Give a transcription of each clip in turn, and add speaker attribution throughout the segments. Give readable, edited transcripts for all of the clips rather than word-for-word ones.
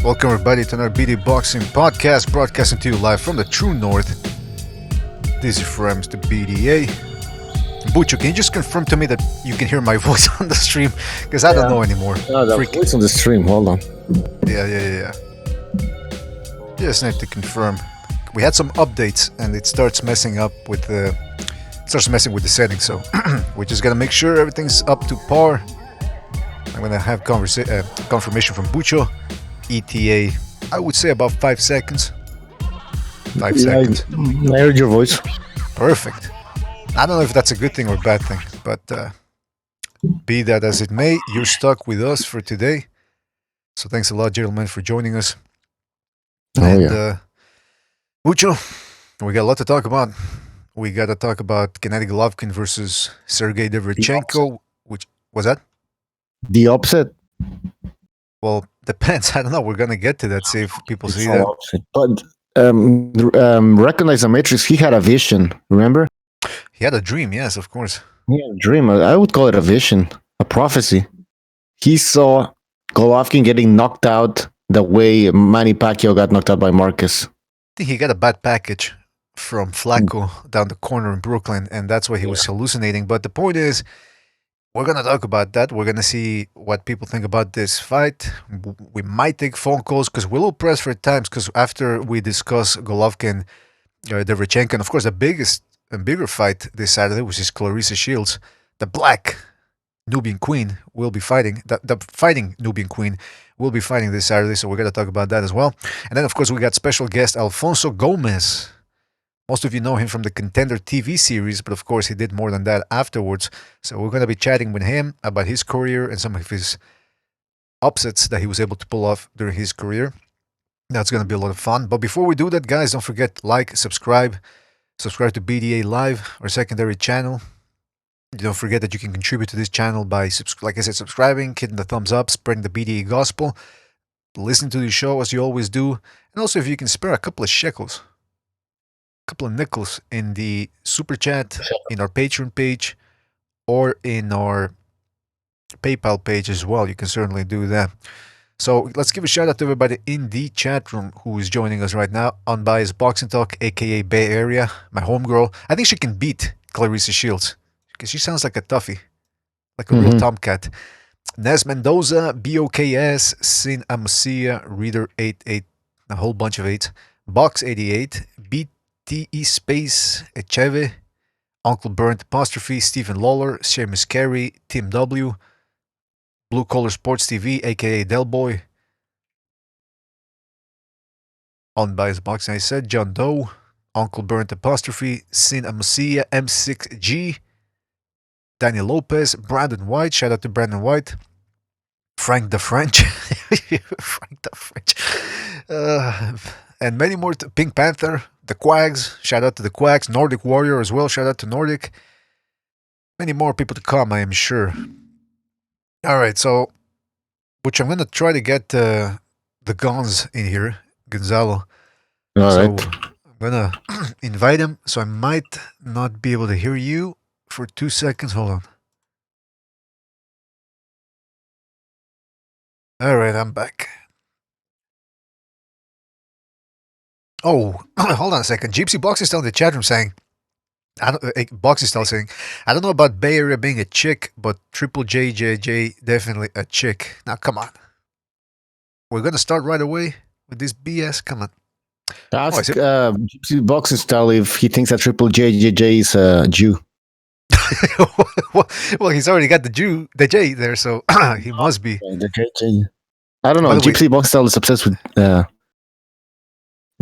Speaker 1: Welcome everybody to another BDA Boxing podcast, broadcasting to you live from the true north. This is from the BDA. Bucho, can you just confirm to me that you can hear my voice on the stream? Because I don't know anymore.
Speaker 2: No, the voice on the stream, hold on.
Speaker 1: Yeah. Just need to confirm. We had some updates and it starts messing with the settings, so we're just gonna make sure everything's up to par. I'm gonna have confirmation from Bucho. ETA, I would say about 5 seconds. 5 seconds.
Speaker 2: I heard your voice.
Speaker 1: Perfect. I don't know if that's a good thing or a bad thing, but be that as it may, you're stuck with us for today. So thanks a lot, gentlemen, for joining us. Bucho, we got a lot to talk about. We got to talk about Gennady Golovkin versus Sergiy Derevyanchenko, which was that?
Speaker 2: The upset?
Speaker 1: Well, depends. I don't know. We're going to get to that, see if people see that.
Speaker 2: Upset. But recognize the Matrix, he had a vision, remember?
Speaker 1: He had a dream, yes, of course.
Speaker 2: Yeah, a dream. I would call it a vision, a prophecy. He saw Golovkin getting knocked out the way Manny Pacquiao got knocked out by Marcus.
Speaker 1: I think he got a bad package from Flacco down the corner in Brooklyn, and that's why he was hallucinating. But the point is, we're going to talk about that. We're going to see what people think about this fight. We might take phone calls because we're a little pressed for times, because after we discuss Golovkin, Derevyanchenko, and of course the biggest and bigger fight this Saturday, which is Claressa Shields, the black Nubian Queen will be fighting. The fighting Nubian Queen will be fighting this Saturday, so we're going to talk about that as well. And then, of course, we got special guest Alfonso Gomez. Most of you know him from the Contender TV series, but of course he did more than that afterwards. So we're going to be chatting with him about his career and some of his upsets that he was able to pull off during his career. That's going to be a lot of fun. But before we do that, guys, don't forget, like, subscribe to BDA Live, our secondary channel. Don't forget that you can contribute to this channel by, like I said, subscribing, hitting the thumbs up, spreading the BDA gospel, listen to the show as you always do, and also if you can spare a couple of shekels, couple of nickels in the super chat, in our Patreon page, or in our PayPal page as well. You can certainly do that. So let's give a shout out to everybody in the chat room who is joining us right now. Unbiased Boxing Talk, aka Bay Area, my homegirl. I think she can beat Claressa Shields because she sounds like a toughie, like a real tomcat. Nez Mendoza, BOKS, Sin Amusia, Reader 88, a whole bunch of 8, Box 88, BTE Space, Echeve, Uncle Burnt Apostrophe, Stephen Lawler, Seamus Carey, Tim W, Blue Collar Sports TV, aka Del Boy, Unbiased Boxing, I said, John Doe, Uncle Burnt Apostrophe, Sin Amusia, M6G, Daniel Lopez, Brandon White, shout out to Brandon White, Frank the French, Frank the French, and many more. Pink Panther, the Quags, shout out to the Quags, Nordic Warrior as well, shout out to Nordic. Many more people to come, I am sure. All right, so, which I'm going to try to get the Gonz in here, Gonzalo.
Speaker 2: All
Speaker 1: so
Speaker 2: right.
Speaker 1: I'm going to invite him, so I might not be able to hear you for 2 seconds. Hold on. All right, I'm back. Oh, hold on a second. Gypsy Boxing Style in the chat room saying, Boxing Style saying, I don't know about Bay Area being a chick, but Triple JJJ definitely a chick. Now, come on. We're going to start right away with this BS. Come on.
Speaker 2: Ask Gypsy Boxing Style if he thinks that Triple JJJ is a Jew.
Speaker 1: Well, he's already got the J there, so he must be.
Speaker 2: The JJ. I don't know. Gypsy Boxing Style is obsessed with,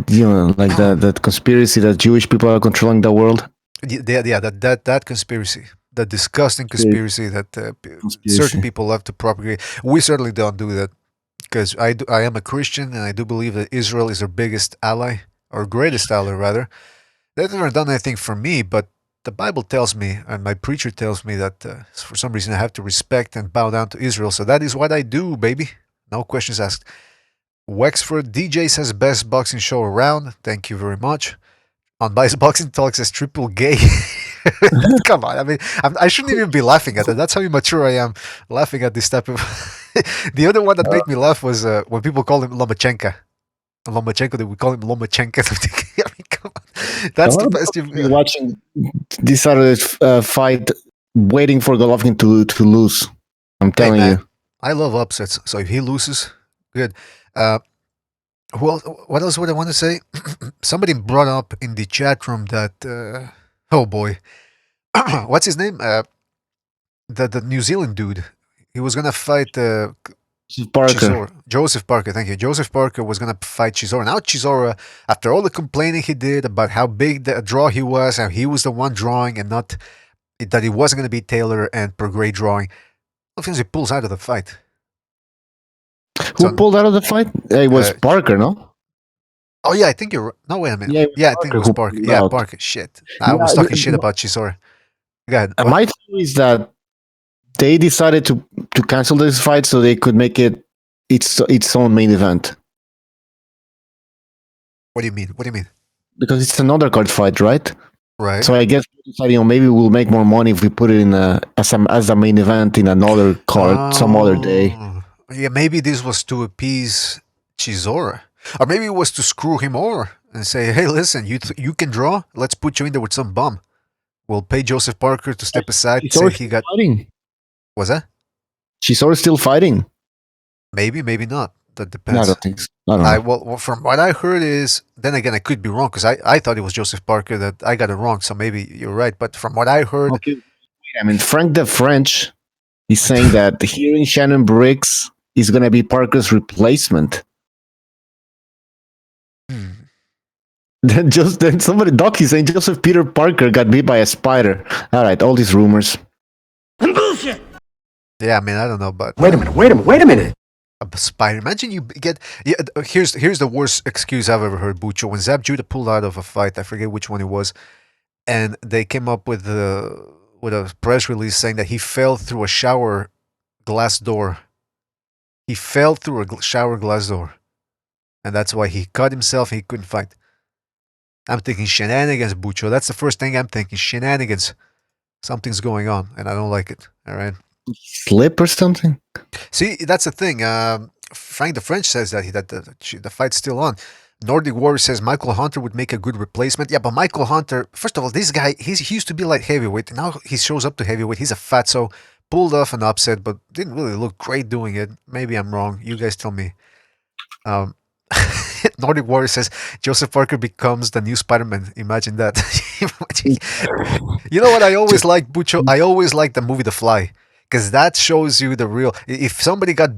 Speaker 2: like that conspiracy that Jewish people are controlling the world.
Speaker 1: Yeah, that conspiracy, that disgusting conspiracy that certain people love to propagate. We certainly don't do that, because I am a Christian and I do believe that Israel is our biggest ally, or greatest ally rather. They've never done anything for me, but the Bible tells me, and my preacher tells me, that for some reason I have to respect and bow down to Israel. So that is what I do, baby. No questions asked. Wexford DJ says best boxing show around. Thank you very much. Unbiased Boxing Talk says triple gay. Come on, I mean, I shouldn't even be laughing at that. That's how immature I am, laughing at this type of. The other one that made me laugh was when people call him Lomachenko. Lomachenko, they would call him Lomachenko. I'm thinking, I mean, come on,
Speaker 2: A
Speaker 1: that's
Speaker 2: lot
Speaker 1: the
Speaker 2: of
Speaker 1: best.
Speaker 2: people be watching this Saturday fight, waiting for Golovkin to lose. I'm
Speaker 1: Hey
Speaker 2: telling
Speaker 1: man,
Speaker 2: you.
Speaker 1: I love upsets. So if he loses, good. Uh, who else, what else would I want to say? Somebody brought up in the chat room that oh boy, what's his name? The New Zealand dude. He was gonna fight
Speaker 2: Parker.
Speaker 1: Chisora. Joseph Parker, thank you. Joseph Parker was gonna fight Chisora. Now Chisora, after all the complaining he did about how big the draw he was, how he was the one drawing and not that he wasn't gonna be Taylor and per grade drawing, I think he pulls out of the fight.
Speaker 2: Who
Speaker 1: So
Speaker 2: pulled out of the fight? It was
Speaker 1: uh,
Speaker 2: Parker, no?
Speaker 1: oh yeah, I think you're. No, wait a minute.
Speaker 2: Yeah, it was
Speaker 1: Yeah, I think it
Speaker 2: Parker
Speaker 1: was
Speaker 2: who
Speaker 1: Parker.
Speaker 2: pulled
Speaker 1: Yeah,
Speaker 2: out.
Speaker 1: Parker. Shit, I
Speaker 2: Yeah,
Speaker 1: was talking shit about Chisora. Go ahead. What?
Speaker 2: my theory is that they decided to cancel this fight so they could make it its own main event
Speaker 1: What do you mean? What do you mean?
Speaker 2: because it's another card fight, right?
Speaker 1: Right.
Speaker 2: So I guess they decided, maybe we'll make more money if we put it in as a main event in another card some other day.
Speaker 1: Oh, yeah. Maybe this was to appease Chisora, or maybe it was to screw him over and say, "Hey, listen, you can draw. Let's put you in there with some bum. We'll pay Joseph Parker to step aside.
Speaker 2: She's
Speaker 1: Say
Speaker 2: already
Speaker 1: he
Speaker 2: still
Speaker 1: got
Speaker 2: fighting.
Speaker 1: was that?
Speaker 2: She's already still fighting.
Speaker 1: Maybe, maybe not. That
Speaker 2: No, I
Speaker 1: depends.
Speaker 2: don't think so. I don't know.
Speaker 1: Well, from what I heard is, then again, I could be wrong because I thought it was Joseph Parker that I got it wrong. So maybe you're right. But from what I heard,
Speaker 2: Okay, I mean, Frank the French is saying that hearing Shannon Briggs is going to be Parker's replacement.
Speaker 1: hmm,
Speaker 2: Then somebody, Doc, is saying Joseph Peter Parker got bit by a spider. All right, all these rumors.
Speaker 3: Bullshit!
Speaker 1: yeah, I mean, I don't know, but
Speaker 3: Wait a minute, wait a minute.
Speaker 1: a spider. Imagine you get. Yeah, here's the worst excuse I've ever heard, Bucho. When Zab Judah pulled out of a fight, I forget which one it was, and they came up with a press release saying that he fell through a shower glass door. He fell through a shower glass door, and that's why he cut himself. And he couldn't fight. I'm thinking shenanigans, Bucho. That's the first thing I'm thinking. Shenanigans. Something's going on, and I don't like it. All right.
Speaker 2: Slip or something?
Speaker 1: See, that's the thing. Frank the French says that the fight's still on. Nordic Warrior says Michael Hunter would make a good replacement. Yeah, but Michael Hunter, first of all, this guy, he used to be like heavyweight. Now he shows up to heavyweight. He's a fatso. Pulled off an upset, but didn't really look great doing it. Maybe I'm wrong. You guys tell me. Um, Nordic Warrior says Joseph Parker becomes the new Spider-Man. Imagine that. You know what I always like, Bucho? I always like the movie The Fly because that shows you the real. If somebody got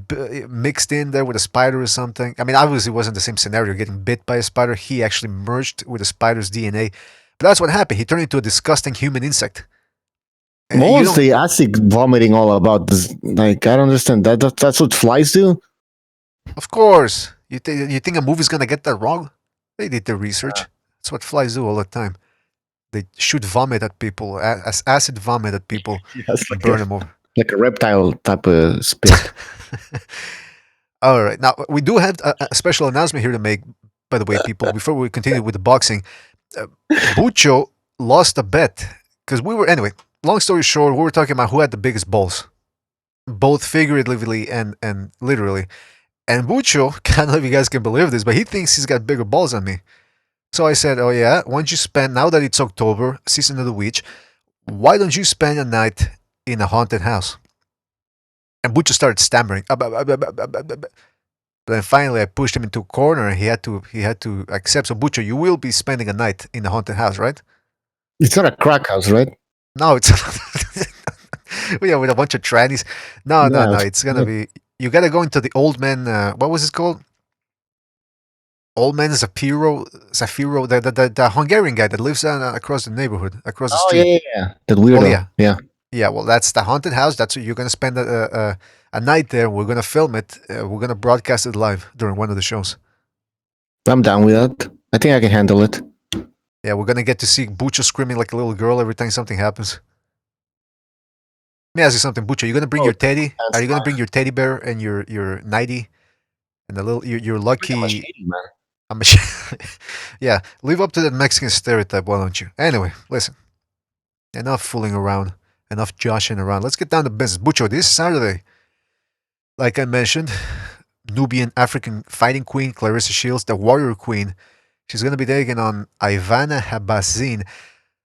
Speaker 1: mixed in there with a spider or something, I mean, obviously it wasn't the same scenario. Getting bit by a spider, he actually merged with a spider's DNA. But that's what happened. He turned into a disgusting human insect.
Speaker 2: What
Speaker 1: You
Speaker 2: was
Speaker 1: don't.
Speaker 2: the acid vomiting all about? This, like, I don't understand. That's what flies do?
Speaker 1: Of course, you think a movie's gonna get that wrong? They did their research. That's what flies do all the time. They shoot vomit at people, as acid vomit at people,
Speaker 2: Yes,
Speaker 1: and burn them over.
Speaker 2: like a reptile type of spit.
Speaker 1: All right. Now, we do have a special announcement here to make, by the way, people, before we continue with the boxing. Uh, Bucho lost a bet because anyway, long story short, we were talking about who had the biggest balls, both figuratively and literally. And Bucho, I don't know if you guys can believe this, but he thinks he's got bigger balls than me. So I said, oh yeah, why don't you spend, now that it's October, season of the witch, why don't you spend a night in a haunted house? And Bucho started stammering. But then finally I pushed him into a corner and he had to accept. So Bucho, you will be spending a night in a haunted house, right?
Speaker 2: It's not a crack house, right?
Speaker 1: No, it's yeah, with a bunch of trannies. No, no,
Speaker 2: Yeah.
Speaker 1: no. It's gonna be you gotta go into the old man what was it called? Old man Zafiro, the Hungarian guy that lives across the neighborhood, across the
Speaker 2: Oh yeah,
Speaker 1: street.
Speaker 2: yeah, yeah. That weirdo.
Speaker 1: Oh yeah,
Speaker 2: Yeah.
Speaker 1: yeah. Well, that's the haunted house. That's you're gonna spend a night there. We're gonna film it. We're gonna broadcast it live during one of the shows.
Speaker 2: I'm down with that. I think I can handle it.
Speaker 1: Yeah, we're gonna get to see Bucho screaming like a little girl every time something happens. Let me ask you something, Bucho. You gonna bring
Speaker 2: Oh,
Speaker 1: your teddy?
Speaker 2: that's
Speaker 1: Are you gonna
Speaker 2: fine.
Speaker 1: bring your teddy bear and your nighty and the little your lucky?
Speaker 2: Man.
Speaker 1: I'm a yeah, live up to that Mexican stereotype, why don't you? Anyway, listen. Enough fooling around. Enough joshing around. Let's get down to business. Bucho, this Saturday, like I mentioned, Nubian African fighting queen Clarissa Shields, the warrior queen. She's going to be taking on Ivana Habazin.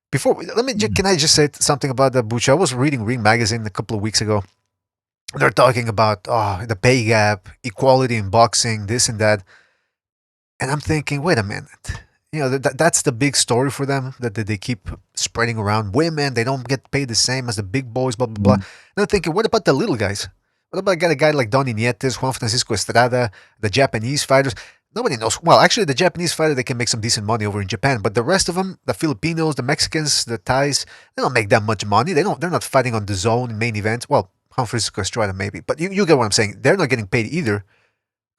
Speaker 1: Can I just say something about that, Bucho? I was reading Ring Magazine a couple of weeks ago. They're talking about the pay gap, equality in boxing, this and that. And I'm thinking, wait a minute. That's the big story for them that they keep spreading around. Women, they don't get paid the same as the big boys, blah, blah, blah. And I'm thinking, what about the little guys? What about a guy like Donny Nietes, Juan Francisco Estrada, the Japanese fighters? Nobody knows. Well, actually, the Japanese fighter, they can make some decent money over in Japan. But the rest of them, the Filipinos, the Mexicans, the Thais, they don't make that much money. They're not fighting on the zone in main events. Well, Juan Francisco Estrada maybe. But you get what I'm saying. They're not getting paid either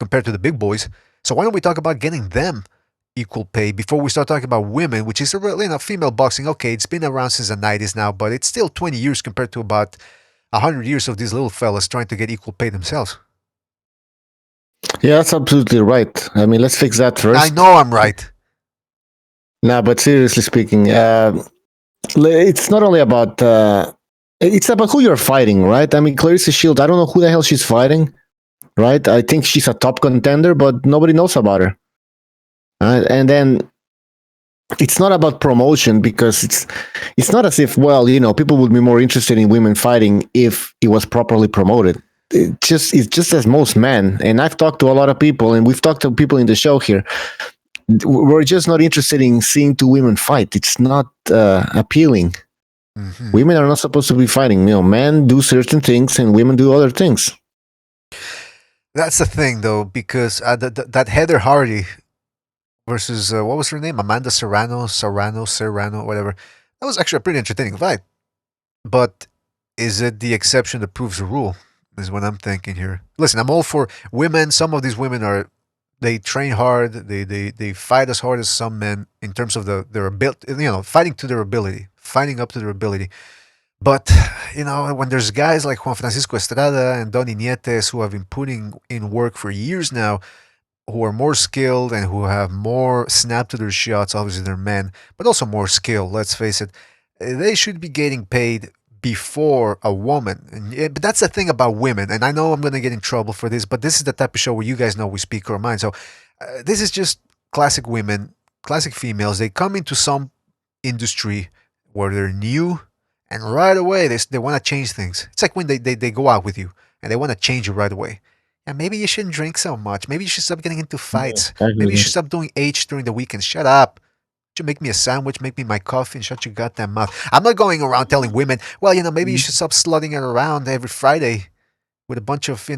Speaker 1: compared to the big boys. So why don't we talk about getting them equal pay before we start talking about women, which is female boxing. Okay, it's been around since the 90s now, but it's still 20 years compared to about 100 years of these little fellas trying to get equal pay themselves.
Speaker 2: Yeah, that's absolutely right. I mean, let's fix that first.
Speaker 1: I know I'm right.
Speaker 2: No, but seriously speaking, it's not only about it's about who you're fighting, right? I mean, Clarissa Shields, I don't know who the hell she's fighting, right? I think she's a top contender, but nobody knows about her. And then it's not about promotion, because it's not as if, well, people would be more interested in women fighting if it was properly promoted. It's just as most men, and I've talked to a lot of people, and we've talked to people in the show here. We're just not interested in seeing two women fight. It's not appealing. Mm-hmm. Women are not supposed to be fighting. Men do certain things and women do other things.
Speaker 1: That's the thing, though, because that Heather Hardy versus what was her name? Amanda Serrano, whatever. That was actually a pretty entertaining fight. But is it the exception that proves the rule? Is what I'm thinking here. Listen, I'm all for women. Some of these women they train hard. They fight as hard as some men in terms of their ability. Fighting to their ability, fighting up to their ability. But when there's guys like Juan Francisco Estrada and Donny Nietes who have been putting in work for years now, who are more skilled and who have more snap to their shots, obviously they're men, but also more skill, let's face it, they should be getting paid before a woman. But that's the thing about women, and I know I'm going to get in trouble for this, but this is the type of show where you guys know we speak our mind. So this is just classic women, classic females. They come into some industry where they're new, and right away they want to change things. It's like when they go out with you and they want to change you right away. And maybe you shouldn't drink so much. Maybe you should stop getting into fights. Maybe you should stop doing H during the weekend. Shut up. You make me a sandwich, make me my coffee, and shut your goddamn mouth. I'm not going around telling women, well, maybe you should stop slutting it around every Friday with a bunch of,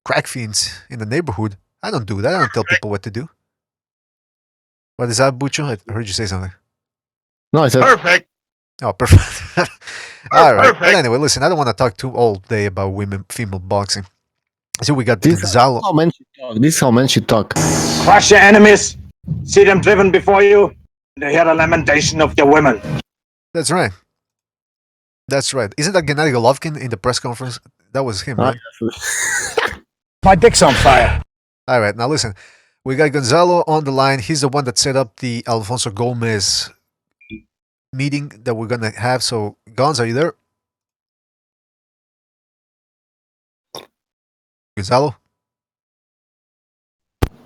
Speaker 1: crack fiends in the neighborhood. I don't do that. I don't tell people what to do. What is that, Bucho? I heard you say something.
Speaker 2: No, I said
Speaker 3: perfect.
Speaker 1: Oh, perfect. All right. Perfect. But anyway, listen, I don't want to talk too all day about female boxing. So we got Gonzalo.
Speaker 2: This is how men should talk.
Speaker 3: Crush your enemies. See them driven before you. And hear the lamentation of your women.
Speaker 1: That's right. That's right. Isn't that Gennady Golovkin in the press conference? That was him, right?
Speaker 3: My dick's on fire.
Speaker 1: All right. Now listen, we got Gonzalo on the line. He's the one that set up the Alfonso Gomez meeting that we're going to have. So, Gonz, are you there? Gonzalo?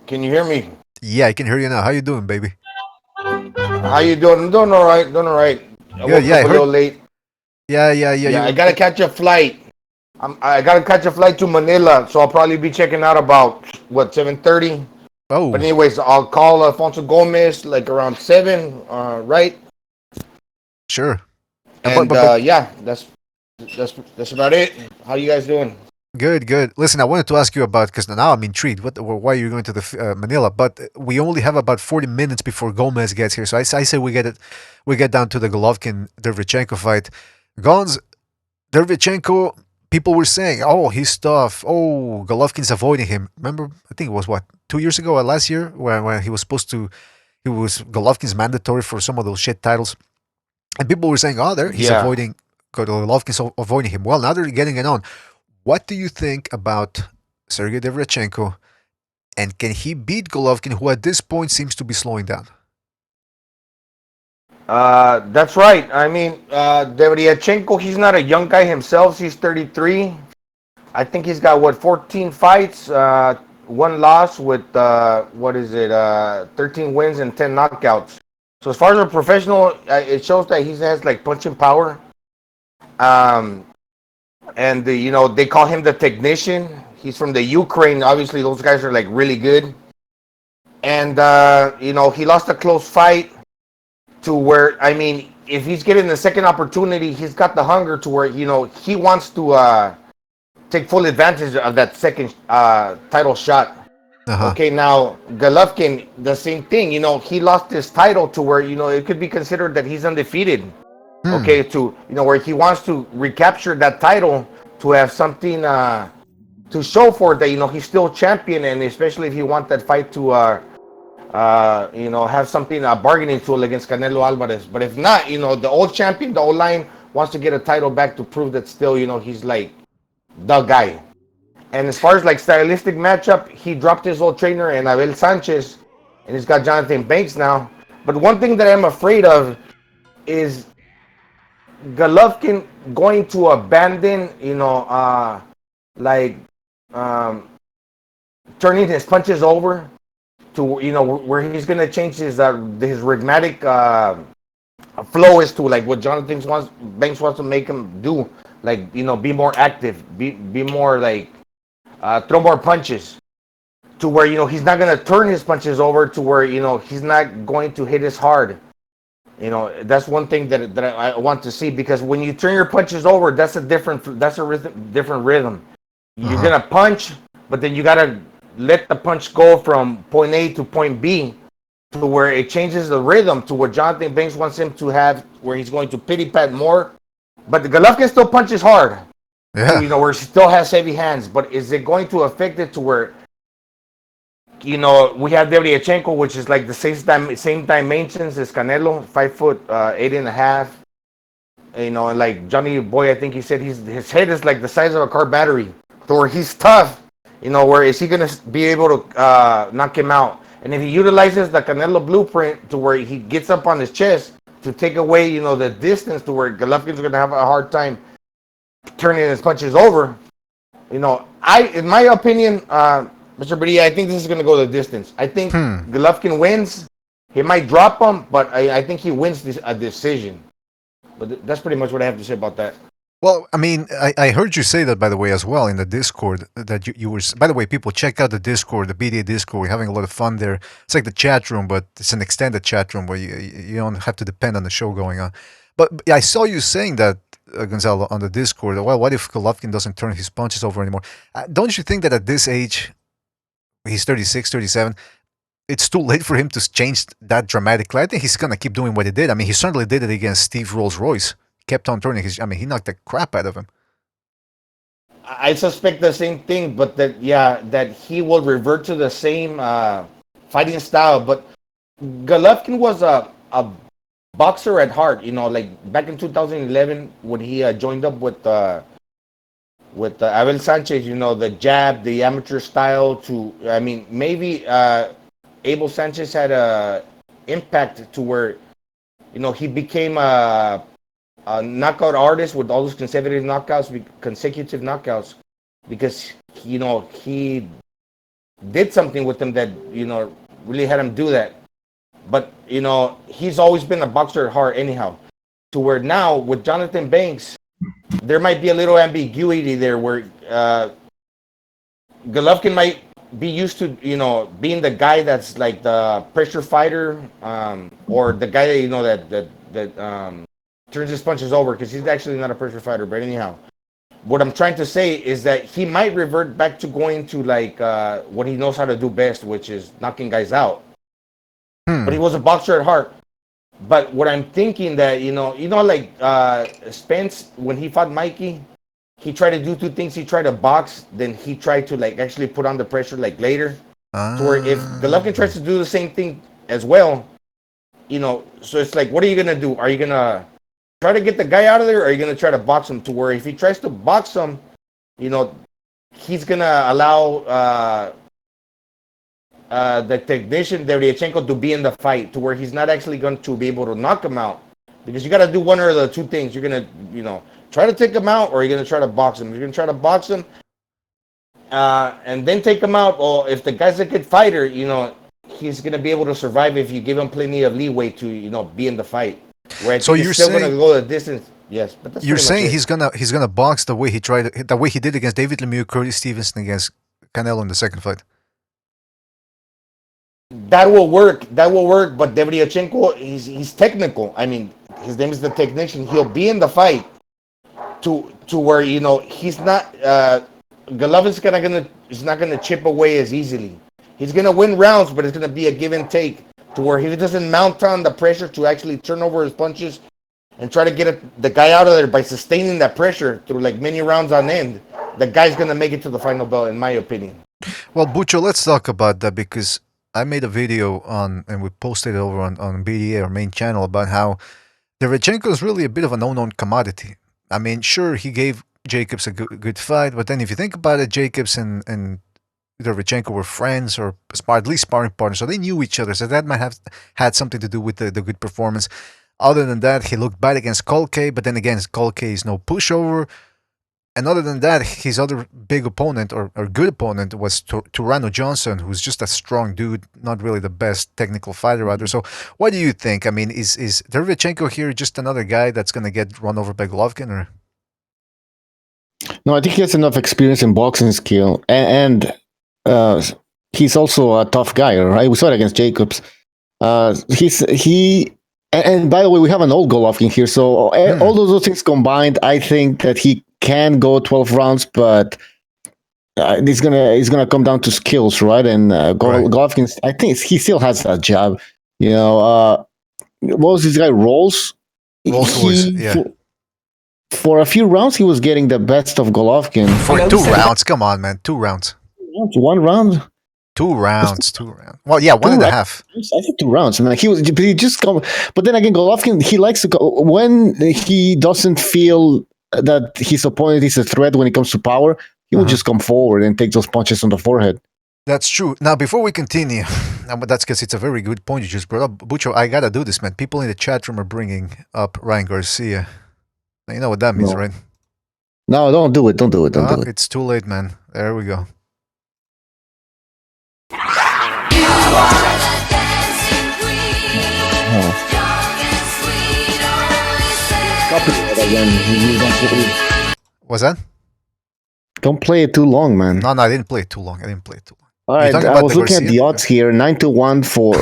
Speaker 4: Can you hear me?
Speaker 1: Yeah, I can hear you now. How you doing, baby?
Speaker 4: How you doing? I'm doing all right. Doing all right. I woke up a little late.
Speaker 1: Yeah.
Speaker 4: I gotta catch a flight. I gotta catch a flight to Manila, so I'll probably be checking out about 7:30.
Speaker 1: Oh.
Speaker 4: But anyways, I'll call Alfonso Gomez like around 7. Right?
Speaker 1: Sure.
Speaker 4: And yeah, that's about it. How you guys doing?
Speaker 1: Good. Listen, I wanted to ask you about, because now I'm intrigued. Why are you going to the Manila? But we only have about 40 minutes before Gomez gets here. So I say we get down to the Golovkin Derevyanchenko fight. Gonz, Derevyanchenko, people were saying, oh, he's tough. Oh, Golovkin's avoiding him. Remember, I think it was 2 years ago or last year when he was Golovkin's mandatory for some of those shit titles. And people were saying, he's avoiding Golovkin's avoiding him. Well, now they're getting it on. What do you think about Sergiy Derevyanchenko, and can he beat Golovkin, who at this point seems to be slowing down?
Speaker 4: That's right. I mean, Derevyanchenko, he's not a young guy himself. He's 33. I think he's got, what, 14 fights, one loss with, 13 wins and 10 knockouts. So as far as a professional, it shows that he has, like, punching power. Um, and, they call him the technician. He's from the Ukraine. Obviously, those guys are, like, really good. And, he lost a close fight to where, I mean, if he's getting the second opportunity, he's got the hunger to where, he wants to take full advantage of that second title shot.
Speaker 1: Uh-huh.
Speaker 4: Okay, now Golovkin, the same thing. He lost his title to where it could be considered that he's undefeated. Okay, to where he wants to recapture that title to have something to show for it, that he's still champion, and especially if he wants that fight to have something bargaining tool against Canelo Alvarez. But if not, the old champion, the old line wants to get a title back to prove that still he's like the guy. And as far as like stylistic matchup, he dropped his old trainer and Abel Sanchez, and he's got Jonathan Banks now. But one thing that I'm afraid of is Golovkin going to abandon, turning his punches over to where he's gonna change his rhythmic flow is to like what Banks wants to make him do, like be more active, be more like throw more punches, to where he's not gonna turn his punches over to where he's not going to hit as hard. That's one thing that I want to see, because when you turn your punches over, that's a different rhythm. You're gonna punch, but then you gotta let the punch go from point A to point B, to where it changes the rhythm to what Jonathan Banks wants him to have, where he's going to pity pat more. But the Golovkin still punches hard.
Speaker 1: Yeah.
Speaker 4: Where he still has heavy hands. But is it going to affect it to where we have Derevyanchenko, which is like the same dimensions as Canelo, 5'8.5". And like Johnny Boy, I think he said his head is like the size of a car battery. To where he's tough. Where is he gonna be able to knock him out? And if he utilizes the Canelo blueprint to where he gets up on his chest to take away, the distance, to where Golovkin's gonna have a hard time turning his punches over. In my opinion, Mr. Brady, I think this is gonna go the distance. I think Golovkin wins. He might drop him, but I think he wins a decision. But that's pretty much what I have to say about that.
Speaker 1: Well, I mean, I heard you say that, by the way, as well in the Discord, that you were. By the way, people, check out the Discord, the BDA Discord. We're having a lot of fun there. It's like the chat room, but it's an extended chat room where you don't have to depend on the show going on. But I saw you saying that, Gonzalo, on the Discord. Well, what if Golovkin doesn't turn his punches over anymore? Don't you think that at this age, he's 36, 37, it's too late for him to change that dramatically? I think he's going to keep doing what he did. I mean, he certainly did it against Steve Rolls-Royce. Kept on turning his. I mean, he knocked the crap out of him.
Speaker 4: I suspect the same thing, but that he will revert to the same fighting style. But Golovkin was a boxer at heart. Like back in 2011 when he joined up with Abel Sanchez. The jab, the amateur style. Maybe Abel Sanchez had a impact to where he became a knockout artist with all those consecutive knockouts, because he did something with him that really had him do that. But he's always been a boxer at heart anyhow, to where now with Jonathan Banks there might be a little ambiguity there, where Golovkin might be used to being the guy that's like the pressure fighter, or the guy that turns his punches over, because he's actually not a pressure fighter. But anyhow, what I'm trying to say is that he might revert back to going to like what he knows how to do best, which is knocking guys out. But he was a boxer at heart. But what I'm thinking that like Spence, when he fought Mikey, he tried to do two things. He tried to box, then he tried to like actually put on the pressure like later. To where if Golovkin tries to do the same thing as well, so it's like, what are you gonna do? Are you gonna try to get the guy out of there, or are you going to try to box him? To where if he tries to box him, he's going to allow the technician Derevyanchenko to be in the fight, to where he's not actually going to be able to knock him out, because you got to do one or the two things. You're gonna, try to take him out, or you're gonna try to box him. You're gonna try to box him, and then take him out. Or if the guy's a good fighter, he's gonna be able to survive if you give him plenty of leeway to, be in the fight. Where
Speaker 1: So
Speaker 4: he's still gonna go the distance. Yes, but that's
Speaker 1: you're saying
Speaker 4: it.
Speaker 1: he's gonna box the way he did against David Lemieux, Curtis Stevenson against Canelo in the second fight.
Speaker 4: That will work. That will work. But Derevyanchenko, he's technical. I mean, his name is the technician. He'll be in the fight to where he's not. Golovkin's is not gonna chip away as easily. He's gonna win rounds, but it's gonna be a give and take to where he doesn't mount on the pressure to actually turn over his punches and try to get the guy out of there by sustaining that pressure through like many rounds on end. The guy's gonna make it to the final bell, in my opinion.
Speaker 1: Well, Bucho, let's talk about that, because I made a video and we posted it over on BDA, our main channel, about how Derevyanchenko is really a bit of an unknown commodity. I mean, sure, he gave Jacobs a good fight, but then if you think about it, Jacobs and Derevyanchenko were friends, or at least sparring partners, so they knew each other, so that might have had something to do with the good performance. Other than that, he looked bad against Kolke, but then again, Kolke is no pushover. And other than that, his other big opponent, or good opponent, was Tureano Johnson, who's just a strong dude, not really the best technical fighter either. So what do you think? I mean, is Derevyanchenko here just another guy that's going to get run over by Golovkin? Or?
Speaker 2: No, I think he has enough experience in boxing skill, and he's also a tough guy, right? We saw it against Jacobs. And by the way, we have an old Golovkin here, so all those things combined, I think that he can go 12 rounds, but it's gonna come down to skills, right? And Golovkin, I think he still has that jab. What was this guy, Rolls?
Speaker 1: Yeah.
Speaker 2: For a few rounds, he was getting the best of Golovkin.
Speaker 1: For 2 rounds, come on, man, 2 rounds.
Speaker 2: 1 round.
Speaker 1: 2 rounds. Well, yeah, 1.5.
Speaker 2: I think 2 rounds. I mean, he just come. But then again, Golovkin, he likes to go when he doesn't feel that his opponent is a threat when it comes to power. He will just come forward and take those punches on the forehead.
Speaker 1: That's true. Now, before we continue, but that's because it's a very good point you just brought up, Bucho. I gotta do this, man. People in the chat room are bringing up Ryan Garcia. Now, you know what that means, right?
Speaker 2: No, don't do it. Don't do it. Don't do it.
Speaker 1: It's too late, man. There we go. What's that?
Speaker 2: Don't play it too long, man.
Speaker 1: No, I didn't play it too long.
Speaker 2: All right, I was looking at the odds here. 9-1 for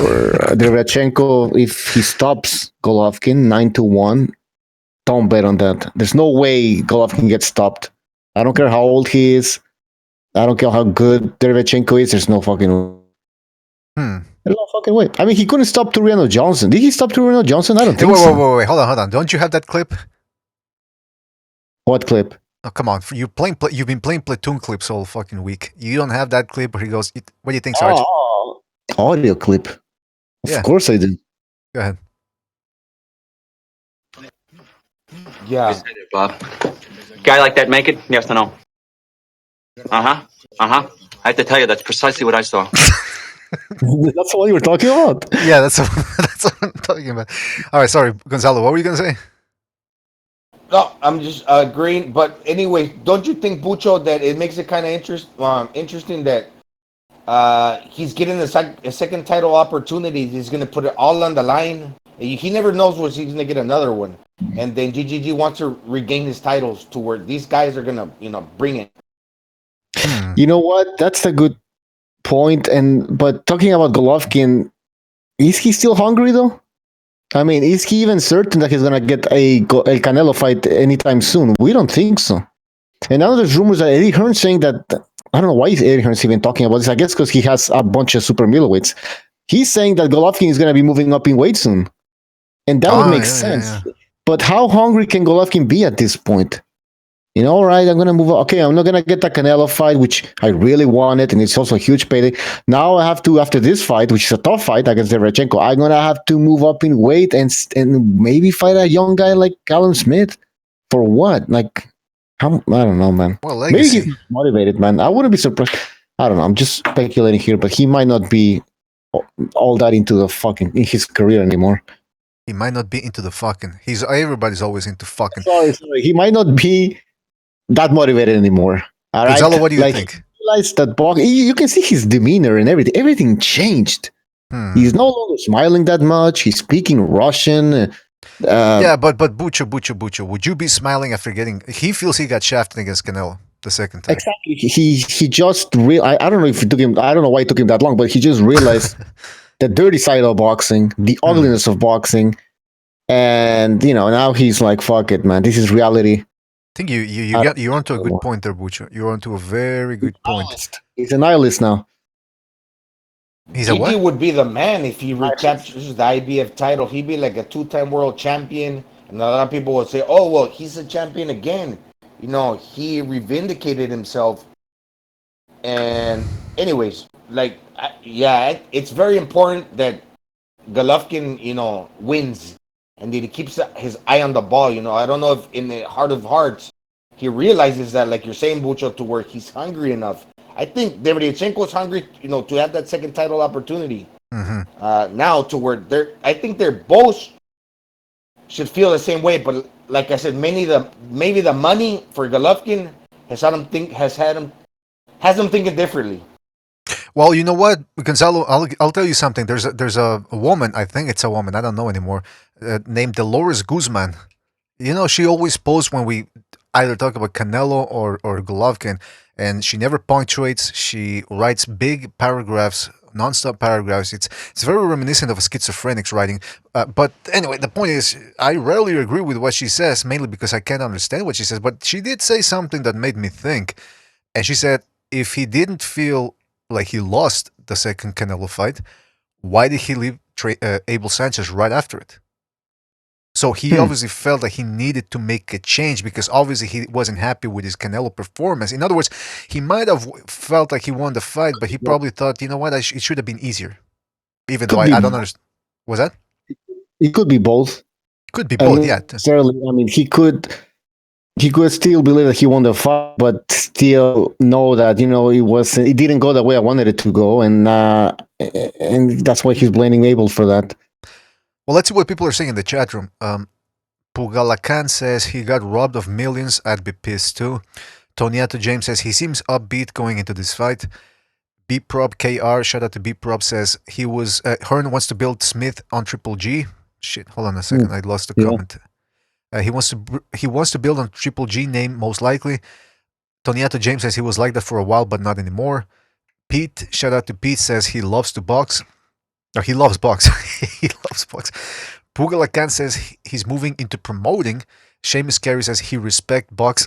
Speaker 2: Derevyanchenko if he stops Golovkin. 9-1. Don't bet on that. There's no way Golovkin gets stopped. I don't care how old he is. I don't care how good Derevyanchenko is. There's no fucking way. There's no fucking way. I mean, he couldn't stop Tureano Johnson. Did he stop Tureano Johnson? I don't think so.
Speaker 1: Wait. Hold on. Don't you have that clip?
Speaker 2: What clip?
Speaker 1: Oh, come on. You've been playing Platoon clips all fucking week. You don't have that clip where he goes, what do you think, Sergiy?
Speaker 2: Audio clip. Of course I did.
Speaker 1: Go ahead.
Speaker 4: Yeah.
Speaker 5: Bob. Guy like that make it? Yes or no? I have to tell you, that's precisely what I saw.
Speaker 2: That's what you were talking about.
Speaker 1: Yeah, that's what I'm talking about. All right, sorry, Gonzalo, what were you going to say?
Speaker 4: No, I'm just agreeing. But anyway, don't you think, Bucho, that it makes it kind of interesting that he's getting a second title opportunity? He's going to put it all on the line. He never knows when he's going to get another one. And then GGG wants to regain his titles to where these guys are going to, bring it.
Speaker 2: You know what? That's a good point. But talking about Golovkin, is he still hungry though? I mean, is he even certain that he's gonna get a Canelo fight anytime soon? We don't think so. And now there's rumors that Eddie Hearn's saying that, I don't know why Eddie Hearn's even talking about this. I guess because he has a bunch of super middleweights. He's saying that Golovkin is gonna be moving up in weight soon, and that would make sense. Yeah. But how hungry can Golovkin be at this point? All right, I'm going to move on. Okay, I'm not going to get the Canelo fight, which I really wanted, and it's also a huge payday. Now I have to, after this fight, which is a tough fight against Derevyanchenko, I'm going to have to move up in weight and maybe fight a young guy like Callum Smith. For what? I don't know, man.
Speaker 1: Well,
Speaker 2: maybe he's motivated, man. I wouldn't be surprised. I don't know. I'm just speculating here, but he might not be all that into the fucking in his career anymore.
Speaker 1: He might not be into the fucking. Everybody's always into fucking.
Speaker 2: Sorry. He might not be that motivated anymore. All right.
Speaker 1: Gonzalo, what do you
Speaker 2: like,
Speaker 1: think?
Speaker 2: Realize that you can see his demeanor and everything. Everything changed. He's no longer smiling that much. He's speaking Russian.
Speaker 1: Yeah, but Bucho, would you be smiling after getting? He feels he got shafted against Canelo the second time.
Speaker 2: Exactly. He just I don't know if it took him. I don't know why it took him that long, but he just realized the dirty side of boxing, the ugliness of boxing, and now he's like, "Fuck it, man. This is reality."
Speaker 1: I think you're onto a good point there, Bucho. You're onto a very good point.
Speaker 2: He's a nihilist now.
Speaker 1: He's a what?
Speaker 4: He would be the man if he recaptures the IBF title. He'd be like a 2-time world champion, and a lot of people would say, "Oh, well, he's a champion again." He reivindicated himself. And anyways, it's very important that Golovkin, wins, and that he keeps his eye on the ball. I don't know if in the heart of hearts he realizes that, like you're saying, Bucho, to where he's hungry enough. I think Derevyanchenko is hungry, to have that second title opportunity. Now to where I think they're both should feel the same way. But like I said, maybe the money for Golovkin has him thinking differently.
Speaker 1: Well, you know what, Gonzalo, I'll tell you something. There's a woman, I think it's a woman, I don't know anymore, named Dolores Guzman. She always posts when we either talk about Canelo or Golovkin, and she never punctuates. She writes big paragraphs, non-stop paragraphs. It's very reminiscent of a schizophrenic's writing. But anyway, the point is, I rarely agree with what she says, mainly because I can't understand what she says. But she did say something that made me think, and she said, if he didn't feel like he lost the second Canelo fight, why did he leave Abel Sanchez right after it? So he obviously felt that he needed to make a change because obviously he wasn't happy with his Canelo performance. In other words, he might have felt like he won the fight, but he probably thought, you know what, it should have been easier. Even though I don't understand. Was that?
Speaker 2: It could be both.
Speaker 1: Could be both, yeah.
Speaker 2: Necessarily, I mean, he could still believe that he won the fight, but still know that it didn't go the way I wanted it to go, and that's why he's blaming Abel for that.
Speaker 1: Well, let's see what people are saying in the chat room. Pugalakan says he got robbed of millions. I'd be pissed too. Toniato James says he seems upbeat going into this fight. B-Prob KR, shout out to B-Prob, says Hearn wants to build Smith on Triple G. Shit, hold on a second, I lost the comment. He wants to build on Triple G name most likely. Toniato James says he was like that for a while, but not anymore. Pete, shout out to Pete, says he loves to box. No, he loves box. He loves box. Pugalakan says he's moving into promoting. Seamus Carey says he respect box.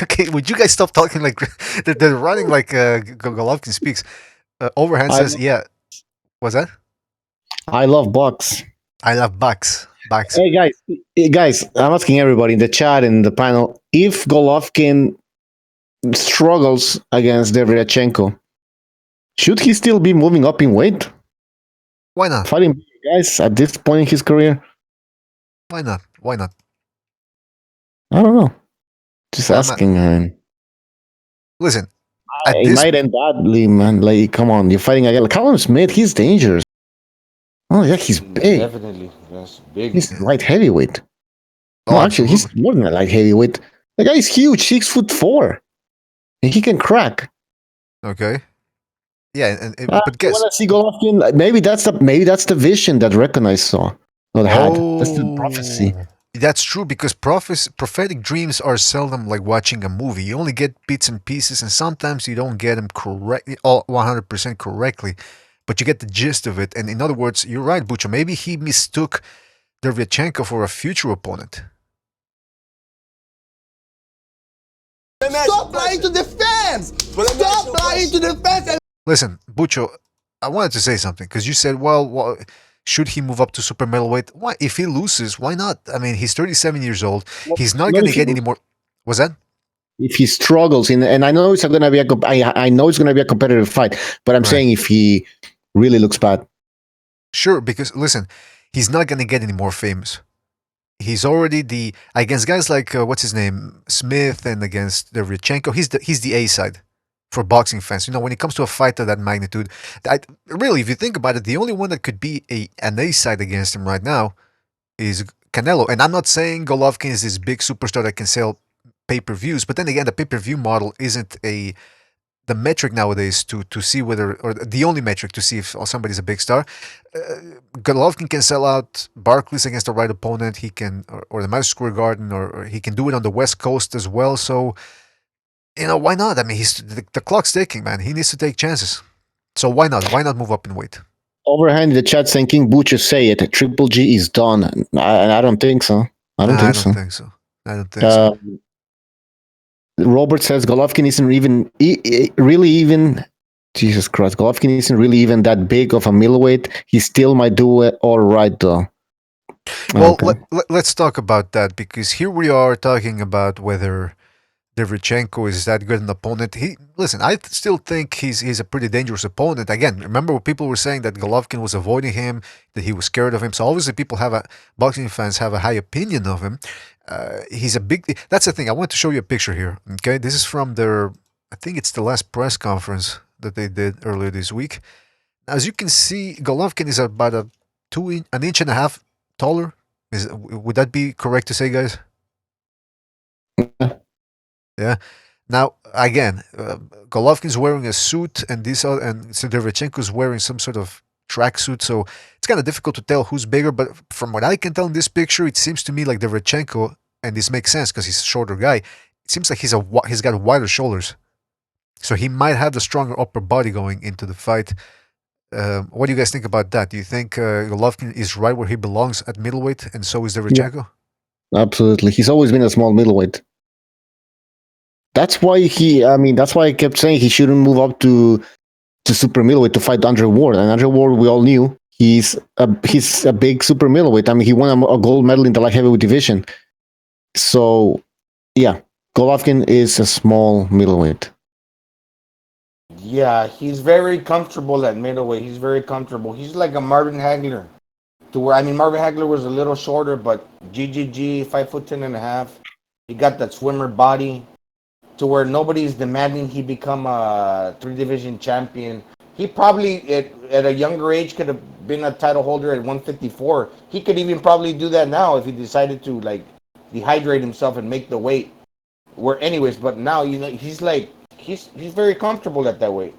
Speaker 1: Okay, would you guys stop talking like they're running like Golovkin speaks? Overhand says, yeah. What's that?
Speaker 2: I love box.
Speaker 1: I love box.
Speaker 2: Hey guys, I'm asking everybody in the chat and the panel, if Golovkin struggles against Derevyanchenko, should he still be moving up in weight?
Speaker 1: Why not?
Speaker 2: Fighting guys at this point in his career?
Speaker 1: Why not? Why not?
Speaker 2: I don't know. Just asking, man.
Speaker 1: Listen,
Speaker 2: it might end badly, man. Like, come on, you're fighting a guy like Callum Smith. He's dangerous. Oh yeah, he's big.
Speaker 4: Definitely, yes, big.
Speaker 2: He's light heavyweight.
Speaker 1: Oh,
Speaker 2: No, actually, he's more than a light heavyweight. The guy's huge, 6'4", and he can crack.
Speaker 1: Okay. Yeah, but guess.
Speaker 2: I want to see Golovkin. Maybe that's the vision that Recognize saw. Not had. That's the prophecy.
Speaker 1: That's true, because prophetic dreams are seldom like watching a movie. You only get bits and pieces, and sometimes you don't get them correctly, 100% correctly, but you get the gist of it. And in other words, you're right, Bucho. Maybe he mistook Derevyanchenko for a future opponent.
Speaker 6: Stop lying to the fans! Stop lying to the fans!
Speaker 1: Listen, Bucho, I wanted to say something, because you said, well, should he move up to super middleweight? Why? If he loses, why not? I mean, he's 37 years old. He's not going to get any more. Was that?
Speaker 2: If he struggles, and I know it's going to be I know it's going to be a competitive fight, but I'm saying if he really looks bad.
Speaker 1: Sure, because listen, he's not going to get any more famous. He's already against guys like what's his name, Smith, and against Derevyanchenko. He's the A side for boxing fans. You know, when it comes to a fight of that magnitude, really, if you think about it, the only one that could be an A side against him right now is Canelo. And I'm not saying Golovkin is this big superstar that can sell pay-per-views, but then again, the pay-per-view model isn't the metric nowadays to see whether, or the only metric to see if somebody's a big star. Golovkin can sell out Barclays against the right opponent. He can, or the Madison Square Garden, or he can do it on the West Coast as well. So, you know, why not? I mean, the clock's ticking, man. He needs to take chances. So why not? Why not move up in weight?
Speaker 2: Overhand in the chat saying King Butcher say it. Triple G is done. I don't think so. I don't think so.
Speaker 1: I don't think so.
Speaker 2: Robert says Golovkin isn't really even. Jesus Christ, Golovkin isn't really even that big of a middleweight. He still might do it all right, though.
Speaker 1: Well, let's talk about that, because here we are talking about whether Derevyanchenko is that good an opponent. I still think he's a pretty dangerous opponent. Again, remember what people were saying, that Golovkin was avoiding him, that he was scared of him. So obviously, boxing fans have a high opinion of him. He's a big. That's the thing. I want to show you a picture here. Okay, this is from I think it's the last press conference that they did earlier this week. As you can see, Golovkin is about an inch and a half taller. Would that be correct to say, guys? Yeah. Now, again, Golovkin's wearing a suit, and Derevyanchenko's wearing some sort of tracksuit, so it's kind of difficult to tell who's bigger. But from what I can tell in this picture, it seems to me like Derevyanchenko, and this makes sense because he's a shorter guy. It seems like he's got wider shoulders, so he might have the stronger upper body going into the fight. What do you guys think about that? Do you think Golovkin is right where he belongs at middleweight, and so is Derevyanchenko?
Speaker 2: Yeah, absolutely. He's always been a small middleweight. That's why I kept saying he shouldn't move up to super middleweight to fight Andre Ward. And Andre Ward, we all knew he's a big super middleweight. I mean, he won a gold medal in the light heavyweight division. So, yeah, Golovkin is a small middleweight.
Speaker 4: Yeah, he's very comfortable at middleweight. He's very comfortable. He's like a Marvin Hagler. Marvin Hagler was a little shorter, but GGG, 5'10.5". He got that swimmer body, to where nobody's demanding he become a 3-division champion. He probably, at a younger age, could have been a title holder at 154. He could even probably do that now if he decided to, like, dehydrate himself and make the weight. But now, he's very comfortable at that weight.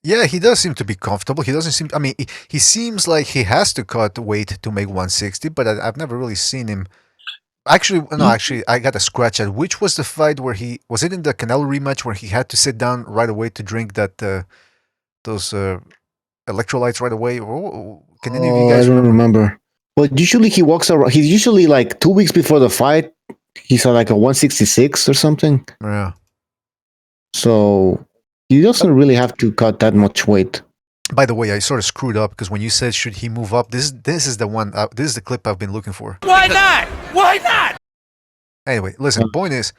Speaker 1: Yeah, he does seem to be comfortable. He doesn't seem. I mean, he seems like he has to cut weight to make 160, but I've never really seen him. Actually, I got a scratch at which was the fight where was it in the Canelo rematch where he had to sit down right away to drink those electrolytes right away? Or can any of you guys
Speaker 2: I don't remember. But usually he walks around. He's usually like 2 weeks before the fight. He's like a 166 or something.
Speaker 1: Yeah.
Speaker 2: So he doesn't really have to cut that much weight.
Speaker 1: By the way, I sort of screwed up because when you said should he move up, this is the one. This is the clip I've been looking for.
Speaker 6: Why not? Why not?
Speaker 1: Anyway, listen. The point is,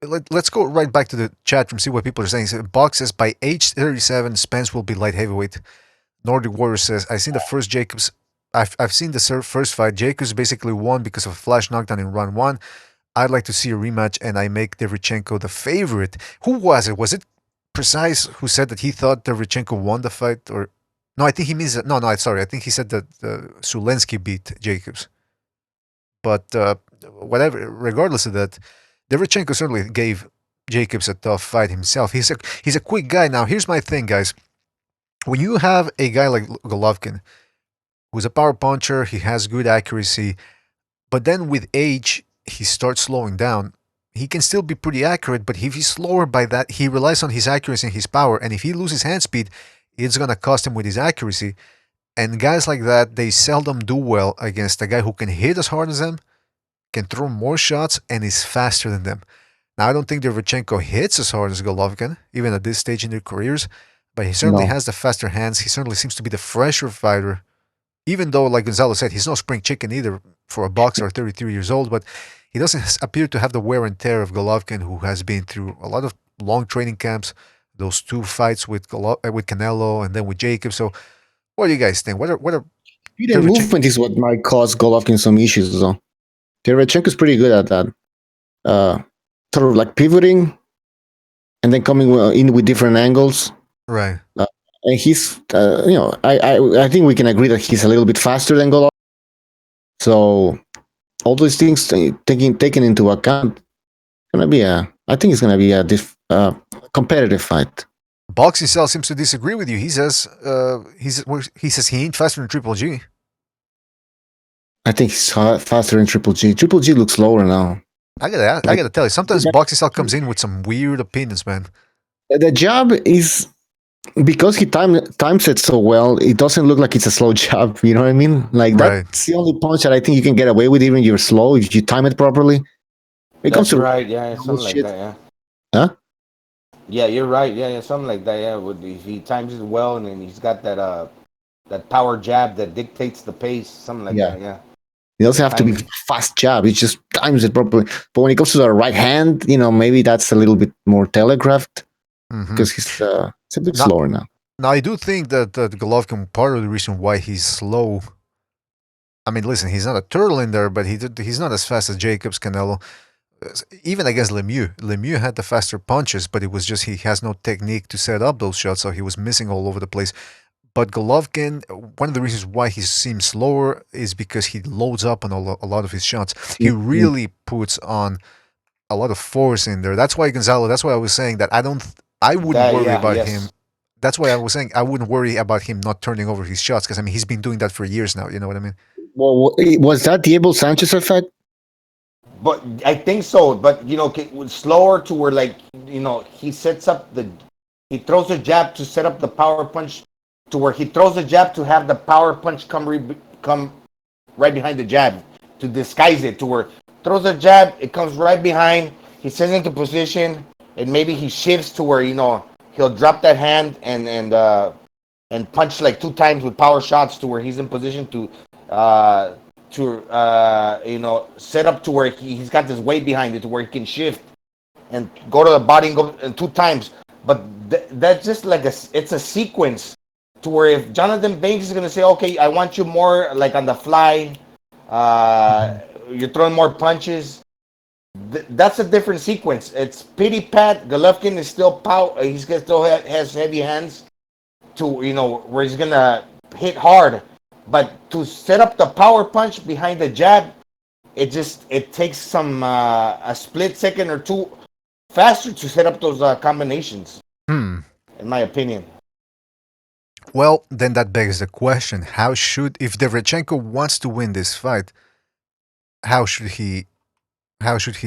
Speaker 1: let's go right back to the chat room, see what people are saying. So, Box says by age 37, Spence will be light heavyweight. Nordic Warrior says, I've seen the first Jacobs. I've seen the first fight. Jacobs basically won because of a flash knockdown in round 1. I'd like to see a rematch, and I make Derevyanchenko the favorite. Who was it? Was it Precise who said that he thought Derevyanchenko won the fight? Or no, I think he means that. No, sorry. I think he said that Sulensky beat Jacobs. But whatever, regardless of that, Derevyanchenko certainly gave Jacobs a tough fight himself. He's a quick guy. Now, here's my thing, guys. When you have a guy like Golovkin, who's a power puncher, he has good accuracy, but then with age, he starts slowing down. He can still be pretty accurate, but if he's slower by that, he relies on his accuracy and his power. And if he loses hand speed, it's going to cost him with his accuracy. And guys like that, they seldom do well against a guy who can hit as hard as them, can throw more shots, and is faster than them. Now, I don't think Derevyanchenko hits as hard as Golovkin, even at this stage in their careers, but he certainly has the faster hands. He certainly seems to be the fresher fighter, even though, like Gonzalo said, he's no spring chicken either for a boxer 33 years old, but he doesn't appear to have the wear and tear of Golovkin, who has been through a lot of long training camps, those 2 fights with Canelo and then with Jacob. So what do you guys think? What are
Speaker 2: Speed and movement is what might cause Golovkin some issues, though. Derevyanchenko is pretty good at that. Sort of like pivoting. and then coming in with different angles.
Speaker 1: Right.
Speaker 2: And he's, I think we can agree that he's a little bit faster than Golovkin. So all those things taken into account, I think it's gonna be a competitive fight.
Speaker 1: Boxing Cell seems to disagree with you. He says he ain't faster than Triple G.
Speaker 2: I think he's faster than Triple G. Triple G looks slower now.
Speaker 1: I gotta tell you, sometimes Boxing Cell comes in with some weird opinions, man.
Speaker 2: The jab is, because he times it so well, it doesn't look like it's a slow jab. You know what I mean? Like,
Speaker 1: Right.
Speaker 2: that's the only punch that I think you can get away with, even if you're slow, if you time it properly.
Speaker 4: That's right. Yeah, something like that. Yeah.
Speaker 2: Huh?
Speaker 4: Yeah, you're right. Yeah, something like that. Yeah, if he times it well, and then he's got that power jab that dictates the pace. Something like that. Yeah.
Speaker 2: It doesn't have to be fast jab. It just times it properly. But when it comes to the right hand, maybe that's a little bit more telegraphed, because he's a bit slower now.
Speaker 1: Now, I do think that Golovkin, part of the reason why he's slow, I mean, listen, he's not a turtle in there, but he's not as fast as Jacobs, Canelo. Even against Lemieux. Lemieux had the faster punches, but it was just he has no technique to set up those shots, so he was missing all over the place. But Golovkin, one of the reasons why he seems slower is because he loads up on a lot of his shots. He really puts on a lot of force in there. That's why Gonzalo, that's why I was saying that I wouldn't worry about him. That's why I was saying I wouldn't worry about him not turning over his shots, because I mean he's been doing that for years now. You know what I mean?
Speaker 2: Well, was that the Abel Sanchez effect?
Speaker 4: But I think so. But slower to where, like, he sets up he throws a jab to set up the power punch, to where he throws a jab to have the power punch come right behind the jab, to disguise it, to where throws a jab, it comes right behind, he sets into position, and maybe he shifts to where he'll drop that hand and punch like 2 times with power shots, to where he's in position to set up to where he's got this weight behind it, to where he can shift and go to the body and go 2 times. But that's just like it's a sequence, to where if Jonathan Banks is going to say, okay, I want you more like on the fly, you're throwing more punches, that's a different sequence. It's pity pat. Golovkin is still he still has heavy hands, to where he's going to hit hard. But to set up the power punch behind the jab, it takes some a split second or 2 faster to set up those combinations. In my opinion.
Speaker 1: Well, then that begs the question: if Derevyanchenko wants to win this fight, how should he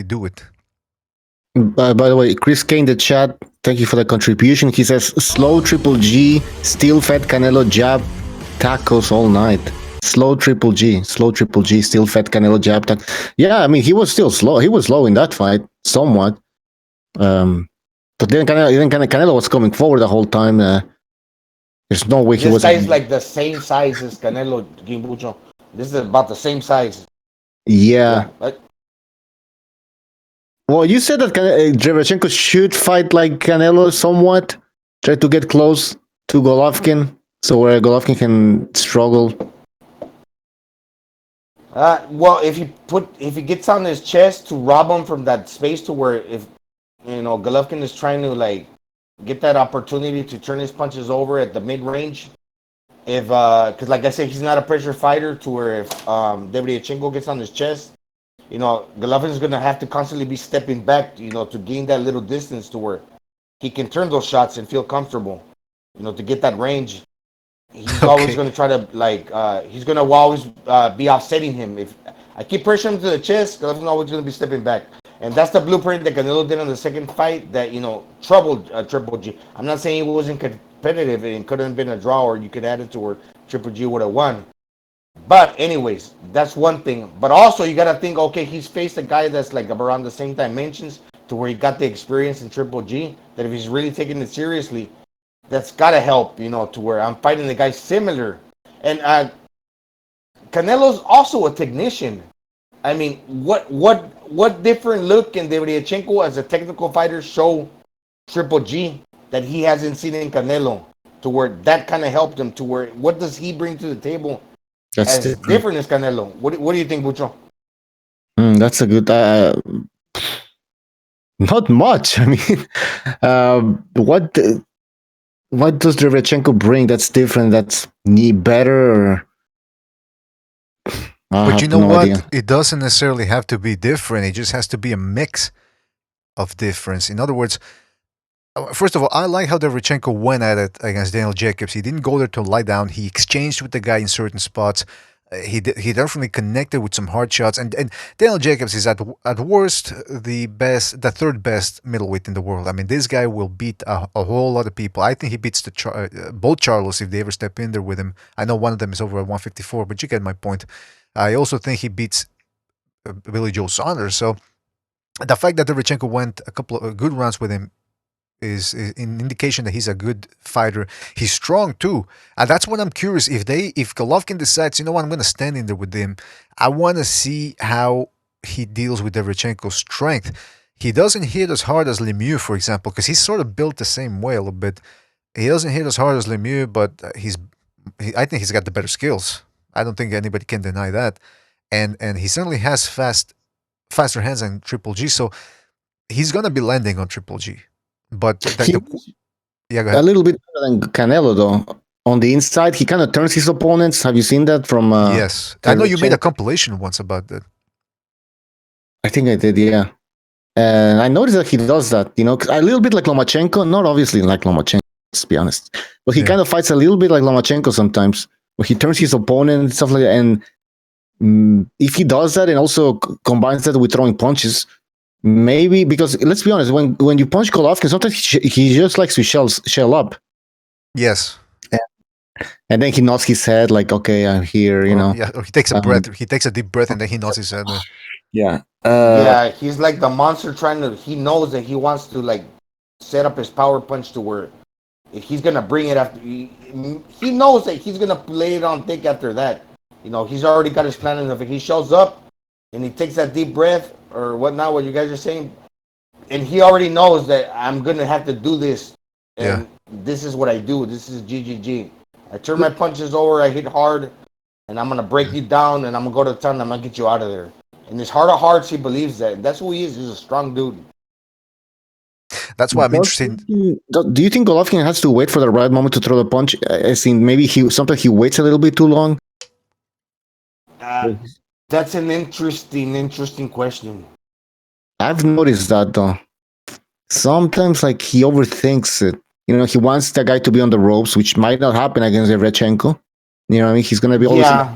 Speaker 1: do it?
Speaker 2: By the way, Chris K in the chat, thank you for the contribution. He says, slow Triple G, still fed Canelo jab, tacos all night. Slow Triple G, still fed Canelo jab. Yeah, I mean, he was still slow. He was slow in that fight, somewhat. But then Canelo was coming forward the whole time. There's no way he was.
Speaker 4: This guy's like the same size as Canelo, Gimbucho. This is about the same size.
Speaker 2: Yeah. Well, you said that Derevyanchenko should fight like Canelo somewhat, try to get close to Golovkin, so where Golovkin can struggle.
Speaker 4: Well, if he gets on his chest to rob him from that space, to where if Golovkin is trying to like get that opportunity to turn his punches over at the mid range, because like I said, he's not a pressure fighter, to where if Derevyanchenko gets on his chest, Golovkin is gonna have to constantly be stepping back, to gain that little distance, to where he can turn those shots and feel comfortable, to get that range. He's always going to try to he's going to always be offsetting him. If I keep pressuring him to the chest, Golovkin is always going to be stepping back. And that's the blueprint that Canelo did on the second fight that, troubled Triple G. I'm not saying he wasn't competitive and it couldn't have been a draw, or you could add it to where Triple G would have won. But anyways, that's one thing. But also you got to think, okay, he's faced a guy that's like around the same dimensions, to where he got the experience in Triple G, that if he's really taking it seriously, that's got to help, to where I'm fighting the guy similar. And Canelo's also a technician. I mean, what different look can Derevyanchenko as a technical fighter show Triple G that he hasn't seen in Canelo, to where that kind of helped him, to where what does he bring to the table that's as different as Canelo? What do you think, Bucho?
Speaker 2: That's a good... Not much. I mean, what does Derevyanchenko bring that's different? That's better? Or I
Speaker 1: But you
Speaker 2: have
Speaker 1: know
Speaker 2: no
Speaker 1: what?
Speaker 2: idea.
Speaker 1: It doesn't necessarily have to be different. It just has to be a mix of difference. In other words, first of all, I like how Derevyanchenko went at it against Daniel Jacobs. He didn't go there to lie down. He exchanged with the guy in certain spots. He definitely connected with some hard shots. And Daniel Jacobs is at worst the third best middleweight in the world. I mean, this guy will beat a whole lot of people. I think he beats both Charlos if they ever step in there with him. I know one of them is over at 154, but you get my point. I also think he beats Billy Joe Saunders. So the fact that Derevyanchenko went a couple of good rounds with him is an indication that he's a good fighter. He's strong too, and that's what I'm curious. If Golovkin decides, you know what, I'm going to stand in there with him, I want to see how he deals with Derevyanchenko's strength. He doesn't hit as hard as Lemieux, for example, because he's sort of built the same way a little bit. He doesn't hit as hard as Lemieux, but I think he's got the better skills. I don't think anybody can deny that, and he certainly has faster hands than Triple G. So he's going to be landing on Triple G. But yeah, go
Speaker 2: A
Speaker 1: ahead.
Speaker 2: little bit better than Canelo, though. On the inside, he kind of turns his opponents. Have you seen that from?
Speaker 1: Yes, I know you made a
Speaker 2: Derevyanchenko?
Speaker 1: compilation once about that.
Speaker 2: I think I did, yeah. And I noticed that he does that, a little bit like Lomachenko, not obviously like Lomachenko, let's be honest. But he
Speaker 1: Yeah.
Speaker 2: kind of fights a little bit like Lomachenko sometimes, where he turns his opponent and stuff like that. And if he does that and also combines that with throwing punches, maybe, because let's be honest, when you punch Golovkin, sometimes he just likes to shell up.
Speaker 1: Yes.
Speaker 2: And then he nods his head like, okay, I'm here,
Speaker 1: Yeah, or he takes a breath. He takes a deep breath and then he nods his head.
Speaker 2: Yeah.
Speaker 4: Yeah, he's like the monster he knows that he wants to like set up his power punch to where if he's gonna bring it after he knows that he's gonna lay it on thick after that. He's already got his plan. And if he shows up and he takes that deep breath or whatnot, what you guys are saying, and he already knows that I'm gonna have to do this, and this is what I do. This is GGG. I turn my punches over, I hit hard, and I'm gonna break you down, and I'm gonna go to town, and I'm gonna get you out of there. In his heart of hearts, he believes that. That's who he is. He's a strong dude.
Speaker 1: That's why I'm interested.
Speaker 2: Do you think Golovkin has to wait for the right moment to throw the punch? I think maybe sometimes he waits a little bit too long.
Speaker 4: That's an interesting question.
Speaker 2: I've noticed that though. Sometimes like he overthinks it. He wants the guy to be on the ropes, which might not happen against Derevyanchenko. You know what I mean? He's gonna be always.
Speaker 4: Yeah.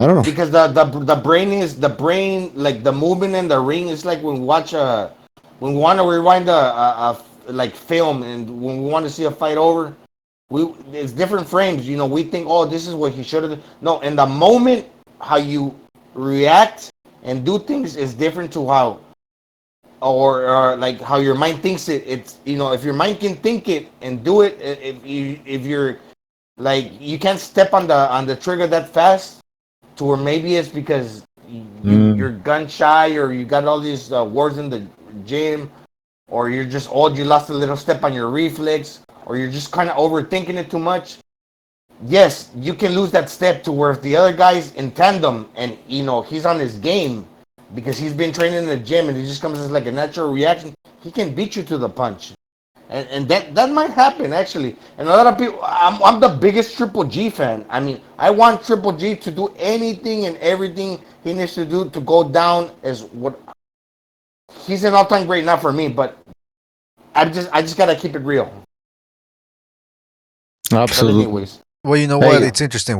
Speaker 2: I don't know.
Speaker 4: Because the brain, like the movement in the ring is like when we watch when we want to rewind a like film, and when we want to see a fight over, it's different frames. We think, oh, this is what he should have. No, in the moment, how you react and do things is different to how, or like how your mind thinks it. It's if your mind can think it and do it, if you're like you can't step on the trigger that fast, to where maybe it's because you're gun shy, or you got all these wars in the gym, or you're just old, you lost a little step on your reflex, or you're just kind of overthinking it too much. Yes, you can lose that step to where if the other guy's in tandem and he's on his game because he's been training in the gym and it just comes as like a natural reaction, he can beat you to the punch. And that might happen actually. And a lot of people, I'm the biggest Triple G fan. I mean, I want Triple G to do anything and everything he needs to do to go down as what he's an all-time great, not for me, but I just gotta keep it real.
Speaker 2: Absolutely.
Speaker 4: But anyways,
Speaker 1: Well, you know what? It's interesting.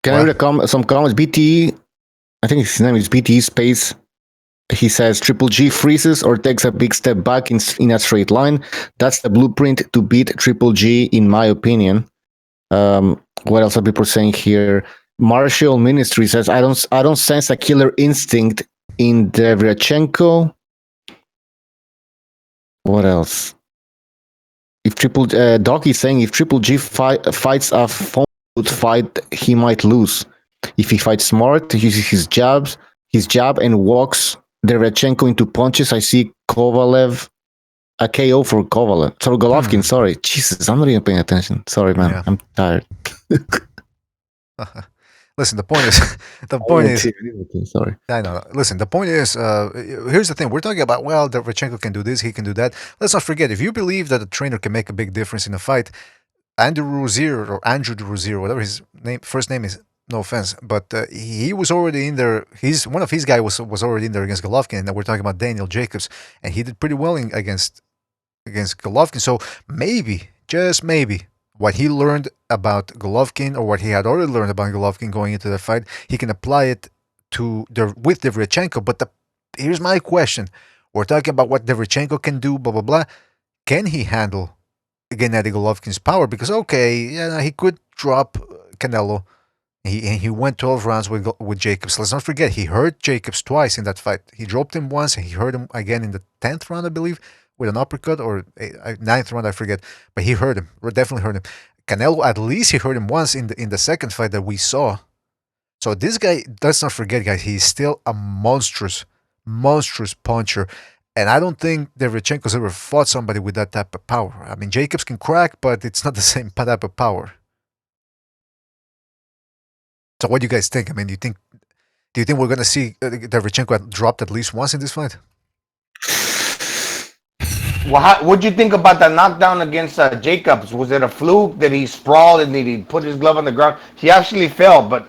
Speaker 2: Can I read some comments? BTE, I think his name is BTE Space. He says Triple G freezes or takes a big step back in a straight line. That's the blueprint to beat Triple G, in my opinion. What else are people saying here? Martial Ministry says, I don't sense a killer instinct in Derevyanchenko. What else? If Doc is saying if Triple G fights a phone fight, he might lose. If he fights smart, he uses his jab and walks Derevyanchenko into punches. I see Kovalev, a KO for Kovalev. Sorry, Golovkin, sorry. Jesus, I'm not even paying attention. Sorry, man. Yeah. I'm tired.
Speaker 1: Listen, the point is, the point is,
Speaker 2: sorry.
Speaker 1: I know. Listen, the point is, here's the thing. We're talking about, well, Derevyanchenko can do this, he can do that. Let's not forget, if you believe that a trainer can make a big difference in a fight, Andrew Rozier, whatever his first name is, no offense, but he was already in there. One of his guys was already in there against Golovkin, and we're talking about Daniel Jacobs, and he did pretty well against Golovkin. So maybe, just maybe, what he learned about Golovkin, or what he had already learned about Golovkin going into the fight, he can apply it with Derevyanchenko. But here's my question: we're talking about what Derevyanchenko can do, blah blah blah. Can he handle Gennady Golovkin's power? Because yeah, he could drop Canelo. He went 12 rounds with Jacobs. Let's not forget, he hurt Jacobs twice in that fight. He dropped him once, and he hurt him again in the 10th round, I believe, with an uppercut, or 9th round, I forget. But he hurt him, definitely hurt him. Canelo, at least he hurt him once in the second fight that we saw. So this guy, let's not forget, guys, he's still a monstrous puncher. And I don't think Derevyanchenko's ever fought somebody with that type of power. I mean, Jacobs can crack, but it's not the same type of power. So what do you guys think? I mean, do you think we're going to see Derevyanchenko dropped at least once in this fight?
Speaker 4: Well, what'd you think about that knockdown against Jacobs? Was it a fluke? Did he sprawl and did he put his glove on the ground? He actually fell, but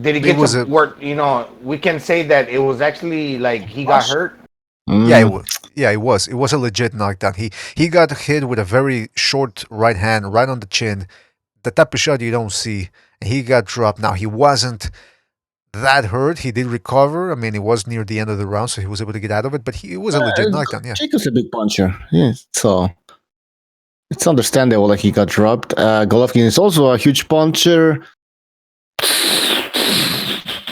Speaker 4: did he get to work? You know, we can say that it was actually like he got hurt.
Speaker 1: Yeah, it was. Yeah, it was. It was a legit knockdown. He got hit with a very short right hand, right on the chin. The type of shot you don't see. He got dropped. Now, he wasn't that hurt. He did recover. I mean, it was near the end of the round, so he was able to get out of it. But it was a legit knockdown. Yeah,
Speaker 2: Jacob's a big puncher. Yeah, so it's understandable that he got dropped. Golovkin is also a huge puncher.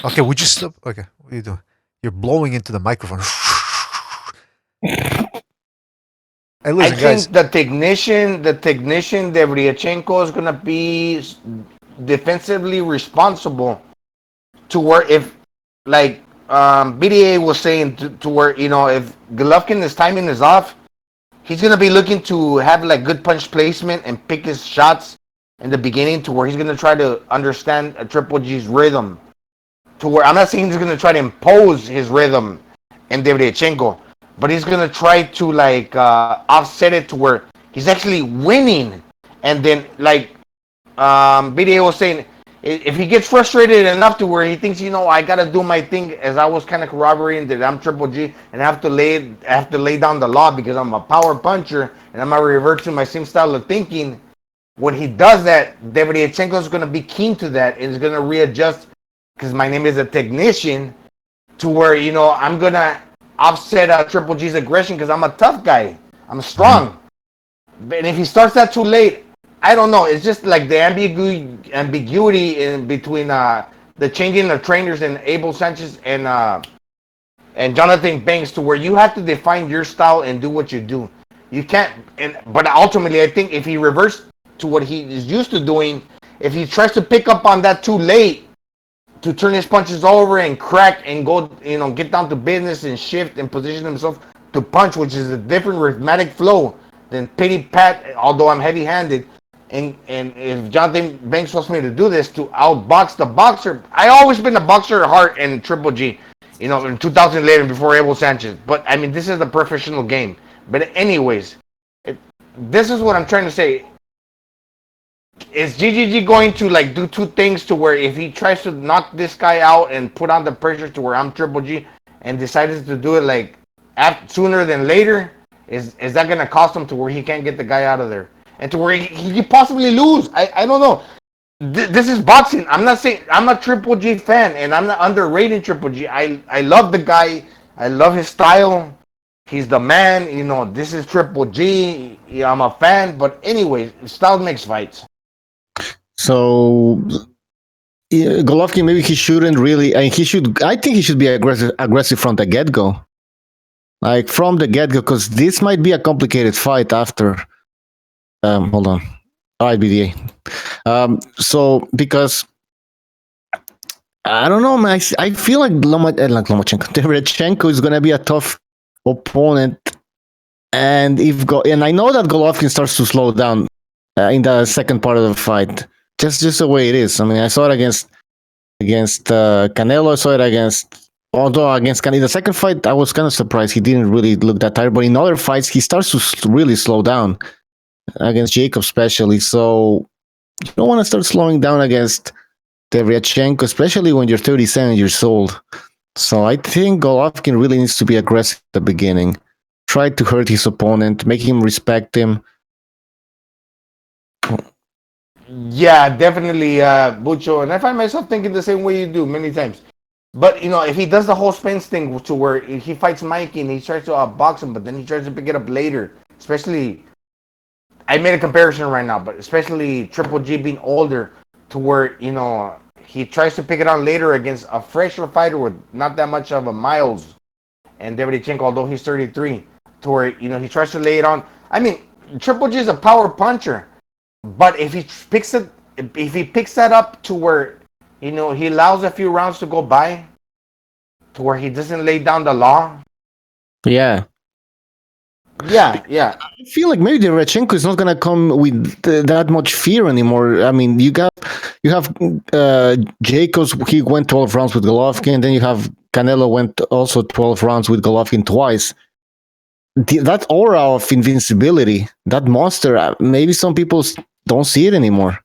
Speaker 1: Okay, would you stop? Okay, what are you doing? You're blowing into the microphone. Hey, listen,
Speaker 4: I think the technician Derevyanchenko is gonna be defensively responsible to where if, like BDA was saying, to where, you know, if Golovkin's timing is off, he's gonna be looking to have like good punch placement and pick his shots in the beginning, to where he's gonna try to understand a Triple G's rhythm. To where I'm not saying he's gonna try to impose his rhythm in Derevyanchenko, but he's gonna try to like offset it to where he's actually winning. And then like BDA was saying, if he gets frustrated enough to where he thinks, you know, I gotta do my thing, as I was kind of corroborating that I'm Triple G and I have to lay down the law because I'm a power puncher and I'm gonna revert to my same style of thinking. When he does that, Derevyanchenko is gonna be keen to that and is gonna readjust, because my name is a technician, to where, you know, I'm gonna offset Triple G's aggression because I'm a tough guy. I'm strong. And if he starts that too late, I don't know. It's just like the ambiguity in between the changing of trainers and Abel Sanchez and Jonathan Banks, to where you have to define your style and do what you do. You can't. But ultimately, I think if he reverts to what he is used to doing, if he tries to pick up on that too late, to turn his punches over and crack and go, you know, get down to business and shift and position himself to punch, which is a different rhythmic flow than pity pat, although I'm heavy-handed. And if Jonathan Banks wants me to do this, to outbox the boxer, I always been a boxer at heart in Triple G, you know, in 2011 before Abel Sanchez. But I mean, this is a professional game. But anyways, this is what I'm trying to say. Is GGG going to like do two things, to where if he tries to knock this guy out and put on the pressure to where I'm Triple G, and decided to do it like sooner than later, is that going to cost him to where he can't get the guy out of there? And to where he could possibly lose. I don't know. This is boxing. I'm not saying I'm a Triple G fan, and I'm not underrating Triple G. I love the guy. I love his style. He's the man. You know, this is Triple G. Yeah, I'm a fan. But anyways, style makes fights.
Speaker 2: So Golovkin, maybe he shouldn't really. I think he should be aggressive from the get-go. Like from the get-go, because this might be a complicated fight after. Hold on. All right, BDA. So because I don't know, man. I feel like Derevyanchenko is gonna be a tough opponent, and I know that Golovkin starts to slow down in the second part of the fight. Just the way it is. I mean, I saw it against against Canelo. I saw it against, although against Canelo, the second fight, I was kind of surprised. He didn't really look that tired, but in other fights, he starts to really slow down against Jacob, especially. So you don't want to start slowing down against Derevyanchenko, especially when you're 37 years old. So I think Golovkin really needs to be aggressive at the beginning. Try to hurt his opponent, make him respect him.
Speaker 4: Yeah, definitely, Bucho. And I find myself thinking the same way you do many times. But if he does the whole Spence thing to where he fights Mikey and he tries to outbox him, but then he tries to pick it up later, especially, I made a comparison right now, but especially Triple G being older, to where he tries to pick it on later against a fresher fighter with not that much of a miles, and Derevyanchenko, although he's 33, to where he tries to lay it on. I mean, Triple G is a power puncher, but if he picks that up to where he allows a few rounds to go by, to where he doesn't lay down the law.
Speaker 2: Yeah.
Speaker 4: Yeah.
Speaker 2: I feel like maybe Derevyanchenko is not gonna come with that much fear anymore. I mean, you have Jacobs. He went 12 rounds with Golovkin, and then you have Canelo went also 12 rounds with Golovkin twice. That aura of invincibility, that monster, maybe some people don't see it anymore.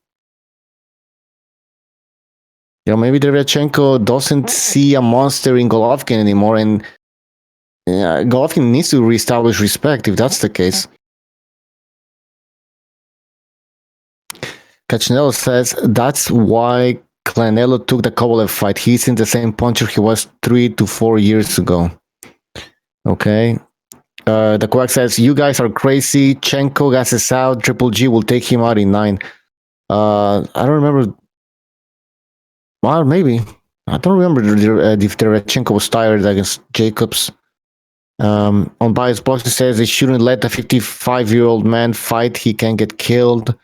Speaker 2: Maybe Derevyanchenko doesn't see a monster in Golovkin anymore, and Golovkin needs to reestablish respect if that's the case. Cachinello says that's why Canelo took the Kovalev fight. He's in the same puncher he was 3 to 4 years ago. Okay. The Quack says, you guys are crazy. Chenko gasses out. Triple G will take him out in 9. I don't remember. Well, maybe. I don't remember if Derevyanchenko was tired against Jacobs. Unbiased Boxing says they shouldn't let a 55-year-old man fight. He can get killed.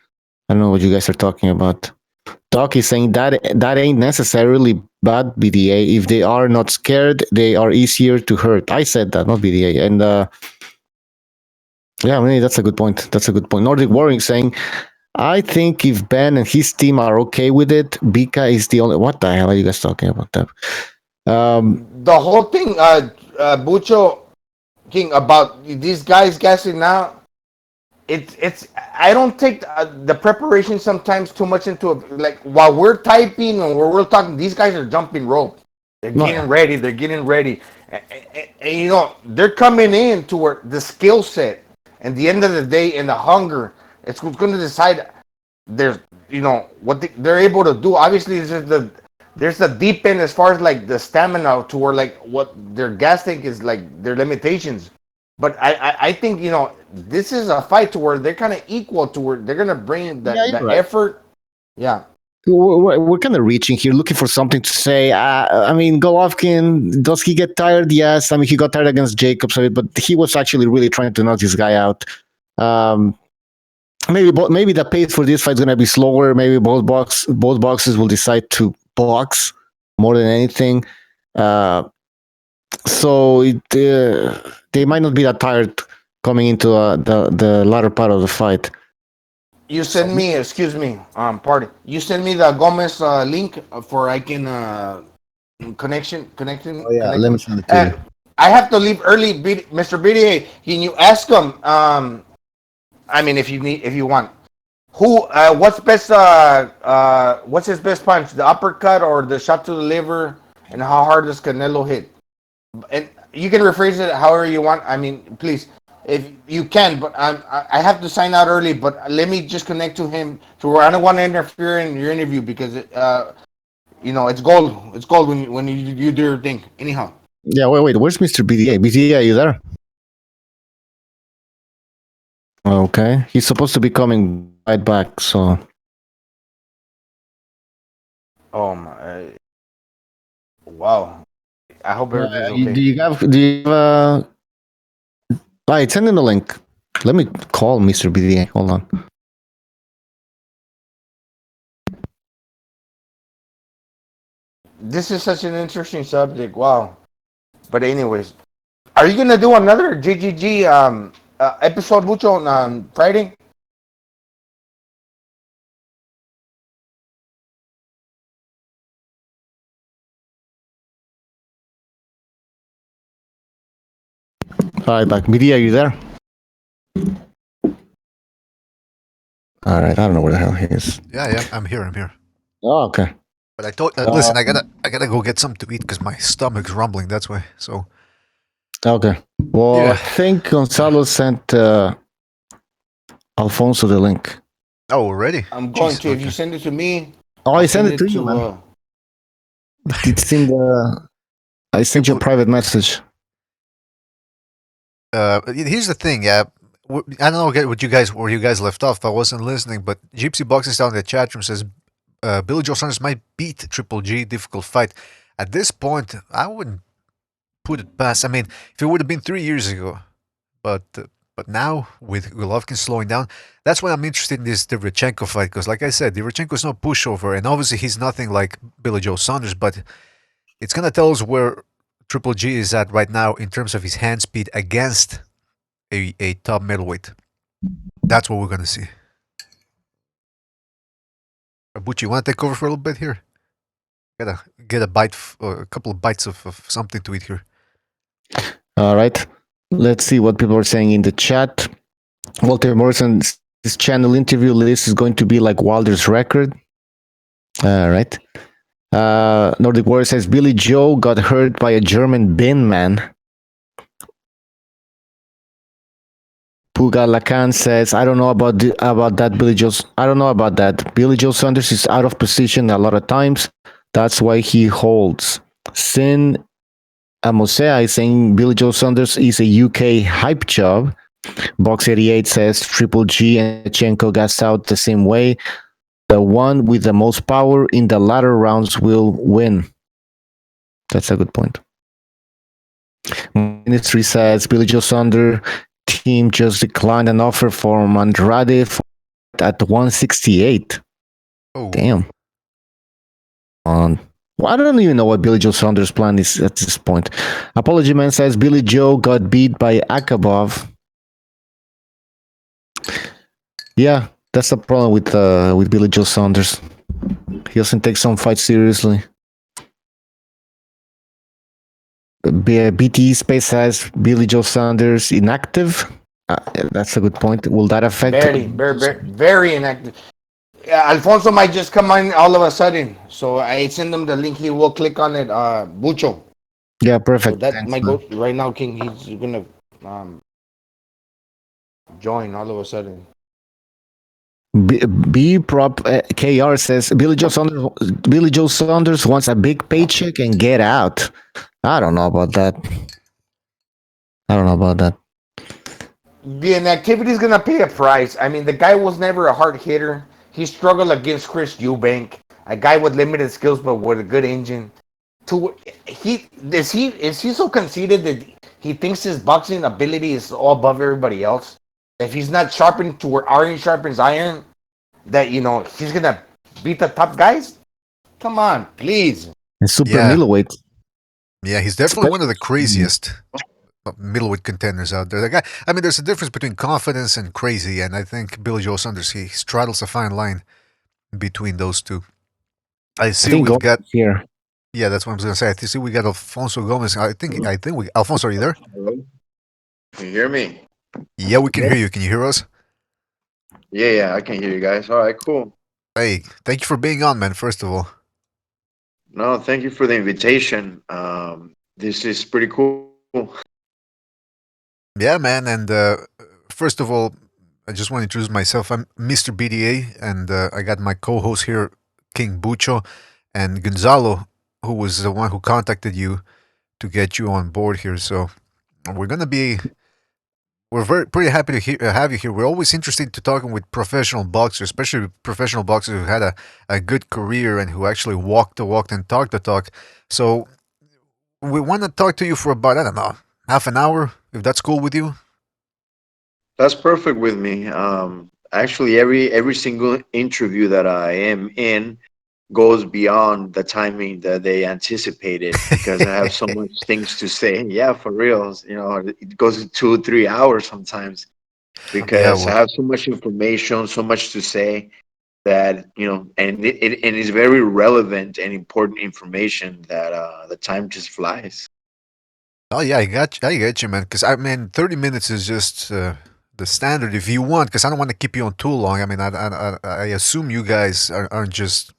Speaker 2: I don't know what you guys are talking about. Doc is saying that ain't necessarily bad, BDA. If they are not scared, they are easier to hurt. I said that, not BDA. And yeah, maybe that's a good point. Nordic Warring saying, I think if Ben and his team are okay with it, Bika is the only. What the hell are you guys talking about? That
Speaker 4: the whole thing, Bucho King, about these guys gassing out. It's I don't take the preparation sometimes too much into it. Like while we're typing and we're talking, these guys are jumping rope. They're getting ready. They're getting ready, and they're coming in to where the skill set and the end of the day and the hunger. It's what's going to decide. There's what they're able to do. Obviously, there's the deep end as far as like the stamina to where like what their gas tank is like their limitations. But I think this is a fight to where they're kind of equal to where they're gonna bring the effort. Yeah,
Speaker 2: we're kind of reaching here, looking for something to say. I mean, Golovkin, does he get tired? Yes. I mean, he got tired against Jacobs, but he was actually really trying to knock this guy out. Maybe the pace for this fight is gonna be slower. Maybe both boxes will decide to box more than anything. So they might not be that tired coming into the latter part of the fight.
Speaker 4: You send me, excuse me, pardon. You send me the Gomez link for I can connection.
Speaker 2: Oh yeah, let me send it to you.
Speaker 4: I have to leave early, Mr. BDA. Can you ask him? I mean, if you want, what's best? What's his best punch? The uppercut or the shot to the liver? And how hard does Canelo hit? And you can rephrase it however you want. I mean, please, if you can. But I have to sign out early. But let me just connect to him to where I don't want to interfere in your interview because it's gold. It's gold when you do your thing. Anyhow.
Speaker 2: Yeah. Wait. Where's Mr. BDA? BDA, are you there? Okay. He's supposed to be coming right back. So.
Speaker 4: Oh my. Wow. I hope everything's okay.
Speaker 2: Do you have Alright, send him the link. Let me call Mr. BDA. Hold on.
Speaker 4: This is such an interesting subject. Wow. But anyways, are you gonna do another GGG episode, Bucho, on Friday?
Speaker 2: All right, back. BDA, are you there? All right, I don't know where the hell he is.
Speaker 1: Yeah, I'm here. I'm here.
Speaker 2: Oh, okay.
Speaker 1: But I thought, listen, I gotta go get something to eat because my stomach's rumbling. That's why. So
Speaker 2: Okay. Well,
Speaker 1: Yeah.
Speaker 2: I think Gonzalo sent Alfonso the link.
Speaker 1: oh, already?
Speaker 4: I'm going
Speaker 1: Jeez,
Speaker 4: to. If you
Speaker 1: okay.
Speaker 4: send it to me,
Speaker 2: Oh,
Speaker 4: I'll
Speaker 2: I sent it to you, man. It's in the. I sent you a
Speaker 1: People-
Speaker 2: private message.
Speaker 1: Here's the thing. I don't know what you guys where you guys left off. I wasn't listening, but Gypsy Boxing Style in the chat room says Billy Joe Saunders might beat Triple G. Difficult fight. At this point, I wouldn't put it past. I mean, if it would have been 3 years ago, but now with Golovkin slowing down, that's why I'm interested in this Derevyanchenko fight. Because, like I said, Derevyanchenko is no pushover, and obviously he's nothing like Billy Joe Saunders. But it's gonna tell us where Triple G is at right now in terms of his hand speed against a top middleweight. That's what we're gonna see. Abuchi, you want to take over for a little bit here? Gotta get a bite, a couple of bites of something to eat here.
Speaker 2: All right. Let's see what people are saying in the chat. Walter Morrison's channel interview list is going to be like Wilder's record. All right. Nordic Warrior says Billy Joe got hurt by a German bin man. Puga Lacan says, I don't know about that Billy Joe. I don't know about that. Billy Joe Saunders is out of position a lot of times. That's why he holds. Sin Amosea is saying Billy Joe Saunders is a UK hype job. Box 88 says Triple G and Chenko gas out the same way. The one with the most power in the latter rounds will win. That's a good point. Ministry says Billy Joe Saunders team just declined an offer from Andrade at 168.
Speaker 1: Oh,
Speaker 2: Damn. Well, I don't even know what Billy Joe Saunders' plan is at this point. Apology Man says Billy Joe got beat by Akabov. Yeah, that's the problem with Billy Joe Saunders. He doesn't take some fights seriously. BT Space says Billy Joe Saunders inactive. That's a good point. Will that affect?
Speaker 4: very inactive. Alfonso might just come in all of a sudden. So I send him the link. He will click on it. Bucho.
Speaker 2: Yeah,
Speaker 4: So
Speaker 2: perfect.
Speaker 4: that
Speaker 2: Thanks,
Speaker 4: might
Speaker 2: man.
Speaker 4: go right now. King, he's gonna join all of a sudden.
Speaker 2: B prop KR says Billy Joe Saunders wants a big paycheck and get out. I don't know about that.
Speaker 4: The inactivity is gonna pay a price. I mean, the guy was never a hard hitter. He struggled against Chris Eubank, a guy with limited skills but with a good engine. Is he so conceited that he thinks his boxing ability is all above everybody else? If he's not sharpened to where iron sharpens iron, that he's gonna beat the top guys? Come on, please.
Speaker 2: And super
Speaker 1: Yeah.
Speaker 2: middleweight.
Speaker 1: yeah, he's definitely one of the craziest middleweight contenders out there. The guy, I mean, there's a difference between confidence and crazy, and I think Billy Joe Saunders he straddles a fine line between those two. I see
Speaker 2: think
Speaker 1: we've got.
Speaker 2: here.
Speaker 1: Yeah, that's what I was gonna say. I see we got Alfonso Gomez. I think we. Alfonso, are you there?
Speaker 7: Hello? Can you hear me?
Speaker 1: Yeah, we can hear you. Can you hear us?
Speaker 7: Yeah, I can hear you guys. All right, cool.
Speaker 1: Hey, thank you for being on, man. First of all.
Speaker 7: No, thank you for the invitation. This is pretty cool.
Speaker 1: Yeah, man. And first of all, I just want to introduce myself. I'm Mr. BDA, and I got my co-host here, King Bucho, and Gonzalo, who was the one who contacted you to get you on board here. So we're pretty happy to have you here. We're always interested to talking with professional boxers, especially professional boxers who had a good career and who actually walked the walk and talked the talk. So we want to talk to you for about, I don't know, half an hour, if that's cool with you.
Speaker 7: That's perfect with me. Actually, every single interview that I am in goes beyond the timing that they anticipated because I have so much things to say. Yeah, for real. It goes 2-3 hours sometimes because I have so much information, so much to say that and it is very relevant and important information that the time just flies.
Speaker 1: Oh yeah, I get you, man. Because I mean, 30 minutes is just the standard if you want. Because I don't want to keep you on too long. I mean, I assume you guys aren't just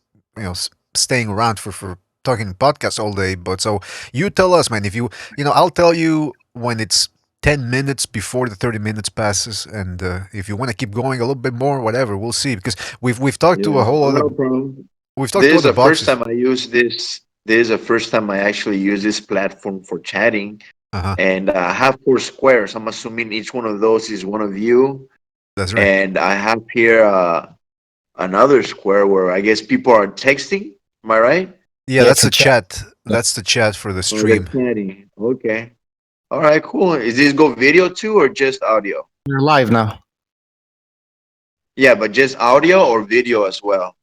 Speaker 1: staying around for talking podcasts all day. But so you tell us, man. If I'll tell you when it's 10 minutes before the 30 minutes passes, and if you want to keep going a little bit more, whatever, we'll see. Because we've talked to a
Speaker 7: Yeah,
Speaker 1: whole other
Speaker 7: no problem.
Speaker 1: we've talked to
Speaker 7: This is
Speaker 1: other
Speaker 7: the first
Speaker 1: boxers.
Speaker 7: time I use this. This is the first time I actually use this platform for chatting.
Speaker 1: Uh huh.
Speaker 7: And I have four squares. I'm assuming each one of those is one of you.
Speaker 1: That's right.
Speaker 7: And I have here another square where I guess people are texting. Am I right?
Speaker 1: Yeah,
Speaker 2: Yeah,
Speaker 1: that's
Speaker 2: it's a
Speaker 1: the
Speaker 2: chat.
Speaker 1: chat. That's the chat for the
Speaker 7: Oh, they're
Speaker 1: stream.
Speaker 7: chatting. Okay. All right, cool. Is this go video too or just audio?
Speaker 2: You're live now.
Speaker 7: Yeah, but just audio or video as well.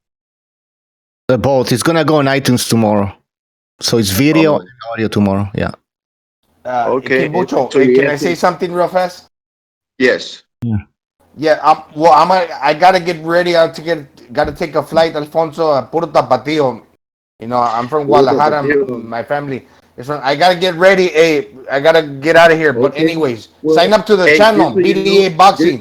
Speaker 2: Both. It's gonna go on iTunes tomorrow. So it's video
Speaker 7: Oh,
Speaker 2: and audio tomorrow. Yeah.
Speaker 7: okay.
Speaker 4: Kimbucho,
Speaker 7: So you
Speaker 4: can I
Speaker 7: have
Speaker 4: say
Speaker 7: to.
Speaker 4: something real fast?
Speaker 7: Yes.
Speaker 4: Yeah, I gotta get ready. Gotta take a flight, Alfonso. Puro tapatío. I'm from Guadalajara. My family is from. I gotta get ready. Hey, I gotta get out of here. But
Speaker 7: Okay.
Speaker 4: anyways, sign
Speaker 7: Well,
Speaker 4: up to the
Speaker 7: hey,
Speaker 4: channel,
Speaker 7: just so you
Speaker 4: BDA
Speaker 7: know, just
Speaker 4: Boxing.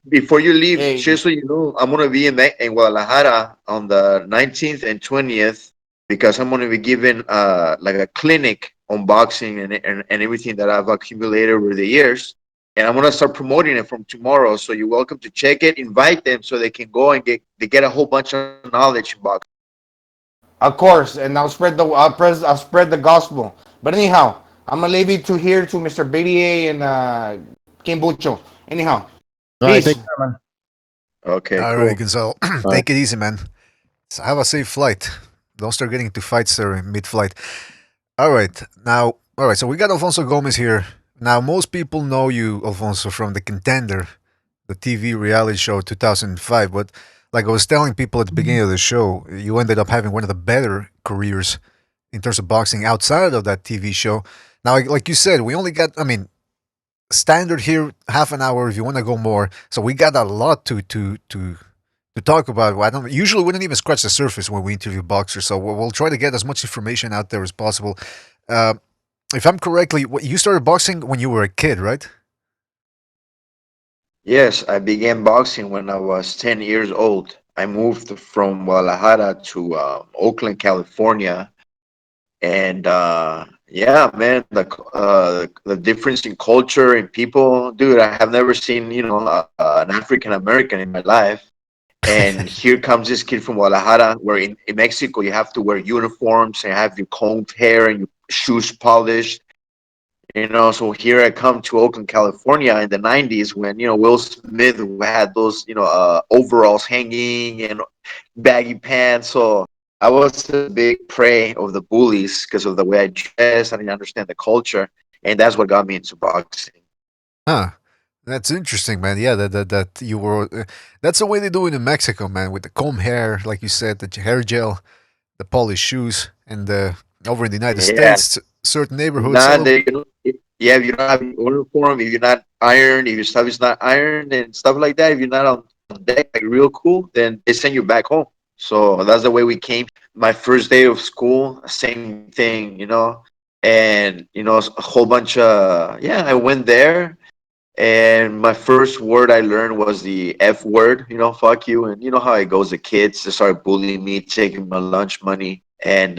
Speaker 7: before you leave,
Speaker 4: Hey,
Speaker 7: just so you know, I'm gonna be in Guadalajara on the 19th and 20th because I'm gonna be giving like a clinic on boxing and everything that I've accumulated over the years. And I'm gonna start promoting it from tomorrow. So you're welcome to check it. Invite them so they can go and get a whole bunch of knowledge in boxing.
Speaker 4: of course, and I'll spread the gospel. But anyhow, I'm gonna leave you to here to Mr. BDA and Kimbucho. Anyhow,
Speaker 2: All right. Thank
Speaker 4: peace.
Speaker 2: you, man.
Speaker 7: Okay,
Speaker 1: All right,
Speaker 7: cool.
Speaker 1: Gonzalo.
Speaker 2: Bye.
Speaker 1: Take it easy, man. So have a safe flight. Don't start getting into fights there in mid-flight. All right. So we got Alfonso Gomez here. Now, most people know you, Alfonso, from the Contender, the TV reality show 2005. But like I was telling people at the beginning of the show, you ended up having one of the better careers in terms of boxing outside of that TV show. Now, like you said, we only got, I mean, standard here, half an hour if you want to go more. So we got a lot to talk about. Well, I don't usually we don't even scratch the surface when we interview boxers. So we'll try to get as much information out there as possible. Uh, if I'm correctly, you started boxing when you were a kid, right?
Speaker 7: Yes, I began boxing when I was 10 years old. I moved from Guadalajara to Oakland, California, and yeah, man, the difference in culture and people, dude. I have never seen an African American in my life, and here comes this kid from Guadalajara, where in Mexico you have to wear uniforms and have your combed hair and your shoes polished. So here I come to Oakland, California in the 90s when, Will Smith had those, overalls hanging and baggy pants. So I was a big prey of the bullies because of the way I dressed. I didn't understand the culture. And that's what got me into boxing.
Speaker 1: Huh. That's interesting, man. Yeah, that you were. That's the way they do it in Mexico, man. With the comb hair, like you said, the hair gel, the polished shoes, and over in the United
Speaker 7: Yeah.
Speaker 1: States, certain neighborhoods.
Speaker 7: Not
Speaker 1: Oh,
Speaker 7: they, yeah, if you don't have your uniform, if you're not ironed, if your stuff is not ironed and stuff like that, if you're not on deck, like real cool, then they send you back home. So that's the way we came. My first day of school, same thing, and a whole bunch of yeah. I went there, and my first word I learned was the F word, fuck you, and you know how it goes. The kids they start bullying me, taking my lunch money, and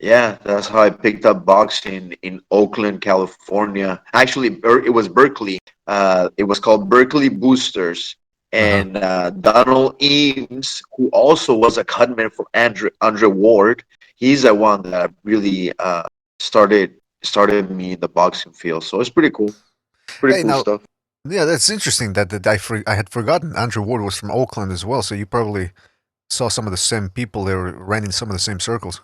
Speaker 7: yeah, that's how I picked up boxing in Oakland, California. Actually, it was Berkeley. It was called Berkeley Boosters.
Speaker 1: uh-huh.
Speaker 7: And Donald Eames, who also was a cutman for Andre Ward, he's the one that really started me in the boxing field. So it's pretty cool. Pretty
Speaker 1: Hey,
Speaker 7: cool
Speaker 1: now,
Speaker 7: stuff.
Speaker 1: yeah, that's interesting that I had forgotten Andrew Ward was from Oakland as well. So you probably saw some of the same people there, ran in some of the same circles.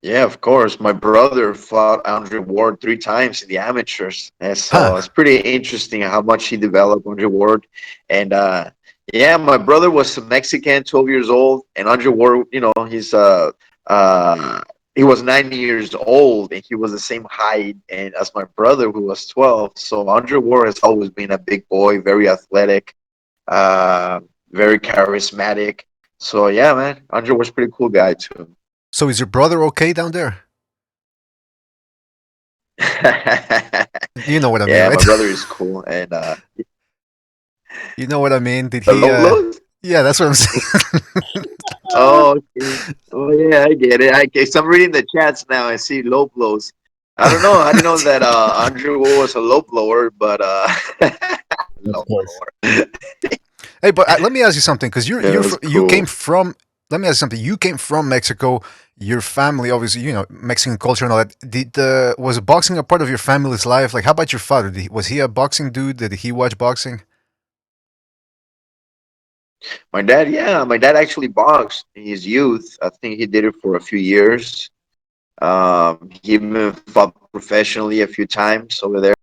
Speaker 7: Yeah, of course. My brother fought Andre Ward 3 times in the amateurs. And
Speaker 1: Huh.
Speaker 7: so it's pretty interesting how much he developed, Andre Ward. And yeah, my brother was a Mexican, 12 years old, and Andre Ward, uh he was 9 years old and he was the same height and as my brother who was 12. So Andre Ward has always been a big boy, very athletic, uh very charismatic. So yeah, man, Andre was a pretty cool guy too.
Speaker 1: So is your brother okay down there? You know what I mean,
Speaker 7: Yeah,
Speaker 1: right?
Speaker 7: my brother is cool, and
Speaker 1: You know what I mean? Did
Speaker 7: the
Speaker 1: he?
Speaker 7: low blows.
Speaker 1: Yeah, that's what I'm saying.
Speaker 7: Oh, okay. Oh, yeah, I get it. I guess I'm reading the chats now. I see low blows. I don't know. I didn't know that Andrew was a low blower, but
Speaker 2: Of
Speaker 7: low
Speaker 2: course.
Speaker 7: blower.
Speaker 1: Hey, but let me ask you something, because
Speaker 7: Yeah, that's
Speaker 1: you came
Speaker 7: cool.
Speaker 1: from. Let me ask you something. You came from Mexico. Your family, obviously, Mexican culture and all that. Was boxing a part of your family's life? Like, how about your father? Was he a boxing dude? Did he watch boxing?
Speaker 7: My dad, yeah, my dad actually boxed in his youth. I think he did it for a few years. He even fought professionally a few times over there.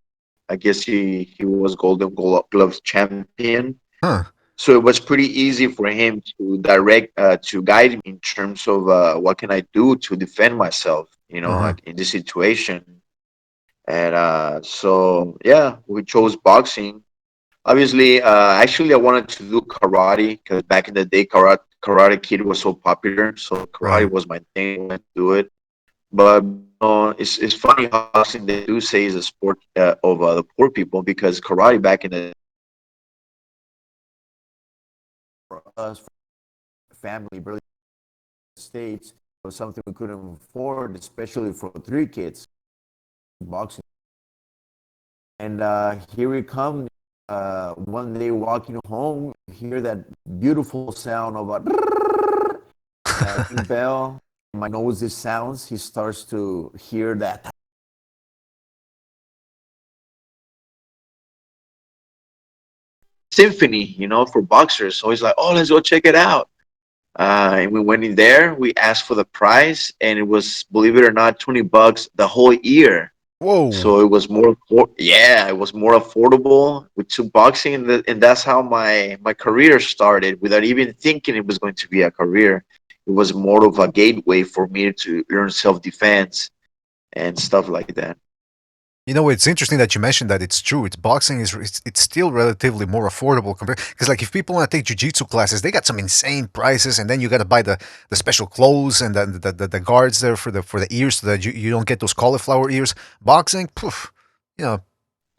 Speaker 7: I guess he was Gloves champion.
Speaker 1: Huh.
Speaker 7: So it was pretty easy for him to guide me in terms of what can I do to defend myself,
Speaker 1: Uh huh.
Speaker 7: in this situation. And so yeah, we chose boxing. Obviously, actually, I wanted to do karate because back in the day, Karate Kid was so popular. So karate
Speaker 1: Right.
Speaker 7: was my thing. I wanted to do it. But it's funny how boxing they do say is a sport of the poor people because karate back in the
Speaker 8: For us, family, barely states, it was something we couldn't afford, especially for three kids. Boxing, and here we come. One day walking home, hear that beautiful sound of a ring bell. My nose is sounds. He starts to hear that.
Speaker 7: symphony, for boxers. So he's like, oh, let's go check it out. And we went in there. We asked for the price, and it was, believe it or not, $20 the whole year.
Speaker 1: Whoa.
Speaker 7: So it was yeah, it was more affordable. We took boxing, and that's how my career started. Without even thinking it was going to be a career, it was more of a gateway for me to learn self defense and stuff like that.
Speaker 1: It's interesting that you mentioned that. It's true. It's still relatively more affordable compared, because like if people want to take jujitsu classes, they got some insane prices, and then you got to buy the special clothes and the guards there for the ears so that you don't get those cauliflower ears. Boxing, poof, you know,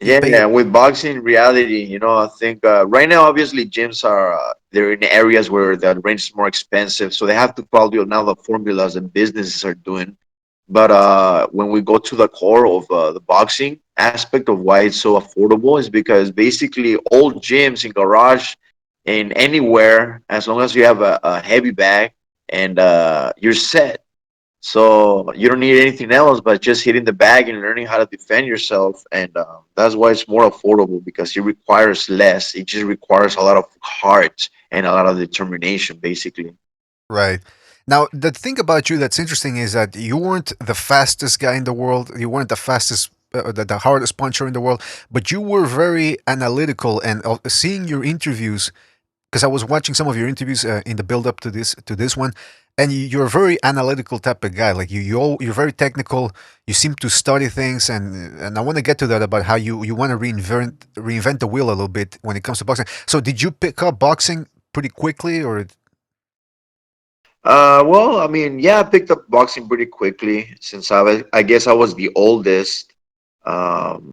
Speaker 1: you pay.
Speaker 7: Yeah, with boxing reality, I think right now, obviously, gyms are they're in areas where the rent is more expensive, so they have to follow now the formulas and businesses are doing. But when we go to the core of the boxing aspect of why it's so affordable is because basically all gyms in garage and anywhere, as long as you have a heavy bag and you're set. So you don't need anything else but just hitting the bag and learning how to defend yourself, and that's why it's more affordable because it requires less. It just requires a lot of heart and a lot of determination, basically.
Speaker 1: Right. Now, the thing about you that's interesting is that you weren't the fastest guy in the world. You weren't the fastest, the hardest puncher in the world, but you were very analytical. And seeing your interviews, because I was watching some of your interviews in the build up to this one, and you're a very analytical type of guy. Like you're very technical. You seem to study things, and I want to get to that about how you want to reinvent the wheel a little bit when it comes to boxing. So, did you pick up boxing pretty quickly, or?
Speaker 7: Well, I mean, yeah, I picked up boxing pretty quickly since I guess I was the oldest. Um,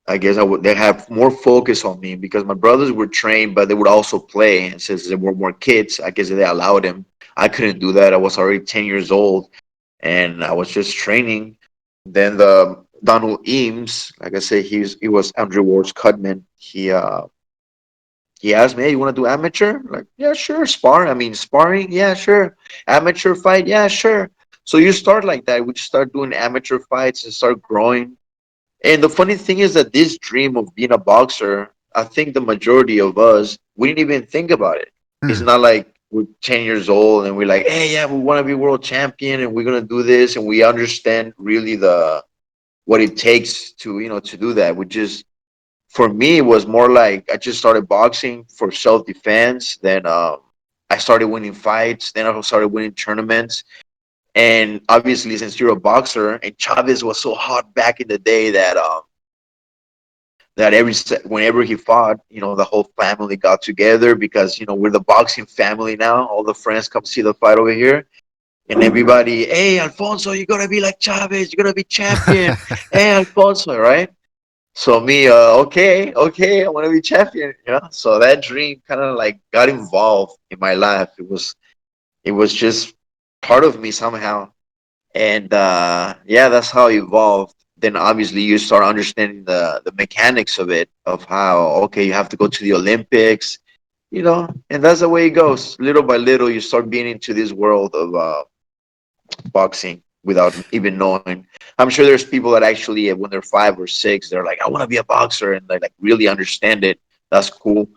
Speaker 7: I guess they have more focus on me because my brothers were trained, but they would also play. And since there were more kids, I guess they allowed them. I couldn't do that. I was already 10 years old and I was just training. Then the Donald Eames, like I said, he was Andrew Ward's cutman. He asked me, "Hey, you want to do amateur?" Like, yeah, sure. Sparring, yeah, sure. Amateur fight, yeah, sure. So you start like that. We just start doing amateur fights and start growing. And the funny thing is that this dream of being a boxer, I think the majority of us, we didn't even think about it. It's
Speaker 1: Hmm.
Speaker 7: not like we're 10 years old and we're like, hey, yeah, we want to be world champion and we're gonna do this, and we understand really the what it takes to to do that. We just For me, it was more like I just started boxing for self defense. Then I started winning fights. Then I started winning tournaments. And obviously, since you're a boxer, and Chavez was so hot back in the day that whenever he fought, the whole family got together because we're the boxing family now. All the friends come see the fight over here. and everybody, hey, Alfonso, you're gonna be like Chavez, you're gonna be champion. Hey, Alfonso, right? So me, okay, I want to be champion. So that dream kind of like got involved in my life. It was just part of me somehow, and yeah, that's how it evolved. Then obviously you start understanding the mechanics of it, of how okay you have to go to the Olympics, and that's the way it goes. Little by little, you start being into this world of boxing without even knowing. I'm sure there's people that actually, when they're 5 or 6, they're like, I want to be a boxer, and they like really understand it. That's cool.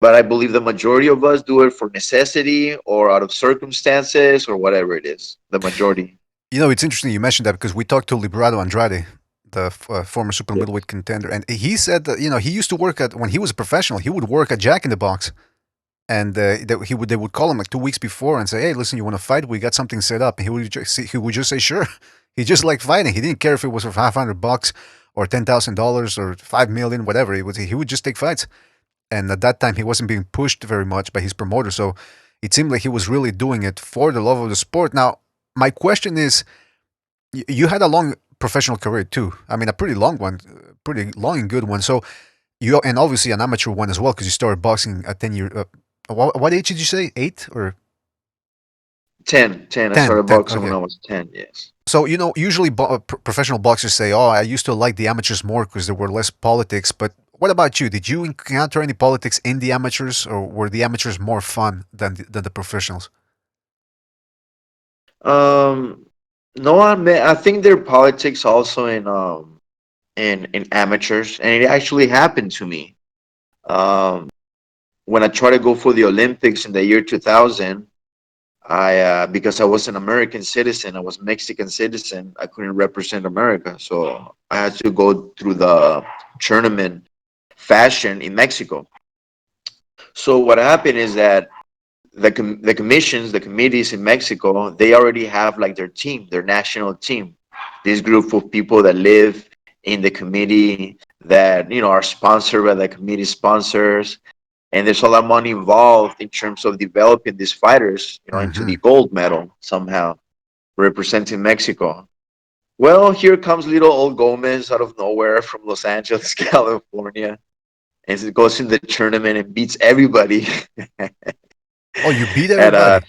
Speaker 7: But I believe the majority of us do it for necessity or out of circumstances or whatever it is. The majority.
Speaker 1: It's interesting you mentioned that because we talked to Librado Andrade, the former super
Speaker 7: Yeah.
Speaker 1: middleweight contender, and he said that he used to work at when he was a professional. He would work at Jack in the Box, and they would call him like 2 weeks before and say, "Hey, listen, you want to fight? We got something set up." And he would just say, "Sure." He just liked fighting. He didn't care if it was for $500 or $10,000 or 5 million, whatever. He would just take fights. And at that time, he wasn't being pushed very much by his promoter, so it seemed like he was really doing it for the love of the sport. Now, my question is, you had a long professional career too. I mean, a pretty long one, pretty long and good one. So and obviously an amateur one as well because you started boxing at 10 years. What age did you say? 8 or
Speaker 7: 10. I
Speaker 1: 10?
Speaker 7: started
Speaker 1: 10.
Speaker 7: boxing when
Speaker 1: Okay.
Speaker 7: I was 10, yes.
Speaker 1: So usually professional boxers say, "Oh, I used to like the amateurs more because there were less politics." But what about you? Did you encounter any politics in the amateurs, or were the amateurs more fun than the professionals?
Speaker 7: Um, no, I think there are politics also in amateurs, and it actually happened to me. Um, when I tried to go for the Olympics in the year 2000, I because I was an American citizen, I was Mexican citizen, I couldn't represent America, so I had to go through the tournament fashion in Mexico. So what happened is that the commissions, the committees in Mexico, they already have like their team, their national team. This group of people that live in the committee that are sponsored by the committee sponsors, and there's a lot of money involved in terms of developing these fighters, into
Speaker 1: Mm-hmm.
Speaker 7: the gold medal somehow, representing Mexico. Well, here comes little old Gomez out of nowhere from Los Angeles, California, and he goes in the tournament and beats everybody
Speaker 1: Oh, you beat
Speaker 7: at
Speaker 1: everybody.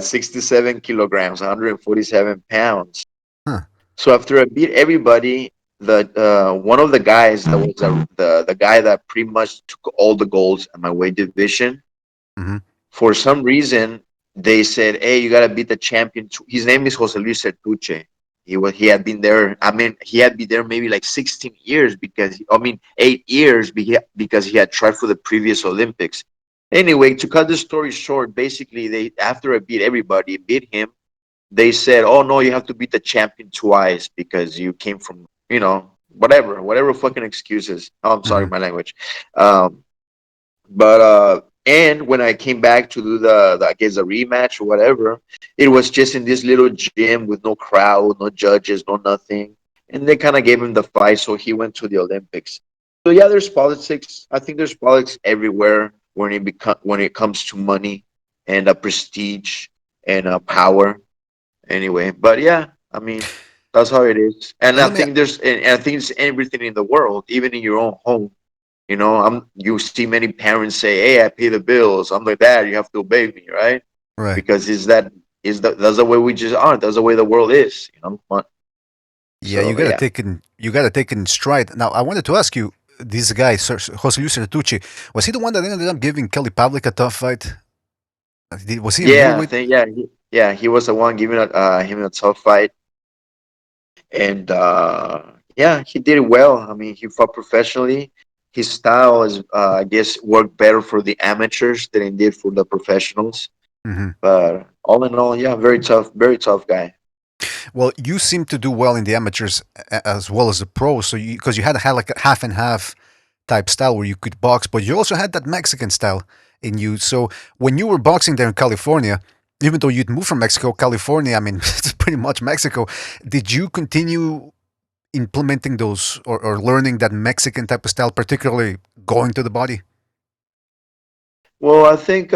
Speaker 7: 67 kilograms, 147 pounds.
Speaker 1: Huh.
Speaker 7: So after I beat everybody, the one of the guys that was the guy that pretty much took all the golds at my weight division,
Speaker 1: Mm-hmm.
Speaker 7: for some reason they said, "Hey, you gotta beat the champion." His name is Jose Luis Sertuche. He had been there. I mean, he had been there maybe like 16 years because 8 years because he had tried for the previous Olympics. Anyway, to cut the story short, basically they after I beat everybody, beat him, they said, "Oh no, you have to beat the champion twice because you came from whatever fucking excuses." Oh, I'm sorry,
Speaker 1: Mm-hmm.
Speaker 7: my language. Um, but and when I came back to do the I guess the rematch or whatever, it was just in this little gym with no crowd, no judges, no nothing. And they kind of gave him the fight, so he went to the Olympics. So yeah, there's politics. I think there's politics everywhere when it comes to money and prestige and power. Anyway, but yeah, I mean that's how it is. And I
Speaker 1: Let me
Speaker 7: think and I think it's everything in the world, even in your own home. You see many parents say, "Hey, I pay the bills." I'm like, "Dad, you have to obey me, right?"
Speaker 1: right.
Speaker 7: Because that's the way we just are. That's the way the world is.
Speaker 1: Yeah,
Speaker 7: So yeah,
Speaker 1: you gotta take it in stride. Now, I wanted to ask you, this guy, Jose Luis Sertucci, was he the one that ended up giving Kelly Pavlik a tough fight? Was he in
Speaker 7: yeah, I
Speaker 1: middleweight?
Speaker 7: think he was the one giving him a tough fight, and yeah, he did it well. I mean, he fought professionally. His style is, I guess, worked better for the amateurs than it did for the professionals.
Speaker 1: Mm-hmm.
Speaker 7: But all in all, yeah, very tough guy.
Speaker 1: Well, you seem to do well in the amateurs as well as the pros. So because you had like a half and half type style where you could box, but you also had that Mexican style in you. So when you were boxing there in California, even though you'd moved from Mexico, California, I mean, it's pretty much Mexico. Did you continue implementing those or learning that Mexican type of style, particularly going to the body?
Speaker 7: Well, I think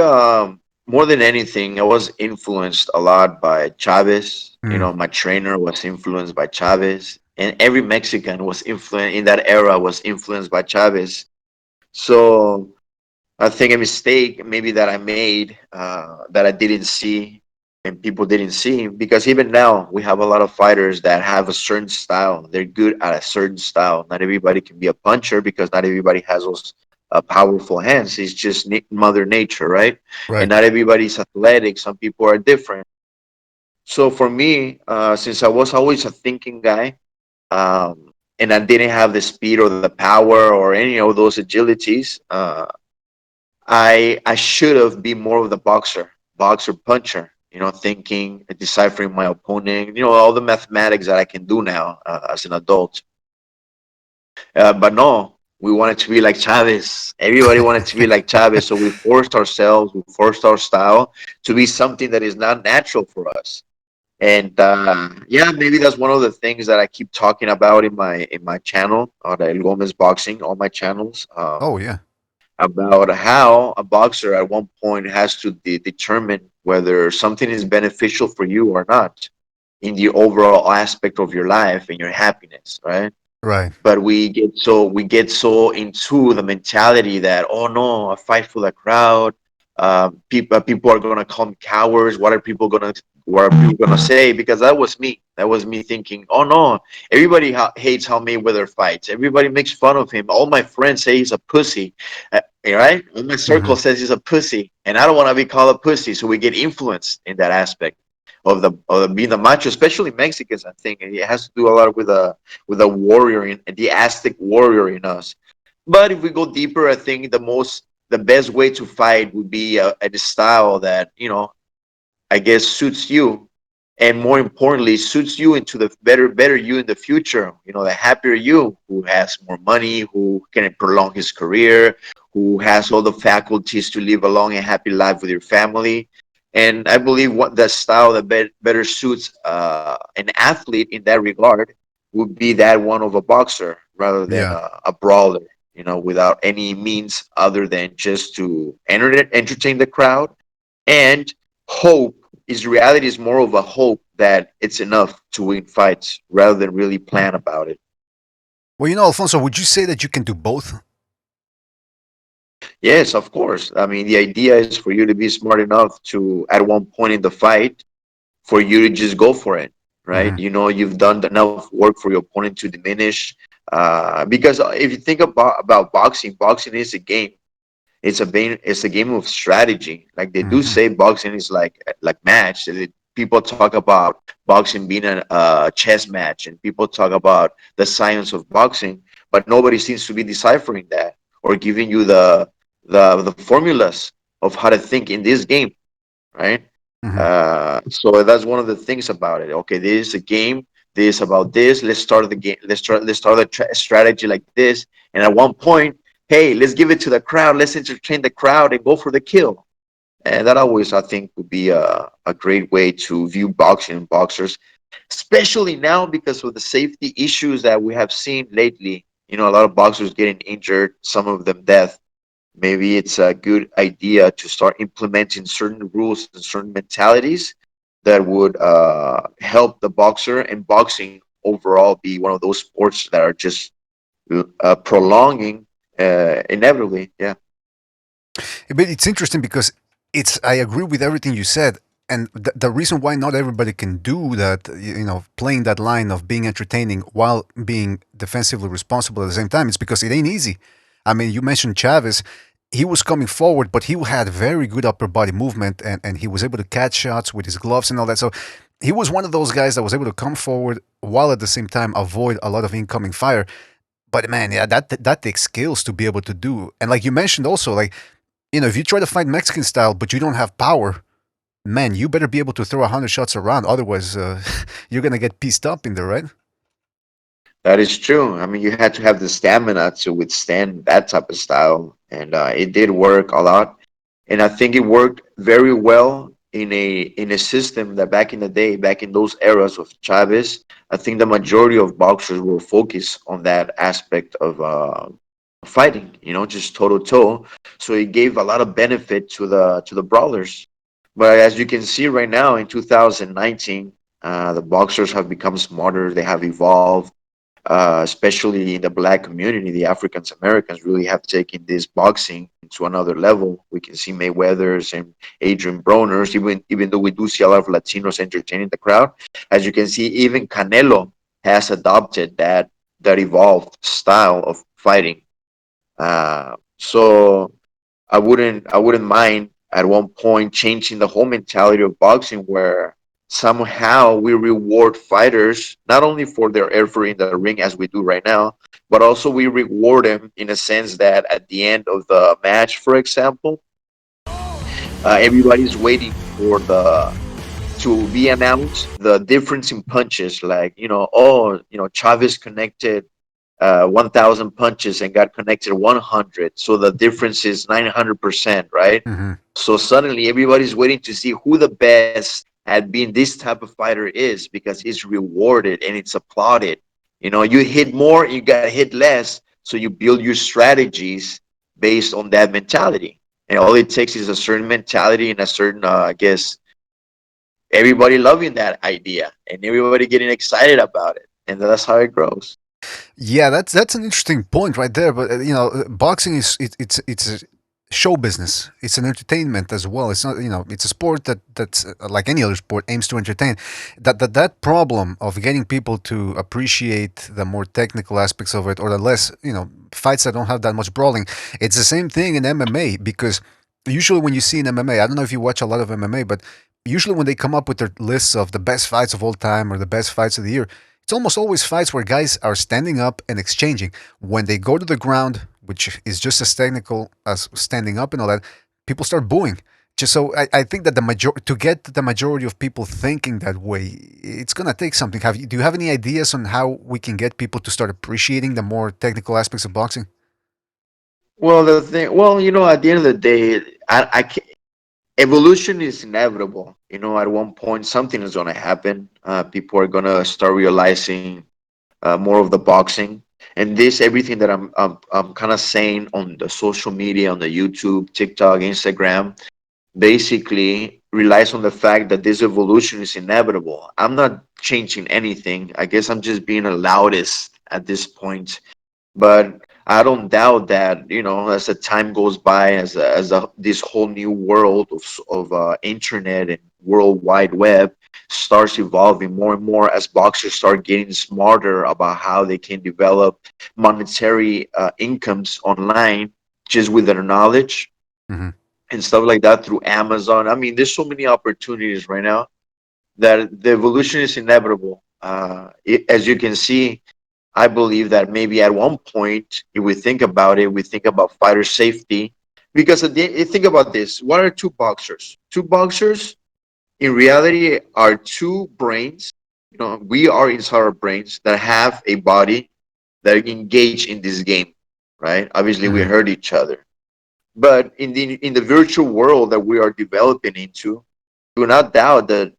Speaker 7: more than anything, I was influenced a lot by Chavez. You
Speaker 1: Mm.
Speaker 7: know, my trainer was influenced by Chavez, and every Mexican was influenced in that era was influenced by Chavez. So I think a mistake maybe that I made that I didn't see and people didn't see, because even now we have a lot of fighters that have a certain style. They're good at a certain style. Not everybody can be a puncher because not everybody has those powerful hands. It's just mother nature, right? And
Speaker 1: Right.
Speaker 7: not everybody's athletic. Some people are different. So for me, since I was always a thinking guy, and I didn't have the speed or the power or any of those agilities, I should have been more of the boxer puncher. You know, thinking, deciphering my opponent. You know, all the mathematics that I can do now as an adult. But no, we wanted to be like Chavez. Everybody wanted to be like Chavez, so we forced ourselves, we forced our style to be something that is not natural for us. And yeah, maybe that's one of the things that I keep talking about in my channel, El Gomez Boxing, all my channels.
Speaker 1: Oh yeah.
Speaker 7: About how a boxer at one point has to determine whether something is beneficial for you or not in the overall aspect of your life and your happiness, right?
Speaker 1: Right.
Speaker 7: But we get so into the mentality that, oh no, a fight for the crowd, people are gonna call me cowards. What are people gonna say? Because that was me thinking, oh no, everybody hates how Mayweather fights. Everybody makes fun of him. All my friends say he's a pussy, right? All my
Speaker 1: Hmm.
Speaker 7: circle says he's a pussy, and I don't want to be called a pussy. So we get influenced in that aspect of being the macho, especially Mexicans. I think it has to do a lot with a warrior in the Aztec warrior in us. But if we go deeper, I think the best way to fight would be a style that, I guess, suits you, and more importantly, suits you into the better you in the future. You know, the happier you, who has more money, who can prolong his career, who has all the faculties to live a long and happy life with your family. And I believe what the style that better suits an athlete in that regard would be that one of a boxer rather than
Speaker 1: Yeah.
Speaker 7: a brawler. You know, without any means other than just to entertain the crowd and hope. Is reality is more of a hope that it's enough to win fights rather than really plan about it.
Speaker 1: Well, Alfonso, would you say that you can do both?
Speaker 7: Yes, of course. I mean, the idea is for you to be smart enough to, at one point in the fight, for you to just go for it, right?
Speaker 1: Hmm.
Speaker 7: You know, you've done enough work for your opponent to diminish. Because if you think about boxing, boxing is a game. It's a game of strategy. Like they do
Speaker 1: Hmm.
Speaker 7: say, boxing is like match. People talk about boxing being a chess match, and people talk about the science of boxing, but nobody seems to be deciphering that or giving you the formulas of how to think in this game, right?
Speaker 1: Hmm.
Speaker 7: So that's one of the things about it. Okay, this is a game. This is about this. Let's start the game. Let's start the strategy like this. And at one point, hey, let's give it to the crowd. Let's entertain the crowd and go for the kill. And that always, I think, would be a great way to view boxing and boxers, especially now because of the safety issues that we have seen lately. You know, a lot of boxers getting injured, some of them death. Maybe it's a good idea to start implementing certain rules and certain mentalities that would help the boxer and boxing overall be one of those sports that are just prolonging inevitably. Yeah.
Speaker 1: But it's interesting because I agree with everything you said. And the reason why not everybody can do that, playing that line of being entertaining while being defensively responsible at the same time, is because it ain't easy. I mean, you mentioned Chavez. He was coming forward, but he had very good upper body movement, and he was able to catch shots with his gloves and all that. So he was one of those guys that was able to come forward while at the same time avoid a lot of incoming fire. But man, yeah, that takes skills to be able to do. And like you mentioned also, like, if you try to fight Mexican style, but you don't have power, man, you better be able to throw 100 shots around. Otherwise, you're gonna get pieced up in there, right?
Speaker 7: That is true. I mean, you had to have the stamina to withstand that type of style, and it did work a lot. And I think it worked very well in a system that back in the day, back in those eras of Chavez, I think the majority of boxers were focused on that aspect of fighting. You know, just toe to toe. So it gave a lot of benefit to the brawlers. But as you can see right now in 2019, the boxers have become smarter. They have evolved, especially in the black community. The African Americans really have taken this boxing to another level. We can see Mayweather's and Adrian Broners, even though we do see a lot of Latinos entertaining the crowd. As you can see, even Canelo has adopted that evolved style of fighting. So I wouldn't mind at one point changing the whole mentality of boxing where somehow we reward fighters not only for their effort in the ring as we do right now, but also we reward them in a sense that at the end of the match, for example, everybody's waiting for the to be announced the difference in punches. Like, oh, Chavez connected 1,000 punches and got connected 100. So the difference is 900%, right?
Speaker 1: Hmm.
Speaker 7: So suddenly everybody's waiting to see who the best at being this type of fighter is because it's rewarded and it's applauded. You hit more, you got hit less. So you build your strategies based on that mentality. And all it takes is a certain mentality and a certain, I guess, everybody loving that idea and everybody getting excited about it. And that's how it grows.
Speaker 1: Yeah, that's an interesting point right there. But boxing it's a show business. It's an entertainment as well. It's not it's a sport that's like any other sport aims to entertain. That problem of getting people to appreciate the more technical aspects of it, or the less fights that don't have that much brawling. It's the same thing in MMA because usually when you see in MMA, I don't know if you watch a lot of MMA, but usually when they come up with their lists of the best fights of all time or the best fights of the year, it's almost always fights where guys are standing up and exchanging. When they go to the ground, which is just as technical as standing up and all that, people start booing. Just so I think that to get the majority of people thinking that way, it's gonna take something. Do you have any ideas on how we can get people to start appreciating the more technical aspects of boxing?
Speaker 7: At the end of the day, I can't, evolution is inevitable. At one point, something is going to happen. People are going to start realizing more of the boxing. And this, everything that I'm kind of saying on the social media, on the YouTube, TikTok, Instagram, basically relies on the fact that this evolution is inevitable. I'm not changing anything. I guess I'm just being a loudest at this point, but I don't doubt that as the time goes by, this whole new world of internet and World Wide Web starts evolving more and more, as boxers start getting smarter about how they can develop monetary incomes online just with their knowledge
Speaker 1: Hmm.
Speaker 7: and stuff like that through Amazon. I mean, there's so many opportunities right now that the evolution is inevitable. As you can see, I believe that maybe at one point, if we think about it, we think about fighter safety. Because think about this: what are two boxers? Two boxers, in reality, are two brains. We are inside our brains that have a body that engage in this game, right? Obviously, we
Speaker 1: Hmm.
Speaker 7: hurt each other, but in the virtual world that we are developing into, do not doubt that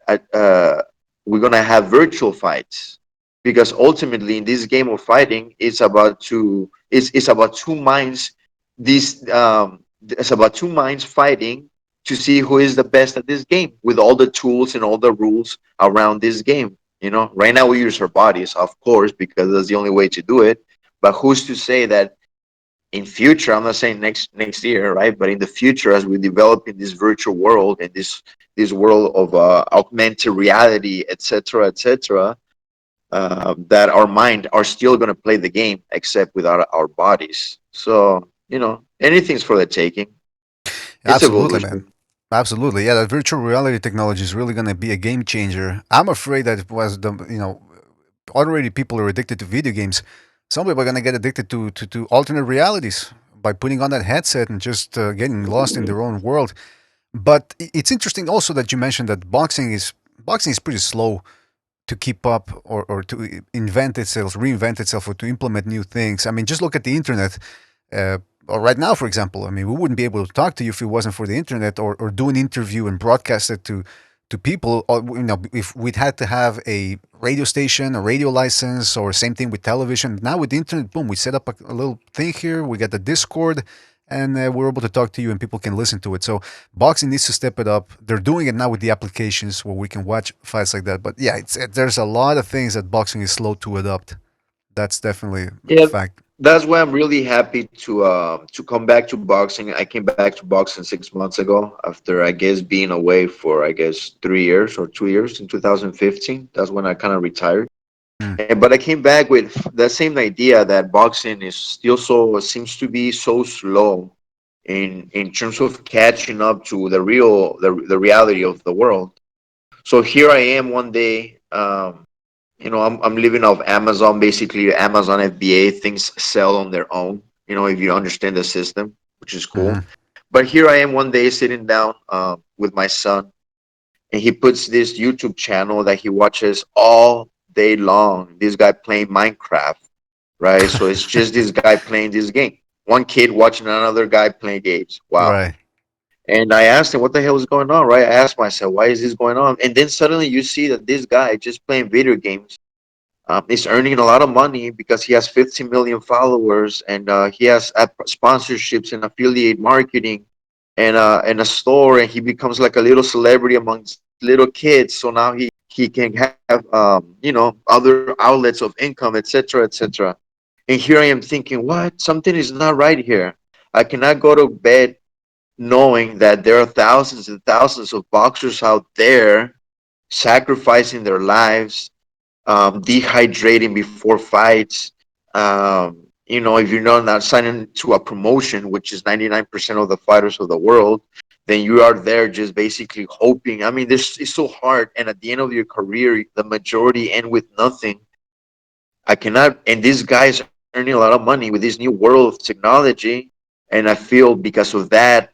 Speaker 7: we're gonna have virtual fights, because ultimately in this game of fighting, it's about two minds. This It's about two minds fighting to see who is the best at this game with all the tools and all the rules around this game. Right now we use our bodies, of course, because that's the only way to do it. But who's to say that in future, I'm not saying next year, right, but in the future, as we develop in this virtual world and this world of augmented reality, etc., that our mind are still going to play the game except without our bodies. So anything's for the taking. It's
Speaker 1: Absolutely, man.
Speaker 7: evolution.
Speaker 1: Absolutely, yeah. That virtual reality technology is really going to be a game changer. I'm afraid that it was already people are addicted to video games. Some people are going to get addicted to alternate realities by putting on that headset and just getting lost in their own world. But it's interesting also that you mentioned that boxing is pretty slow to keep up or to reinvent itself, or to implement new things. I mean, just look at the internet. Or right now, for example, I mean, we wouldn't be able to talk to you if it wasn't for the internet, or do an interview and broadcast it to people. Or, if we'd had to have a radio station, a radio license, or same thing with television. Now with the internet, boom, we set up a little thing here. We got the Discord, and we're able to talk to you and people can listen to it. So boxing needs to step it up. They're doing it now with the applications where we can watch fights like that. But yeah, there's a lot of things that boxing is slow to adopt. That's definitely a
Speaker 7: Yeah,
Speaker 1: fact.
Speaker 7: that's why I'm really happy to come back to boxing. I came back to boxing 6 months ago after I guess being away for I guess 3 years or 2 years in 2015. That's when I kind of retired.
Speaker 1: Mm.
Speaker 7: And but I came back with the same idea that boxing is still so seems to be so slow in terms of catching up to the reality of the world. So here I am one day. I'm living off Amazon, basically Amazon FBA. Things sell on their own. If you understand the system, which is
Speaker 1: Hmm.
Speaker 7: cool. But here I am one day sitting down with my son, and he puts this YouTube channel that he watches all day long. This guy playing Minecraft, right? So it's just this guy playing this game. One kid watching another guy playing games. Wow.
Speaker 1: Right.
Speaker 7: And I asked him, what the hell is going on, right? I asked myself, why is this going on? And then suddenly you see that this guy just playing video games is earning a lot of money because he has 15 million followers and he has sponsorships and affiliate marketing and a store, and he becomes like a little celebrity amongst little kids. So now he can have other outlets of income, etc., etc. And here I am thinking, what? Something is not right here. I cannot go to bed knowing that there are thousands and thousands of boxers out there sacrificing their lives, dehydrating before fights. If you're not signing to a promotion, which is 99% of the fighters of the world, then you are there just basically hoping. I mean, this is so hard. And at the end of your career, the majority end with nothing. I cannot, and this guy is earning a lot of money with this new world of technology. And I feel because of that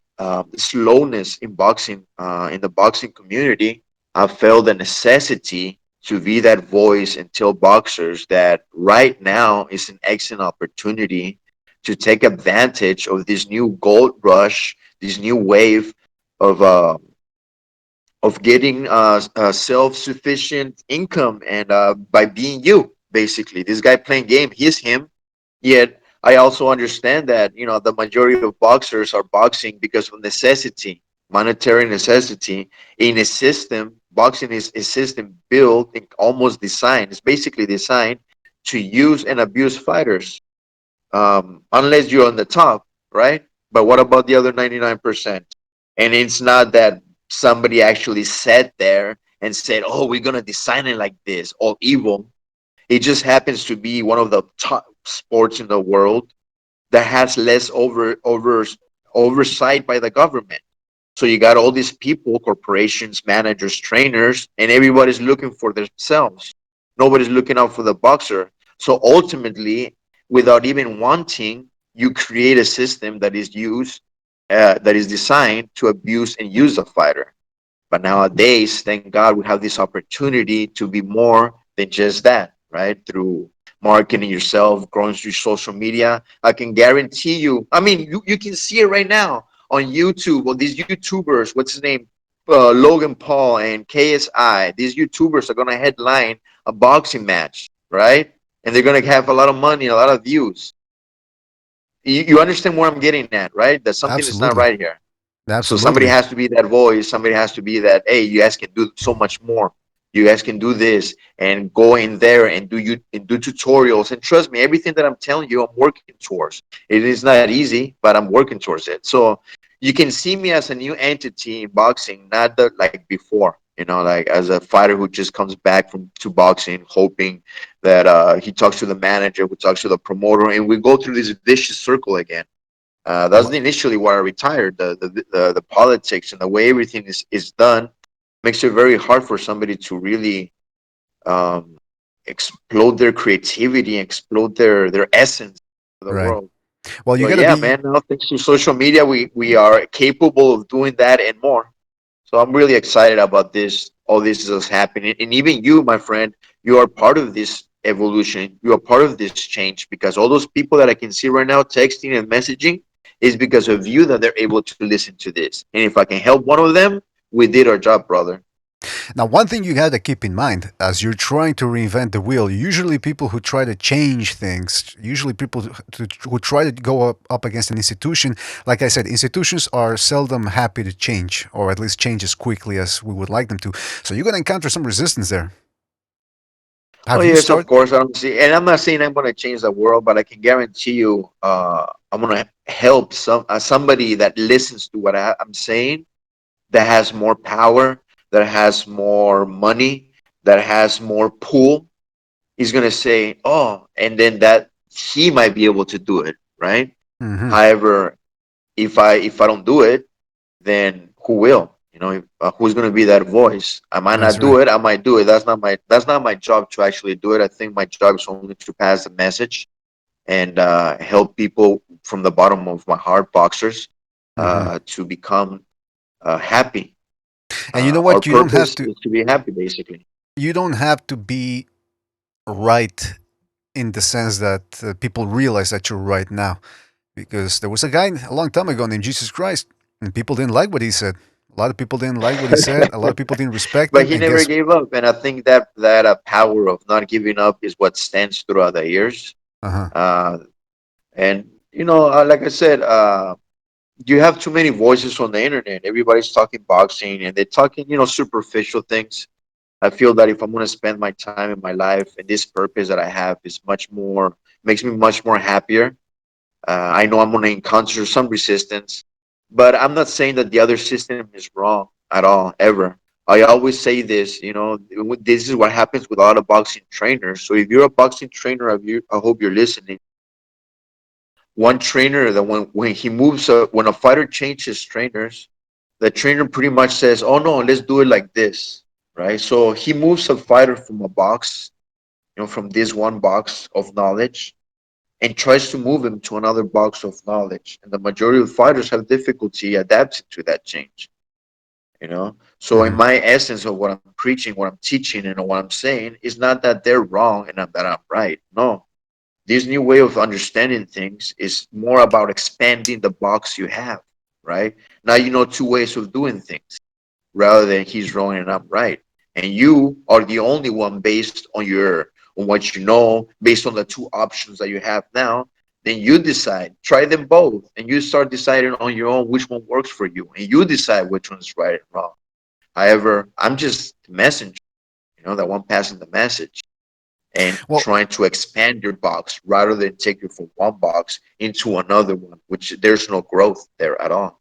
Speaker 7: slowness in boxing, in the boxing community, I felt the necessity to be that voice and tell boxers that right now is an excellent opportunity to take advantage of this new gold rush, this new wave of getting self-sufficient income, and by being you, basically this guy playing game, he's him. Yet I also understand that the majority of boxers are boxing because of necessity, monetary necessity, in a system. Boxing is a system built and almost designed, it's basically designed to use and abuse fighters, unless you're on the top, right? But what about the other 99%? And it's not that somebody actually sat there and said, "Oh, we're gonna design it like this," all evil. It just happens to be one of the top sports in the world that has less oversight by the government. So you got all these people, corporations, managers, trainers, and everybody's looking for themselves. Nobody's looking out for the boxer. So ultimately, without even wanting, you create a system that is that is designed to abuse and use the fighter. But nowadays, thank God, we have this opportunity to be more than just that, right? Through marketing yourself, growing through social media. I can guarantee you, I mean, you can see it right now on YouTube. Well, these YouTubers, what's his name? Logan Paul and KSI, these YouTubers are going to headline a boxing match, right? And they're going to have a lot of money, a lot of views. You understand where I'm getting at, right? That something is not
Speaker 1: Absolutely.
Speaker 7: right here. So somebody
Speaker 1: Absolutely.
Speaker 7: has to be that voice. Somebody has to be that, hey, you guys can do so much more. You guys can do this and go in there and do tutorials. And trust me, everything that I'm telling you, I'm working towards. It is not easy, but I'm working towards it. So you can see me as a new entity in boxing, not like before. Like as a fighter who just comes back from to boxing, hoping that he talks to the manager, who talks to the promoter, and we go through this vicious circle again. That's
Speaker 1: Well,
Speaker 7: initially why I retired. The politics and the way everything is done makes it very hard for somebody to really um, explode their creativity, explode their essence for the
Speaker 1: right.
Speaker 7: world.
Speaker 1: Well, you
Speaker 7: So
Speaker 1: got to
Speaker 7: yeah,
Speaker 1: be
Speaker 7: man. Now thanks to social media, we are capable of doing that and more. So I'm really excited about this. All this is happening, and even you, my friend, you are part of this evolution. You are part of this change because all those people that I can see right now texting and messaging is because of you that they're able to listen to this. And if I can help one of them, we did our job, brother.
Speaker 1: Now, one thing you got to keep in mind as you're trying to reinvent the wheel, usually people who try to change things, usually people who try to go up against an institution, like I said, institutions are seldom happy to change, or at least change as quickly as we would like them to. So you're going to encounter some resistance there.
Speaker 7: Oh
Speaker 1: Have you
Speaker 7: yes, of
Speaker 1: started?
Speaker 7: course. I don't see, and I'm not saying I'm going to change the world, but I can guarantee you, I'm going to help somebody that listens to what I'm saying, that has more power, that has more money, that has more pull. He's going to say, "Oh," and then that he might be able to do it, right?
Speaker 1: Mm-hmm.
Speaker 7: However, if I don't do it, then who will? Who's going to be that voice? I might
Speaker 1: That's
Speaker 7: not
Speaker 1: right.
Speaker 7: do it. I might do it. That's not my job to actually do it. I think my job is only to pass the message and help people from the bottom of my heart, boxers,
Speaker 1: Mm-hmm.
Speaker 7: to become happy.
Speaker 1: And you know
Speaker 7: Our
Speaker 1: what?
Speaker 7: purpose is to be happy, basically.
Speaker 1: You don't have to be right in the sense that people realize that you're right now. Because there was a guy a long time ago named Jesus Christ, and people didn't like what he said. A lot of people didn't like what he said. A lot of people didn't respect
Speaker 7: But
Speaker 1: him.
Speaker 7: he
Speaker 1: And
Speaker 7: never
Speaker 1: guess,
Speaker 7: gave up, and I think that power of not giving up is what stands throughout the years.
Speaker 1: uh huh,
Speaker 7: Uh, and like I said, you have too many voices on the internet. Everybody's talking boxing, and they're talking, superficial things. I feel that if I'm going to spend my time in my life and this purpose that I have is much more, makes me much more happier. I know I'm going to encounter some resistance, but I'm not saying that the other system is wrong at all, ever. I always say this, this is what happens with a lot of boxing trainers. So if you're a boxing trainer, I hope you're listening. One trainer that when he moves, when a fighter changes trainers, the trainer pretty much says, "Oh no, let's do it like this," right? So he moves a fighter from a box, from this one box of knowledge, and tries to move him to another box of knowledge. And the majority of fighters have difficulty adapting to that change. So in
Speaker 1: hmm,
Speaker 7: my essence of what I'm preaching, what I'm teaching, and what I'm saying is not that they're wrong and that I'm right. No, this new way of understanding things is more about expanding the box you have, right? Now you know two ways of doing things rather than he's wrong and I'm right. And you are the only one based on what you know, based on the two options that you have now. Then you decide, try them both, and you start deciding on your own which one works for you, and you decide which one is right and wrong. However, I'm just the messenger, the one passing the message and
Speaker 1: well,
Speaker 7: trying to expand your box rather than take you from one box into another one, which there's no growth there at all.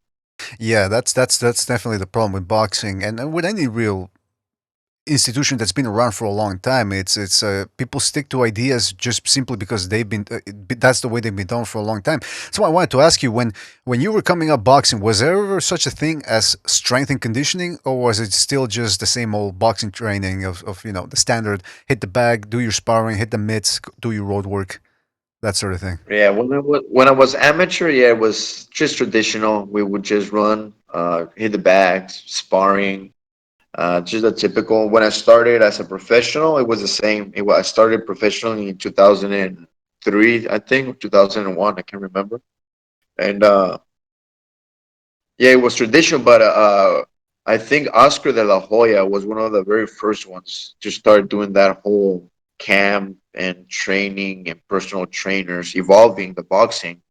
Speaker 1: yeah, that's definitely the problem with boxing and with any real institution that's been around for a long time. It's people stick to ideas just simply because they've been that's the way they've been done for a long time. So I wanted to ask you when you were coming up boxing, was there ever such a thing as strength and conditioning, or was it still just the same old boxing training of the standard hit the bag, do your sparring, hit the mitts, do your road work, that sort of thing?
Speaker 7: Yeah, when I was amateur, yeah, it was just traditional. We would just run, hit the bags, sparring, just a typical. When I started as a professional, it was the same. I started professionally in 2003, I think, or 2001. I can't remember. And yeah, it was traditional, but I think Oscar de la Hoya was one of the very first ones to start doing that whole camp and training and personal trainers evolving the boxing.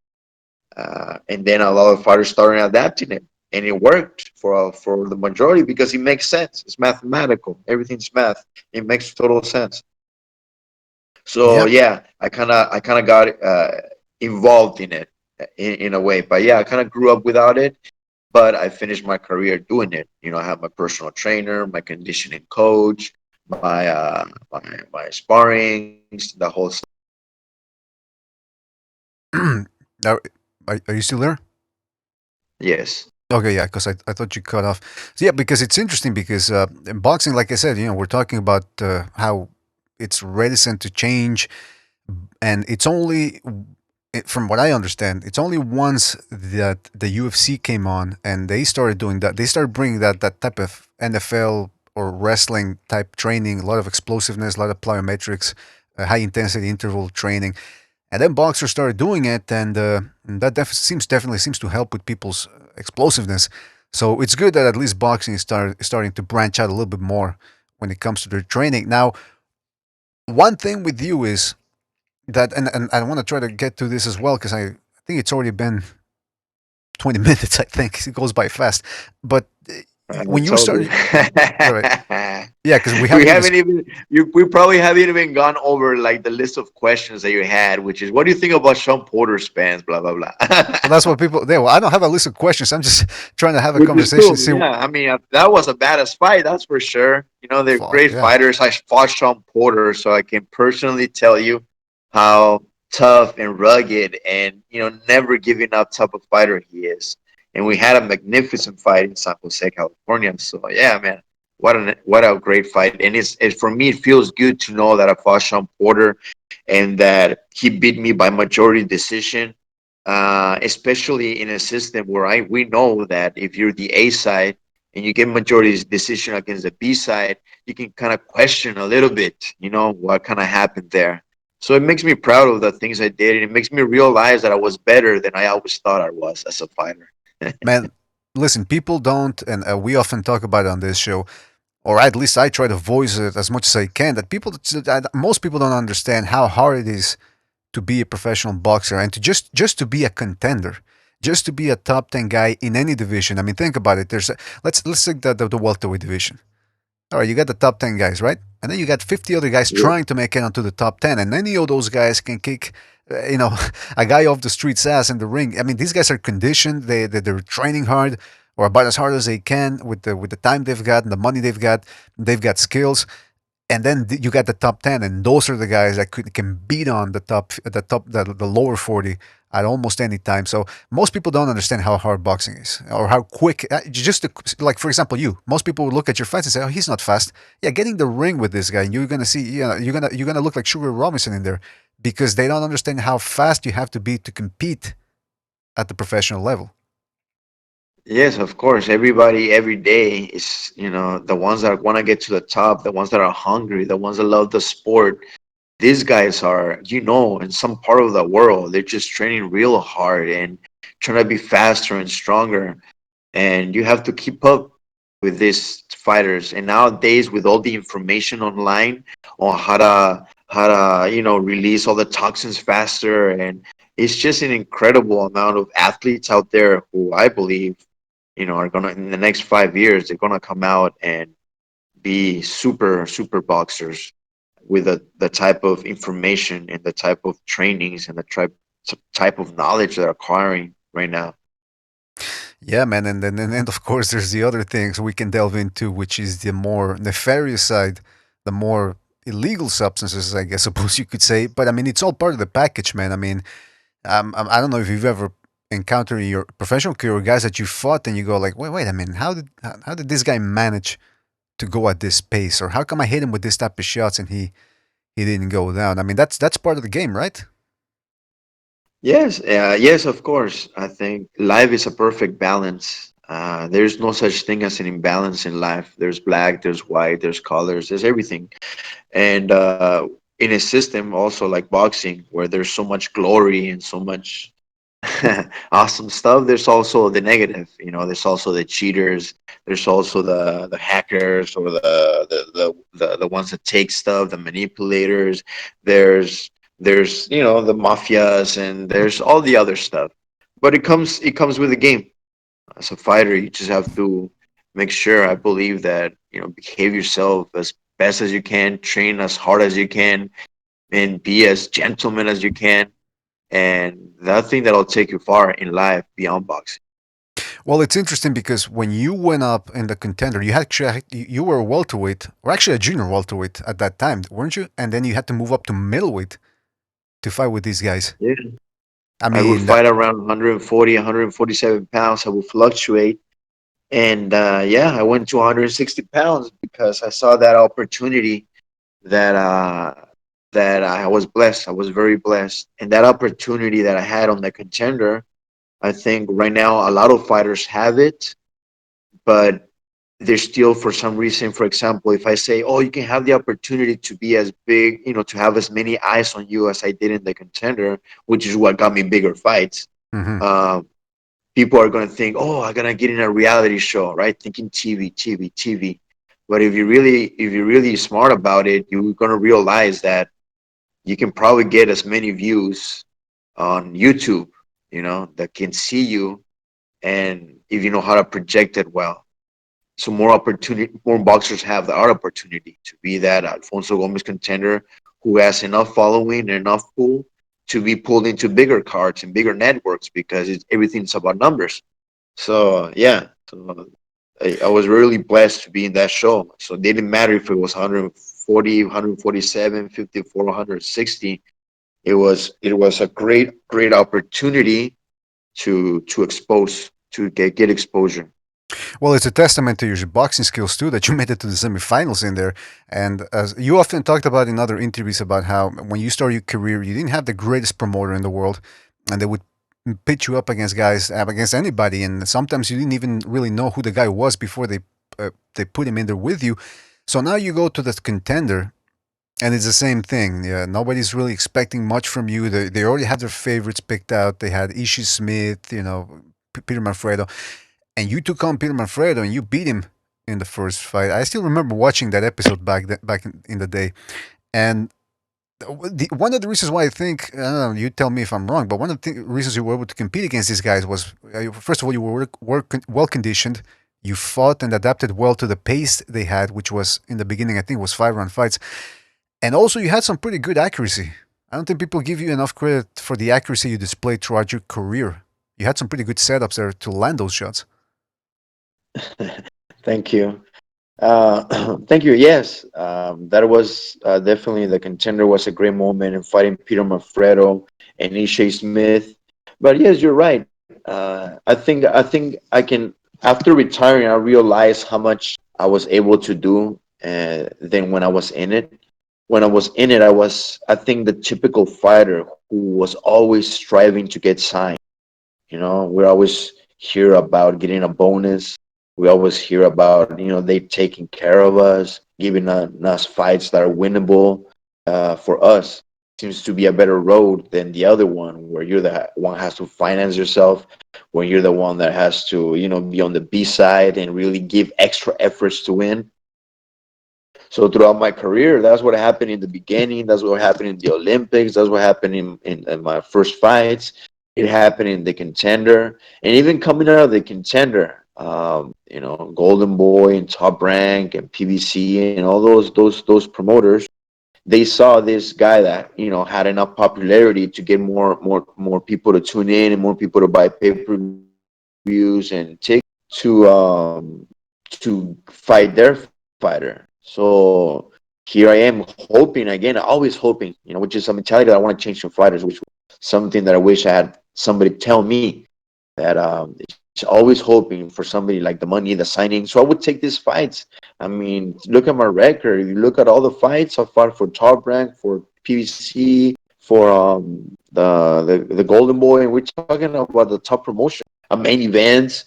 Speaker 7: And then a lot of fighters started adapting it, and it worked for the majority because it makes sense. It's mathematical. Everything's math. It makes total sense. So
Speaker 1: Yeah.
Speaker 7: yeah, I kind of got involved in it in a way. But yeah, I kind of grew up without it, but I finished my career doing it. I have my personal trainer, my conditioning coach, my sparrings, the whole stuff.
Speaker 1: Are you still there?
Speaker 7: Yes.
Speaker 1: Okay, yeah, because I thought you cut off. So yeah, because it's interesting because in boxing, like I said, we're talking about how it's reticent to change, and it's only, from what I understand, it's only once that the UFC came on and they started doing that, they started bringing that type of NFL or wrestling type training, a lot of explosiveness, a lot of plyometrics, high intensity interval training, and then boxers started doing it, and that definitely seems to help with people's explosiveness. So it's good that at least boxing is starting to branch out a little bit more when it comes to their training. Now, one thing with you is that, and I want to try to get to this as well because I think it's already been 20 minutes. I think it goes by fast. But
Speaker 7: I
Speaker 1: when you
Speaker 7: told you.
Speaker 1: started, all right, yeah, because we
Speaker 7: We
Speaker 1: haven't even.
Speaker 7: haven't even we probably haven't even gone over like the list of questions that you had, which is what do you think about Sean Porter's pants? Blah blah blah.
Speaker 1: Well, that's what people. Well, I don't have a list of questions. I'm just trying to have a
Speaker 7: Which is
Speaker 1: conversation.
Speaker 7: cool.
Speaker 1: See,
Speaker 7: Yeah, I mean that was a badass fight, that's for sure. You know, they're
Speaker 1: fuck
Speaker 7: great
Speaker 1: yeah,
Speaker 7: fighters. I fought Sean Porter, so I can personally tell you how tough and rugged and never giving up type of fighter he is. And we had a magnificent fight in San Jose, California. So yeah, man, what a great fight. And it's for me, it feels good to know that I fought Sean Porter and that he beat me by majority decision, especially in a system where we know that if you're the A side and you get majority decision against the B side, you can kind of question a little bit, what kind of happened there. So it makes me proud of the things I did, and it makes me realize that I was better than I always thought I was as a fighter.
Speaker 1: man. Listen, people don't, and we often talk about it on this show, or at least I try to voice it as much as I can. That most people don't understand how hard it is to be a professional boxer and to just to be a contender, just to be a top 10 guy in any division. I mean, think about it. Let's take the welterweight division. All right, you got the top 10 guys, right? And then you got 50 other guys
Speaker 7: Yeah.
Speaker 1: trying to make it onto the top 10, and any of those guys can kick, a guy off the street's ass in the ring. I mean, these guys are conditioned. They're training hard, or about as hard as they can with the time they've got and the money they've got. They've got skills, and then you got the top 10, and those are the guys that can beat on the lower 40 at almost any time. So most people don't understand how hard boxing is, or how quick. Like, for example, most people would look at your fights and say, oh, he's not fast. Yeah, getting the ring with this guy, and you're gonna see, you're gonna look like Sugar Robinson in there, because they don't understand how fast you have to be to compete at the professional level.
Speaker 7: Yes, of course. Everybody, every day is, the ones that want to get to the top, the ones that are hungry, the ones that love the sport. These guys are, in some part of the world, they're just training real hard and trying to be faster and stronger. And you have to keep up with these fighters. And nowadays, with all the information online on how to release all the toxins faster, and it's just an incredible amount of athletes out there who I believe, are gonna in the next 5 years they're gonna come out and be super boxers with the type of information and the type of trainings and the type of knowledge they're acquiring right now.
Speaker 1: Yeah, man, and of course there's the other things we can delve into, which is the more nefarious side, the more illegal substances, I guess, suppose you could say. But I mean, it's all part of the package, man. I mean, I don't know if you've ever encountered in your professional career guys that you fought and you go like, wait a minute, how did this guy manage to go at this pace, or how come I hit him with this type of shots and he didn't go down? I mean, that's part of the game, right?
Speaker 7: Yes, yes, of course. I think life is a perfect balance. There's no such thing as an imbalance in life. There's black, there's white, there's colors, there's everything. And in a system also like boxing, where there's so much glory and so much awesome stuff, there's also the negative. There's also the cheaters. There's also the hackers, or the ones that take stuff, the manipulators. There's the mafias, and there's all the other stuff. But it comes with the game. As a fighter, you just have to make sure, I believe, that behave yourself as best as you can, train as hard as you can, and be as gentleman as you can. And that thing that'll take you far in life beyond boxing.
Speaker 1: Well, it's interesting because when you went up in the contender, you were a welterweight, or actually a junior welterweight at that time, weren't you? And then you had to move up to middleweight to fight with these guys.
Speaker 7: Yeah.
Speaker 1: I
Speaker 7: I would
Speaker 1: mean,
Speaker 7: fight around 140, 147 pounds. I would fluctuate. And yeah, I went to 160 pounds because I saw that opportunity that that I was blessed. I was very blessed. And that opportunity that I had on the contender, I think right now a lot of fighters have it, but they're still, for some reason, for example, if I say, oh, you can have the opportunity to be as big, to have as many eyes on you as I did in the contender, which is what got me bigger fights.
Speaker 1: mhm.
Speaker 7: Um, people are going to think, oh, I'm going to get in a reality show, right? Thinking TV. But if you're really smart about it, you're going to realize that you can probably get as many views on YouTube, that can see you, and if you know how to project it well. So more boxers have the art opportunity to be that Alfonso Gomez contender who has enough following and enough pull to be pulled into bigger cards and bigger networks because everything's about numbers. So yeah, so I was really blessed to be in that show. So it didn't matter if it was 140, 147, 54, 160. It was a great opportunity to expose to get exposure.
Speaker 1: Well, it's a testament to your boxing skills too that you made it to the semifinals in there. And as you often talked about in other interviews about how when you started your career, you didn't have the greatest promoter in the world, and they would pitch you up against guys, against anybody, and sometimes you didn't even really know who the guy was before they put him in there with you. So now you go to the contender, and it's the same thing. Yeah, nobody's really expecting much from you. They already have their favorites picked out. They had Ishii Smith, Peter Manfredo, and you took on Peter Manfredo and you beat him in the first fight. I still remember watching that episode back in the day. And one of the reasons why I think, I don't know, you tell me if I'm wrong, but one of the reasons you were able to compete against these guys was, first of all, you were well conditioned. You fought and adapted well to the pace they had, which was in the beginning, I think, was 5 round fights. And also, you had some pretty good accuracy. I don't think people give you enough credit for the accuracy you displayed throughout your career. You had some pretty good setups there to land those shots.
Speaker 7: Thank you. Thank you. Yes, that was definitely the contender was a great moment in fighting Peter Manfredo and Ishii Smith. But yes, you're right. I think I can. After retiring, I realized how much I was able to do. Than when I was in it. When I was in it, I think the typical fighter who was always striving to get signed. We always hear about getting a bonus. We always hear about, they taking care of us, giving us fights that are winnable. For us, seems to be a better road than the other one, where you're the one has to finance yourself, when you're the one that has to, be on the B side and really give extra efforts to win. So throughout my career, that's what happened in the beginning. That's what happened in the Olympics. That's what happened in my first fights. It happened in the contender, and even coming out of the contender, Golden Boy and Top Rank and PBC and all those promoters, they saw this guy that had enough popularity to get more people to tune in and more people to buy pay-per-views and tickets to fight their fighter. So here I am hoping again, always hoping, which is a mentality that I want to change to fighters, which was something that I wish I had somebody tell me that it's always hoping for somebody like the money, the signing. So I would take these fights. I mean, look at my record. If you look at all the fights I fought for Top Rank, for PVC, for the Golden Boy, and we're talking about the top promotion, main events.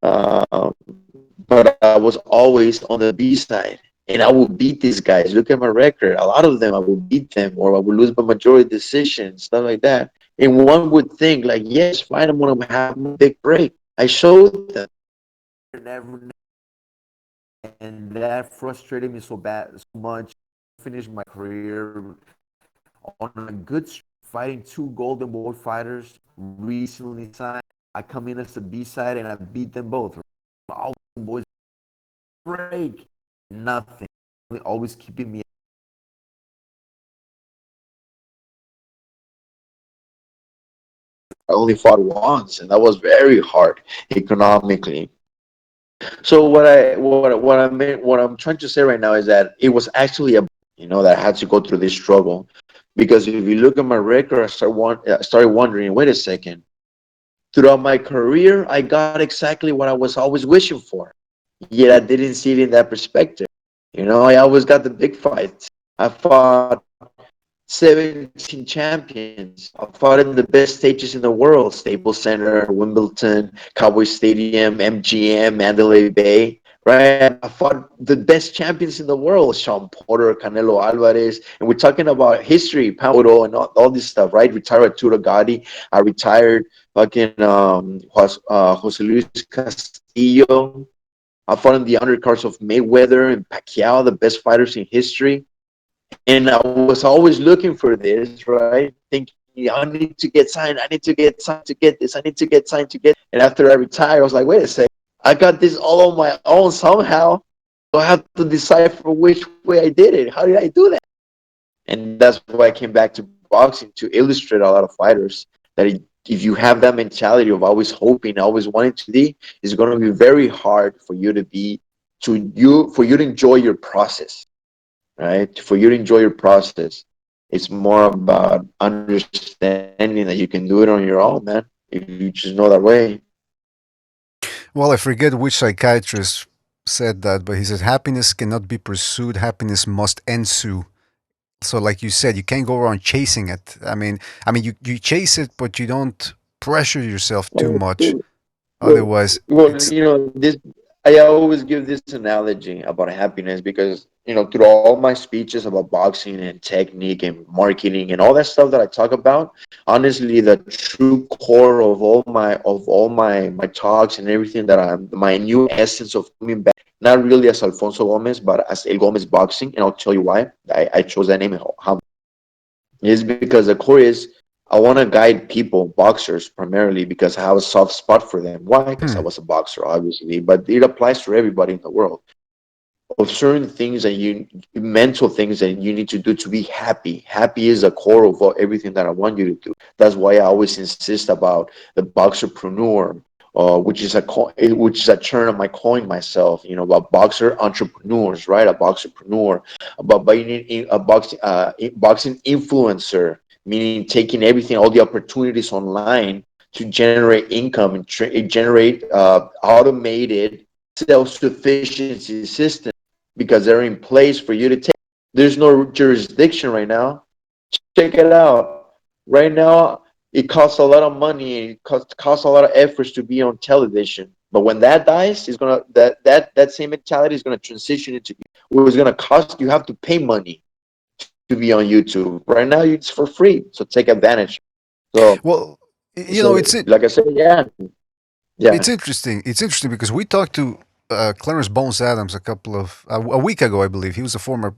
Speaker 7: But I was always on the B side. And I would beat these guys. Look at my record. A lot of them, I would beat them, or I would lose by majority decision, stuff like that. And one would think, like, yes, fine, I'm going to have a big break. I showed them.
Speaker 8: Never, and that frustrated me so much. Finished my career on a good fighting two Golden Boy fighters recently signed. I come in as a B side and I beat them both. All the boys break nothing. Always keeping me.
Speaker 7: I only fought once, and that was very hard economically. So what I'm trying to say right now is that it was actually that I had to go through this struggle, because if you look at my record, I started wondering, wait a second. Throughout my career, I got exactly what I was always wishing for. Yet I didn't see it in that perspective. I always got the big fights. I fought 17 champions. I fought in the best stages in the world: Staples Center, Wimbledon, Cowboy Stadium, MGM, Mandalay Bay. right? I fought the best champions in the world, Sean Porter, Canelo Alvarez, and we're talking about history, Pamoro, and all this stuff, right? Retired Arturo Gatti. I retired fucking Jose Luis Castillo. I fought in the undercards of Mayweather and Pacquiao, the best fighters in history. And I was always looking for this, right? Thinking, I need to get signed. I need to get signed to get this. I need to get signed to get. And after I retired, I was like, wait a second. I got this all on my own somehow. So I have to decipher which way I did it. How did I do that? And that's why I came back to boxing, to illustrate a lot of fighters that if you have that mentality of always hoping, always wanting to be, it's going to be very hard for you to be for you to enjoy your process, right? For you to enjoy your process. It's more about understanding that you can do it on your own, man. If you just know that way.
Speaker 1: Well, I forget which psychiatrist said that, but he said happiness cannot be pursued, happiness must ensue. So, like you said, you can't go around chasing it. You chase it, but you don't pressure yourself too much.
Speaker 7: Well,
Speaker 1: Otherwise,
Speaker 7: well,
Speaker 1: it's
Speaker 7: this I always give this analogy about happiness because through all my speeches about boxing and technique and marketing and all that stuff that I talk about, honestly, the true core of all my talks and everything that I'm my new essence of coming back, not really as Alfonso Gomez, but as El Gomez Boxing, and I'll tell you why I chose that name. How is because the core is I want to guide people, boxers primarily, because I have a soft spot for them. Why? Because I
Speaker 1: hmm.
Speaker 7: was a boxer, obviously, but it applies to everybody in the world. Of certain things that mental things that you need to do to be happy. Happy is the core of everything that I want you to do. That's why I always insist about the boxerpreneur, which is a term I coined myself. About boxer entrepreneurs, right? A boxerpreneur, about being a boxing influencer, meaning taking everything, all the opportunities online to generate income and generate automated self-sufficiency system because they're in place for you to take. There's no jurisdiction right now. Check it out. Right now, it costs a lot of money. It costs a lot of efforts to be on television. But when that dies, it's gonna that same mentality is gonna transition into what is gonna cost. You have to pay money to be on YouTube. Right now, it's for free. So take advantage. So
Speaker 1: Well,
Speaker 7: so like I said, yeah, yeah.
Speaker 1: it's interesting. It's interesting because we talked to Clarence Bones Adams a week ago, I believe. He was a former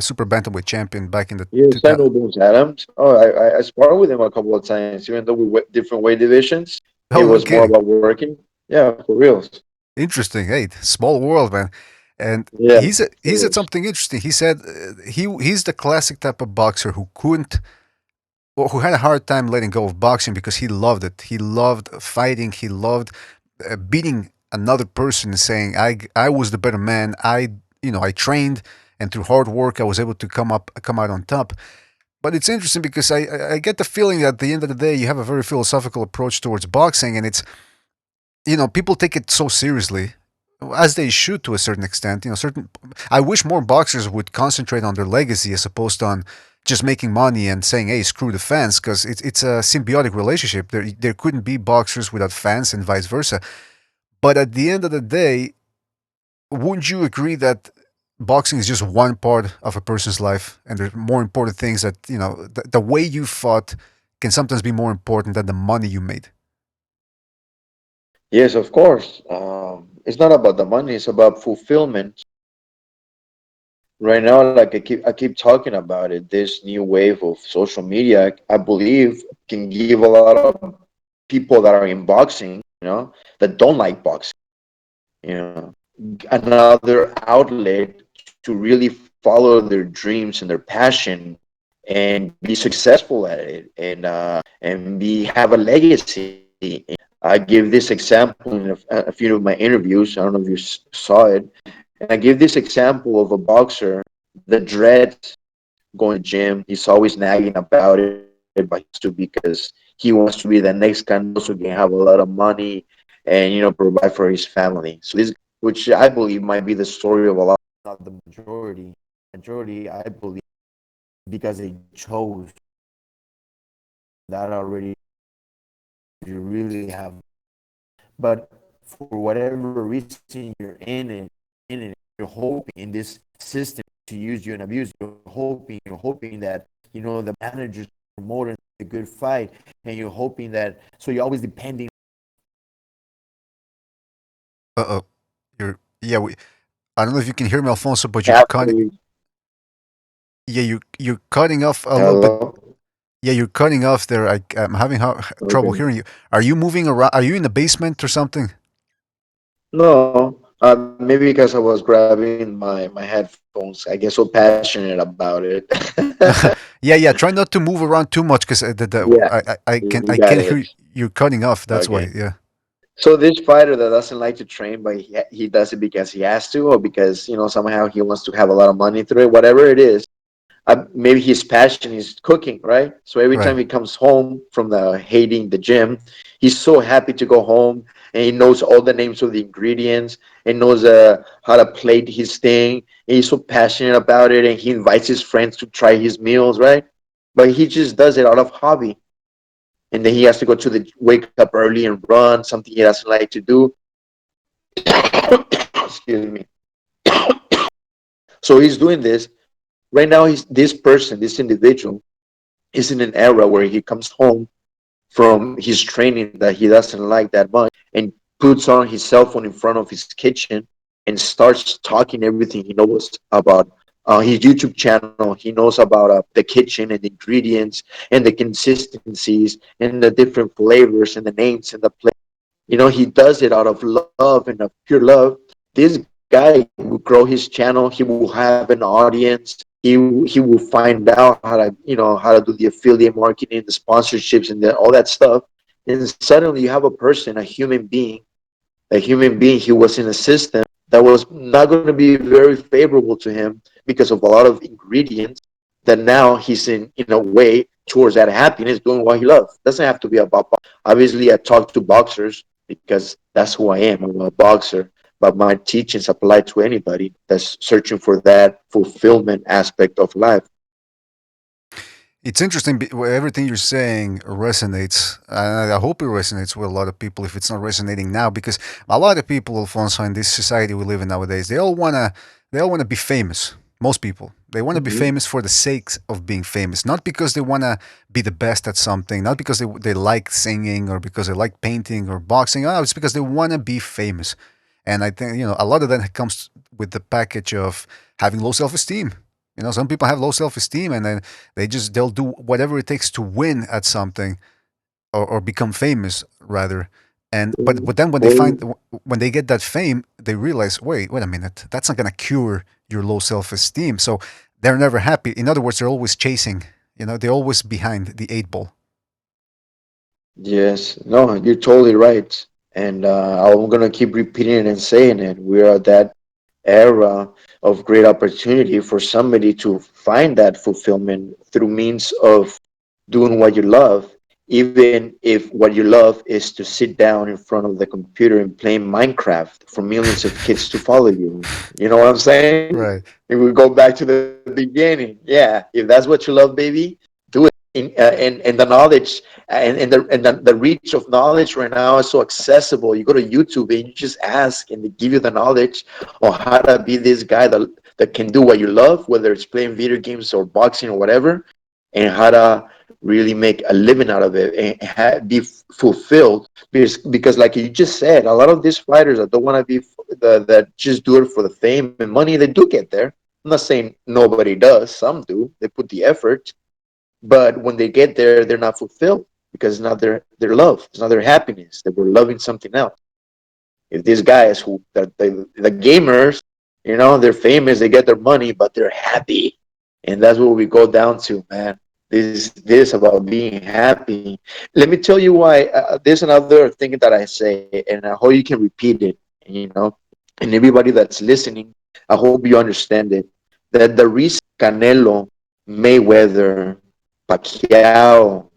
Speaker 1: super bantamweight champion back in the
Speaker 7: Yes, I
Speaker 1: 2000.
Speaker 7: know Bones Adams. Oh, I sparred with him a couple of times, even though we went different weight divisions. It
Speaker 1: Oh, no
Speaker 7: was more
Speaker 1: kidding.
Speaker 7: about working. Yeah, for reals.
Speaker 1: Interesting. Hey, small world, man. And
Speaker 7: Yeah,
Speaker 1: he
Speaker 7: for
Speaker 1: said
Speaker 7: reals.
Speaker 1: something interesting. He said he's the classic type of boxer who couldn't or who had a hard time letting go of boxing because he loved it. He loved fighting. He loved beating another person and saying, I was the better man. I trained and through hard work I was able to come out on top." But it's interesting because I get the feeling that at the end of the day you have a very philosophical approach towards boxing, and it's people take it so seriously, as they should to a certain extent. I wish more boxers would concentrate on their legacy as opposed to on just making money and saying, "Hey, screw the fans," because it's a symbiotic relationship. There couldn't be boxers without fans and vice versa. But at the end of the day, wouldn't you agree that boxing is just one part of a person's life, and there's more important things that the way you fought can sometimes be more important than the money you made.
Speaker 7: Yes, of course. It's not about the money. It's about fulfillment. Right now, like I keep talking about it. This new wave of social media, I believe, can give a lot of people that are in boxing, that don't like boxing, you know, another outlet to really follow their dreams and their passion and be successful at it and be have a legacy. I give this example in a few of my interviews. I don't know if you saw it, and I give this example of a boxer that dreads going to the gym. He's always nagging about it, but he has to because he wants to be the next Canelo so he can have a lot of money and provide for his family. So this, which I believe might be the story of a lot.
Speaker 8: Not the majority. Majority, I believe, because they chose that already. You really have, but for whatever reason you're in it, and you're hoping in this system to use you and abuse you. You're hoping that the managers promoting a good fight, and you're hoping that, so you're always depending.
Speaker 1: Uh oh. Yeah. I don't know if you can hear me, Alfonso, but you're cutting.
Speaker 7: Happily,
Speaker 1: Yeah, you're cutting off a little bit.
Speaker 7: hello.
Speaker 1: Yeah, you're cutting off there. I'm having trouble
Speaker 7: Okay.
Speaker 1: hearing you. Are you moving around? Are you in the basement or something?
Speaker 7: No, maybe because I was grabbing my headphones. I get so passionate about it.
Speaker 1: Yeah, yeah. Try not to move around too much because
Speaker 7: Yeah, you
Speaker 1: I
Speaker 7: got
Speaker 1: can't hear
Speaker 7: it.
Speaker 1: you. You're cutting off. That's why.
Speaker 7: Okay.
Speaker 1: Yeah.
Speaker 7: So this fighter that doesn't like to train, but he does it because he has to, or because somehow he wants to have a lot of money through it. Whatever it is, maybe his passion is cooking, right? So every
Speaker 1: Right.
Speaker 7: time he comes home from the hating the gym, he's so happy to go home, and he knows all the names of the ingredients and knows how to plate his thing. And he's so passionate about it, and he invites his friends to try his meals, right? But he just does it out of hobby, and then he has to go to the wake up early and run, something he doesn't like to do. Excuse me. So he's doing this right now. He's this person, this individual, is in an era where he comes home from his training that he doesn't like that much, and puts on his cell phone in front of his kitchen and starts talking everything he knows about his YouTube channel. He knows about the kitchen and the ingredients and the consistencies and the different flavors and the names and the he does it out of love and of pure love. This guy will grow his channel. He will have an audience. He will find out how to do the affiliate marketing, the sponsorships, and all that stuff. And suddenly you have a person, a human being. He was in a system that was not going to be very favorable to him because of a lot of ingredients, that now he's in a way towards that happiness, doing what he loves. Doesn't have to be about boxing. Obviously, I talk to boxers because that's who I am. I'm a boxer, but my teachings apply to anybody that's searching for that fulfillment aspect of life.
Speaker 1: It's interesting. Everything you're saying resonates. I hope it resonates with a lot of people. If it's not resonating now, because a lot of people, Alfonso, in this society we live in nowadays, they all wanna be famous. Most people, they want to be
Speaker 7: Mhm.
Speaker 1: famous for the sake of being famous, not because they want to be the best at something, not because they like singing or because they like painting or boxing. Oh, it's because they want to be famous. And I think a lot of that comes with the package of having low self-esteem. Some people have low self-esteem, and then they'll do whatever it takes to win at something, or become famous rather. And but then
Speaker 7: Well,
Speaker 1: when they get that fame, they realize, wait a minute, that's not gonna cure your low self-esteem. So they're never happy. In other words, they're always chasing. They're always behind the eight ball.
Speaker 7: yes, no, you're totally right. And I'm going to keep repeating it and saying it. We're at that era of great opportunity for somebody to find that fulfillment through means of doing what you love, even if what you love is to sit down in front of the computer and play Minecraft for millions of kids to follow you. You know what I'm saying?
Speaker 1: Right.
Speaker 7: If we go back to the beginning, yeah, if that's what you love, baby, do it. And the knowledge and the reach of knowledge right now is so accessible. You go to YouTube and you just ask, and they give you the knowledge on how to be this guy that can do what you love, whether it's playing video games or boxing or whatever, and how to really make a living out of it and be fulfilled. Because like you just said, a lot of these fighters that don't want to be that just do it for the fame and money, they do get there. I'm not saying nobody does. Some do. They put the effort, but when they get there, they're not fulfilled because it's not their love, it's not their happiness. They were loving something else. If these guys the gamers, they're famous, they get their money, but they're happy, and that's what we go down to, man. This about being happy. Let me tell you why. There's another thing that I say, and I hope you can repeat it. And everybody that's listening, I hope you understand it. That the reason Canelo, Mayweather, Pacquiao,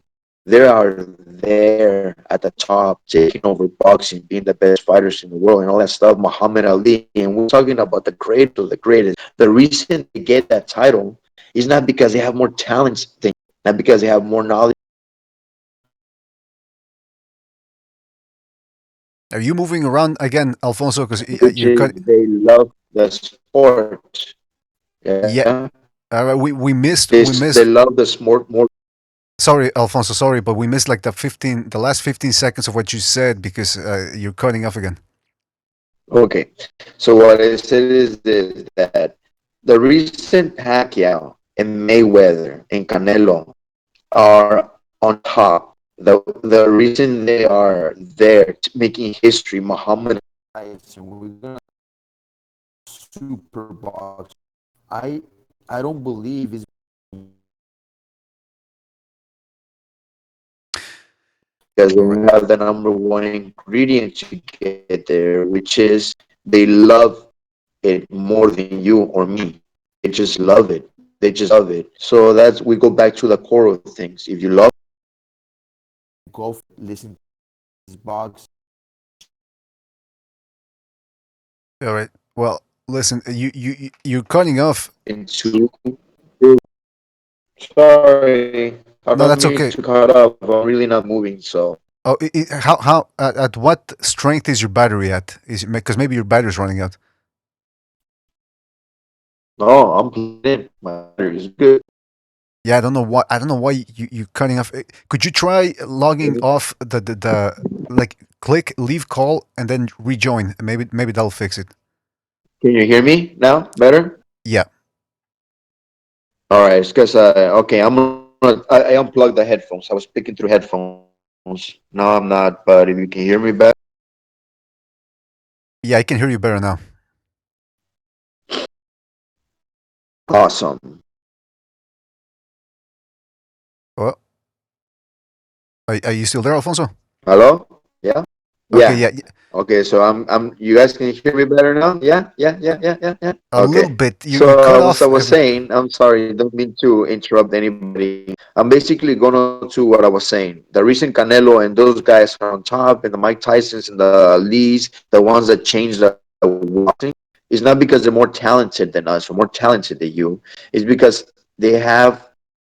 Speaker 7: they are there at the top, taking over boxing, being the best fighters in the world, and all that stuff. Muhammad Ali, and we're talking about the greatest of the greatest. The reason they get that title is not because they have more talents, not because they have more knowledge.
Speaker 1: Are you moving around again, Alfonso? Because
Speaker 7: Which
Speaker 1: you're
Speaker 7: is
Speaker 1: cut.
Speaker 7: they love. the sport.
Speaker 1: Yeah.
Speaker 7: Yeah,
Speaker 1: We missed
Speaker 7: they
Speaker 1: we
Speaker 7: they
Speaker 1: missed.
Speaker 7: love the sport more.
Speaker 1: Sorry, Alfonso. Sorry, but we missed like the last 15 seconds of what you said because you're cutting off again.
Speaker 7: Okay, so what I said is this: that the recent Pacquiao and Mayweather and Canelo are on top. The reason they are there making history, Muhammad.
Speaker 8: Fights, and we're gonna super box. I I don't believe it's
Speaker 7: Because we
Speaker 8: correct.
Speaker 7: have the number one ingredient to get there, which is they love it more than you or me. They just love it. They just love it. So that's we go back to the core of things. If you love,
Speaker 8: Go listen to this box.
Speaker 1: All right. Well, listen, you're cutting off.
Speaker 7: into, sorry, I
Speaker 1: No,
Speaker 7: don't
Speaker 1: that's
Speaker 7: mean
Speaker 1: okay.
Speaker 7: to cut off. I'm really not moving. So
Speaker 1: Oh, how at what strength is your battery at? Is because maybe your battery's running out.
Speaker 7: no, I'm plugged in. My battery is good.
Speaker 1: Yeah, I don't know why you cutting off. Could you try logging off the like click leave call and then rejoin? Maybe that'll fix it.
Speaker 7: Can you hear me now? Better.
Speaker 1: Yeah.
Speaker 7: All right. It's because okay, I unplugged the headphones. I was speaking through headphones. No, I'm not. But if you can hear me better,
Speaker 1: Yeah, I can hear you better now.
Speaker 7: awesome.
Speaker 1: Oh, are you still there, Alfonso?
Speaker 7: Hello? Yeah?
Speaker 1: Okay,
Speaker 7: Yeah.
Speaker 1: yeah,
Speaker 7: Okay, so you guys can hear me better now? Yeah, yeah, yeah, yeah, yeah, yeah.
Speaker 1: a little
Speaker 7: Okay.
Speaker 1: bit. You
Speaker 7: So
Speaker 1: cut
Speaker 7: I
Speaker 1: off
Speaker 7: was
Speaker 1: every.
Speaker 7: saying, I'm sorry, don't mean to interrupt anybody. I'm basically going to what I was saying. The reason Canelo and those guys are on top, and the Mike Tysons and the Lees, the ones that changed the boxing, is not because they're more talented than us or more talented than you. It's because they have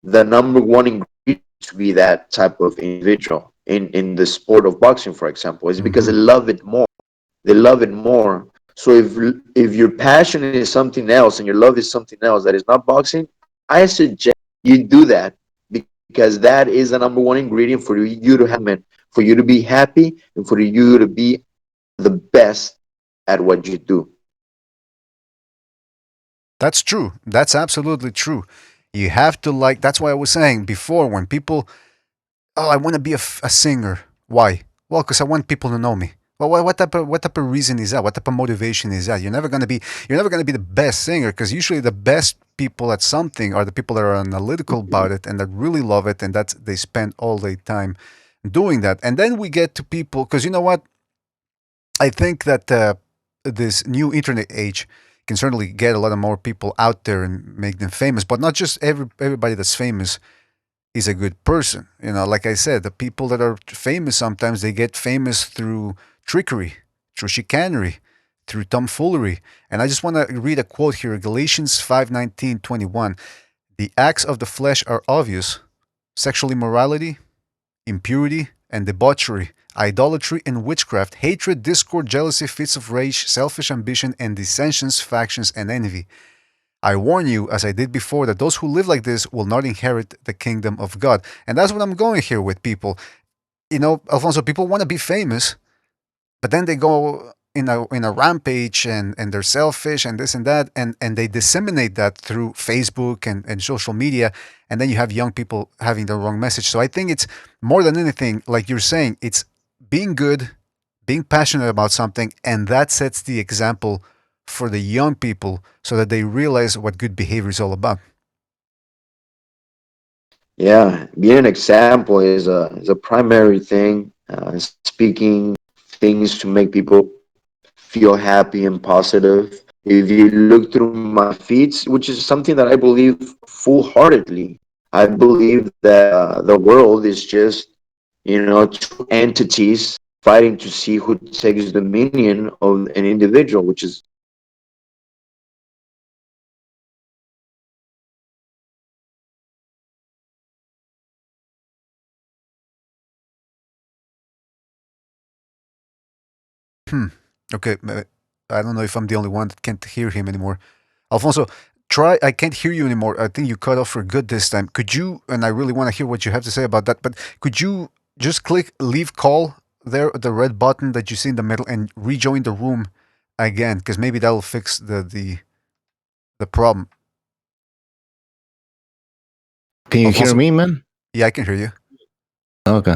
Speaker 7: the number one ingredient to be that type of individual in the sport of boxing, for example, is because they
Speaker 1: Mhm.
Speaker 7: love it more. They love it more. So if your passion is something else and your love is something else that is not boxing, I suggest you do that because that is the number one ingredient for you to have it, for you to be happy and for you to be the best at what you do.
Speaker 1: That's true. That's absolutely true. You have to like. That's why I was saying before when people, oh, I want to be a singer. Why? Well, because I want people to know me. Well, what type of reason is that? What type of motivation is that? You're never gonna be the best singer because usually the best people at something are the people that are analytical about it and that really love it and that they spend all their time doing that. And then we get to people because you know what? I think that this new internet age can certainly get a lot of more people out there and make them famous, but not just everybody that's famous is a good person. You know, like I said, the people that are famous sometimes they get famous through trickery, through chicanery, through tomfoolery. And I just want to read a quote here, Galatians 5:19-21. The acts of the flesh are obvious: sexual immorality, impurity and debauchery, idolatry and witchcraft, hatred, discord, jealousy, fits of rage, selfish ambition, and dissensions, factions, and envy. I warn you, as I did before, that those who live like this will not inherit the kingdom of God. And that's what I'm going here with people. You know, Alfonso, people want to be famous, but then they go in a rampage and they're selfish and this and that and they disseminate that through Facebook and social media, and then you have young people having the wrong message. So I think it's more than anything, like you're saying, it's being good, being passionate about something, and that sets the example for the young people so that they realize what good behavior is all about.
Speaker 7: Yeah, being an example is a primary thing. Speaking things to make people feel happy and positive. If you look through my feeds, which is something that I believe full heartedly, I believe that the world is just, two entities fighting to see who takes dominion of an individual, which is
Speaker 1: Hmm. Okay. I don't know if I'm the only one that can't hear him anymore. Alfonso, try. I can't hear you anymore. I think you cut off for good this time. Could you? And I really want to hear what you have to say about that. But could you just click leave call there, the red button that you see in the middle, and rejoin the room again? Because maybe that'll fix the problem.
Speaker 2: Can you hear
Speaker 1: Alfonso,
Speaker 2: me, man?
Speaker 1: yeah, I can hear you.
Speaker 2: Okay.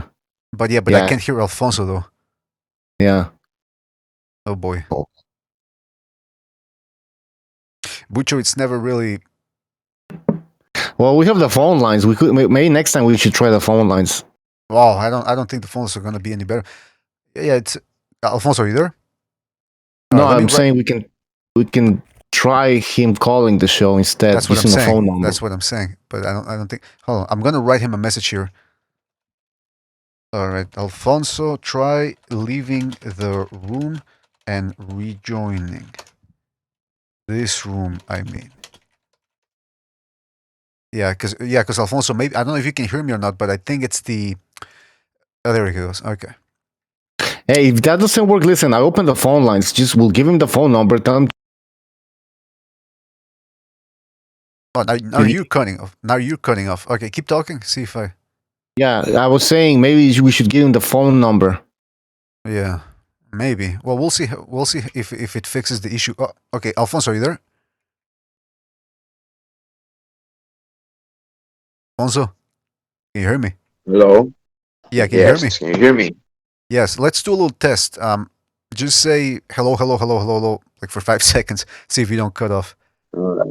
Speaker 1: But yeah, but I
Speaker 2: Yeah.
Speaker 1: can't hear Alfonso though.
Speaker 2: Yeah.
Speaker 1: Oh boy,
Speaker 2: Oh.
Speaker 1: Bucho, it's never really.
Speaker 2: Well, we have the phone lines. We could maybe next time we should try the phone lines.
Speaker 1: Wow, I don't think the phones are gonna be any better. Yeah, it's Alfonso. Are you there?
Speaker 2: No,
Speaker 1: Let me
Speaker 2: I'm
Speaker 1: write.
Speaker 2: saying we can try him calling the show instead
Speaker 1: That's what I'm
Speaker 2: using the phone
Speaker 1: saying.
Speaker 2: number.
Speaker 1: That's what I'm saying. But I don't think. Hold on. I'm gonna write him a message here. All right, Alfonso, try leaving the room and rejoining this room. I mean, because Alfonso, maybe I don't know if you can hear me or not, but I think it's the. Oh, there he goes. Okay.
Speaker 2: Hey, if that doesn't work, listen, I open the phone lines. Just we'll give him the phone number. Tell him.
Speaker 1: Oh, now you're cutting off. Now you're cutting off. Okay, keep talking. See if I.
Speaker 2: Yeah, I was saying maybe we should give him the phone number.
Speaker 1: Yeah, maybe. Well, we'll see. We'll see if it fixes the issue. Oh, okay, Alfonso, are you there? Alfonso, can you hear me?
Speaker 7: Hello.
Speaker 1: Yeah, can you hear me?
Speaker 7: Yes. Can you hear me?
Speaker 1: Yes. Let's do a little test. Just say hello, hello, hello, hello, hello, like for 5 seconds. See if you don't cut off.
Speaker 7: Hello.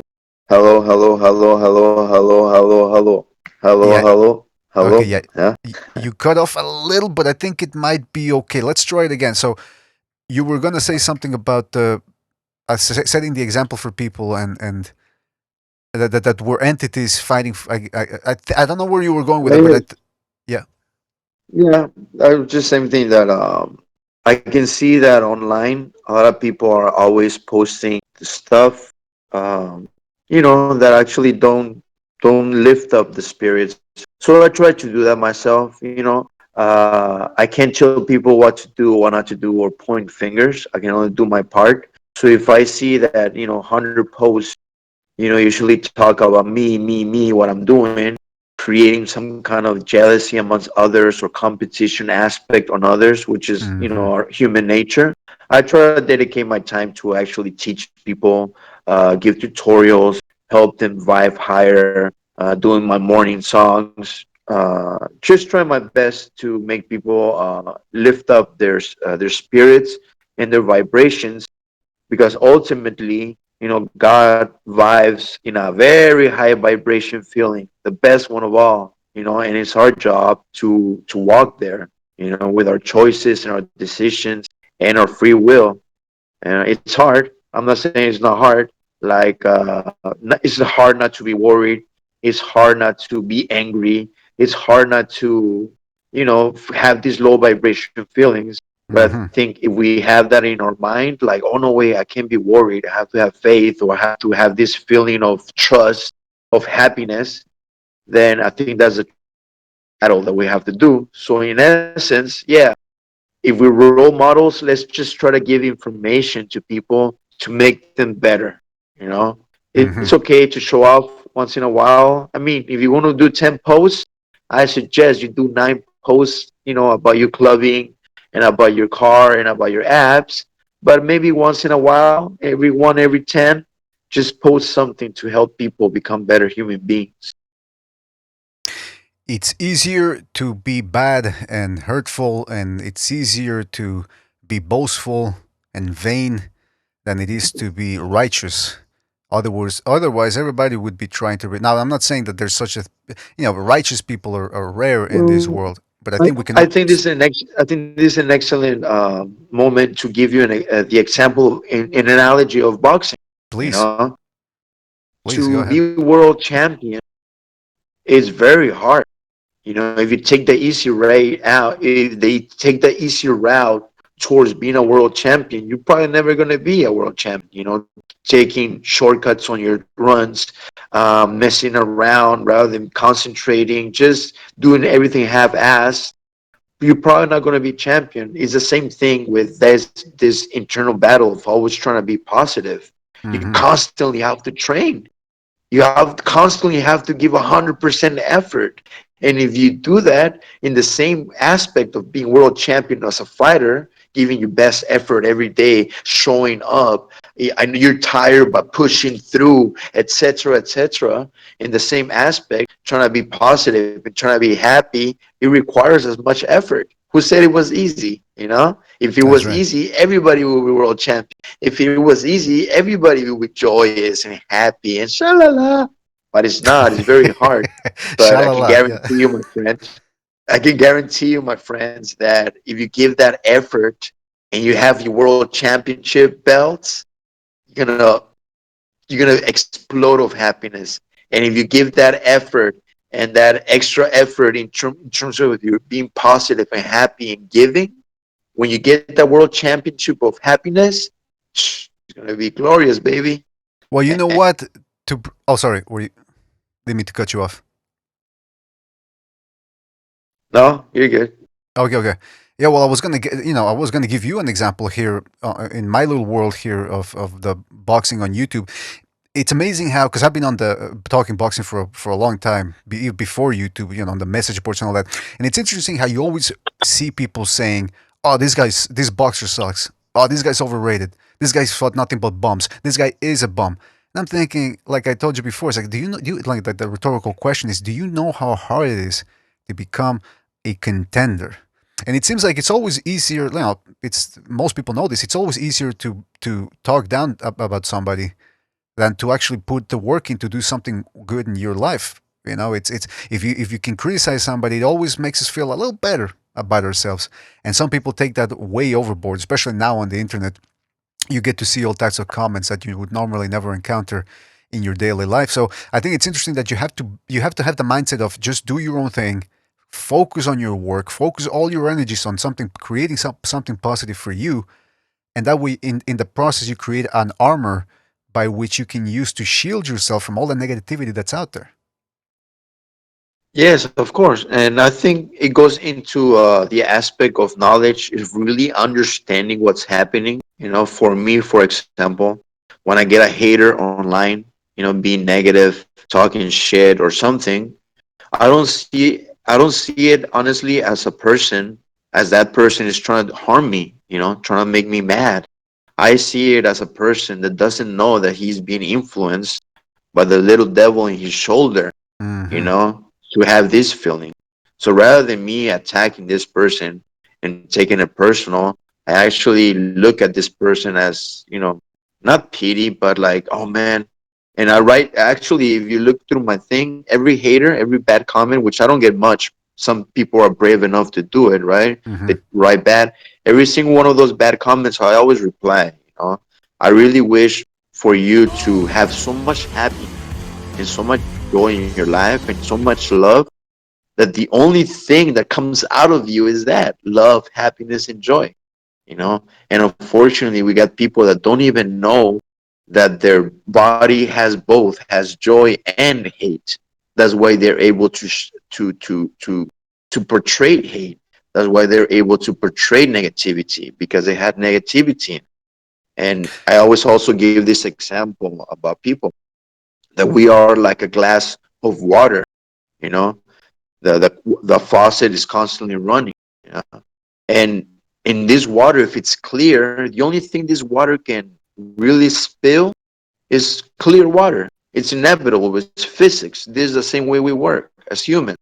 Speaker 7: Hello. Hello. Hello. Hello. Hello. Hello. Hello.
Speaker 1: Yeah.
Speaker 7: Hello.
Speaker 1: Okay.
Speaker 7: Hello.
Speaker 1: Yeah.
Speaker 7: Yeah.
Speaker 1: You cut off a little, but I think it might be okay. Let's try it again. So you were gonna say something about setting the example for people and that were entities fighting. I don't know where you were going with it, but yeah.
Speaker 7: Yeah, I was just same thing that I can see that online. A lot of people are always posting stuff, um, that actually don't lift up the spirits. So I try to do that myself. I can't tell people what to do, what not to do, or point fingers. I can only do my part. So if I see that 100 posts, usually talk about me, what I'm doing, creating some kind of jealousy amongst others or competition aspect on others, which is,
Speaker 1: Hmm.
Speaker 7: our human nature. I try to dedicate my time to actually teach people, give tutorials, help them vibe higher, doing my morning songs, just try my best to make people lift up their spirits and their vibrations because ultimately, God vibes in a very high vibration feeling, the best one of all, and it's our job to walk there, with our choices and our decisions and our free will. And it's hard. I'm not saying it's not hard. Like, it's hard not to be worried. It's hard not to be angry. It's hard not to, have these low vibration feelings. But I
Speaker 1: Hmm.
Speaker 7: think if we have that in our mind, like, oh no way, I can't be worried. I have to have faith, or I have to have this feeling of trust, of happiness. Then I think that's a battle that we have to do. So in essence, yeah, if we're role models, let's just try to give information to people to make them better. You know, it's
Speaker 1: Hmm.
Speaker 7: okay to show off once in a while. I mean, if you want to do 10 posts, I suggest you do 9 posts, about your clubbing and about your car and about your apps. But maybe once in a while, every 10, just post something to help people become better human beings.
Speaker 1: It's easier to be bad and hurtful, and it's easier to be boastful and vain than it is to be righteous. Otherwise, everybody would be trying to. Now, I'm not saying that there's such a, righteous people are rare in this
Speaker 7: Well,
Speaker 1: world, but I
Speaker 7: I,
Speaker 1: think we can.
Speaker 7: I think this is I think this is an excellent moment to give you the example in analogy of boxing. You
Speaker 1: Please,
Speaker 7: know,
Speaker 1: please go
Speaker 7: to
Speaker 1: ahead.
Speaker 7: be world champion is very hard. If you take the easy way out, if they take the easy route towards being a world champion, you're probably never going to be a world champion. Taking shortcuts on your runs, messing around rather than concentrating, just doing everything half-assed. you're probably not going to be champion. It's the same thing with this internal battle of always trying to be positive. You
Speaker 1: Hmm.
Speaker 7: constantly have to train. You have constantly have to give 100% effort. And if you do that in the same aspect of being world champion as a fighter, giving your best effort every day, showing up, and you're tired but pushing through, etc., in the same aspect, trying to be positive and trying to be happy, it requires as much effort. Who said it was easy? If it
Speaker 1: That's
Speaker 7: was
Speaker 1: right.
Speaker 7: easy, everybody would be world champion. If it was easy, everybody would be joyous and happy and shalala. But it's not. It's very hard. But I can
Speaker 1: Shalala. Yeah.
Speaker 7: guarantee you, my friends, I can guarantee you, my friends, that if you give that effort and you have your world championship belts, you're gonna you're gonna explode of happiness. And if you give that effort and that extra effort in terms of you being positive and happy and giving, when you get that world championship of happiness, it's gonna be glorious, baby.
Speaker 1: Well, you know what? Oh, sorry. Didn't mean to cut you off.
Speaker 7: No, you're good.
Speaker 1: Okay, okay. Yeah, well, I was gonna get, I was gonna give you an example here in my little world here of the boxing on YouTube. It's amazing how, because I've been on the talking boxing for a long time before YouTube, on the message boards and all that. And it's interesting how you always see people saying, "Oh, this boxer sucks. Oh, this guy's overrated. This guy's fought nothing but bums. This guy is a bum." And I'm thinking, like I told you before, it's like, do you know? Like the rhetorical question is, do you know how hard it is to become a contender? And it seems like it's always easier. It's most people know this. It's always easier to talk down about somebody than to actually put the work in to do something good in your life. It's if you can criticize somebody, it always makes us feel a little better about ourselves. And some people take that way overboard, especially now on the internet. You get to see all types of comments that you would normally never encounter in your daily life. So I think it's interesting that you have to have the mindset of just do your own thing, focus on your work, focus all your energies on something, creating something positive for you, and that way in the process you create an armor by which you can use to shield yourself from all the negativity that's out there.
Speaker 7: Yes, of course. And I think it goes into the aspect of knowledge is really understanding what's happening. For me, for example, when I get a hater online, being negative, talking shit or something, I don't see it honestly as a person, as that person is trying to harm me, trying to make me mad. I see it as a person that doesn't know that he's being influenced by the little devil in his shoulder,
Speaker 1: Hmm.
Speaker 7: to have this feeling. So rather than me attacking this person and taking it personal, I actually look at this person as, not pity, but like, oh man. And I write, actually, if you look through my thing, every hater, every bad comment, which I don't get much, some people are brave enough to do it, right?
Speaker 1: Hmm.
Speaker 7: They write bad. Every single one of those bad comments, I always reply. I really wish for you to have so much happiness and so much joy in your life and so much love that the only thing that comes out of you is that love, happiness, and joy. And unfortunately, we got people that don't even know that their body has both, has joy and hate. That's why they're able to portray hate. That's why they're able to portray negativity, because they had negativity. And I always also give this example about people that we are like a glass of water. You know, the faucet is constantly running. And in this water, if it's clear, the only thing this water can really spill is clear water. It's inevitable. It's physics. This is the same way we work as humans.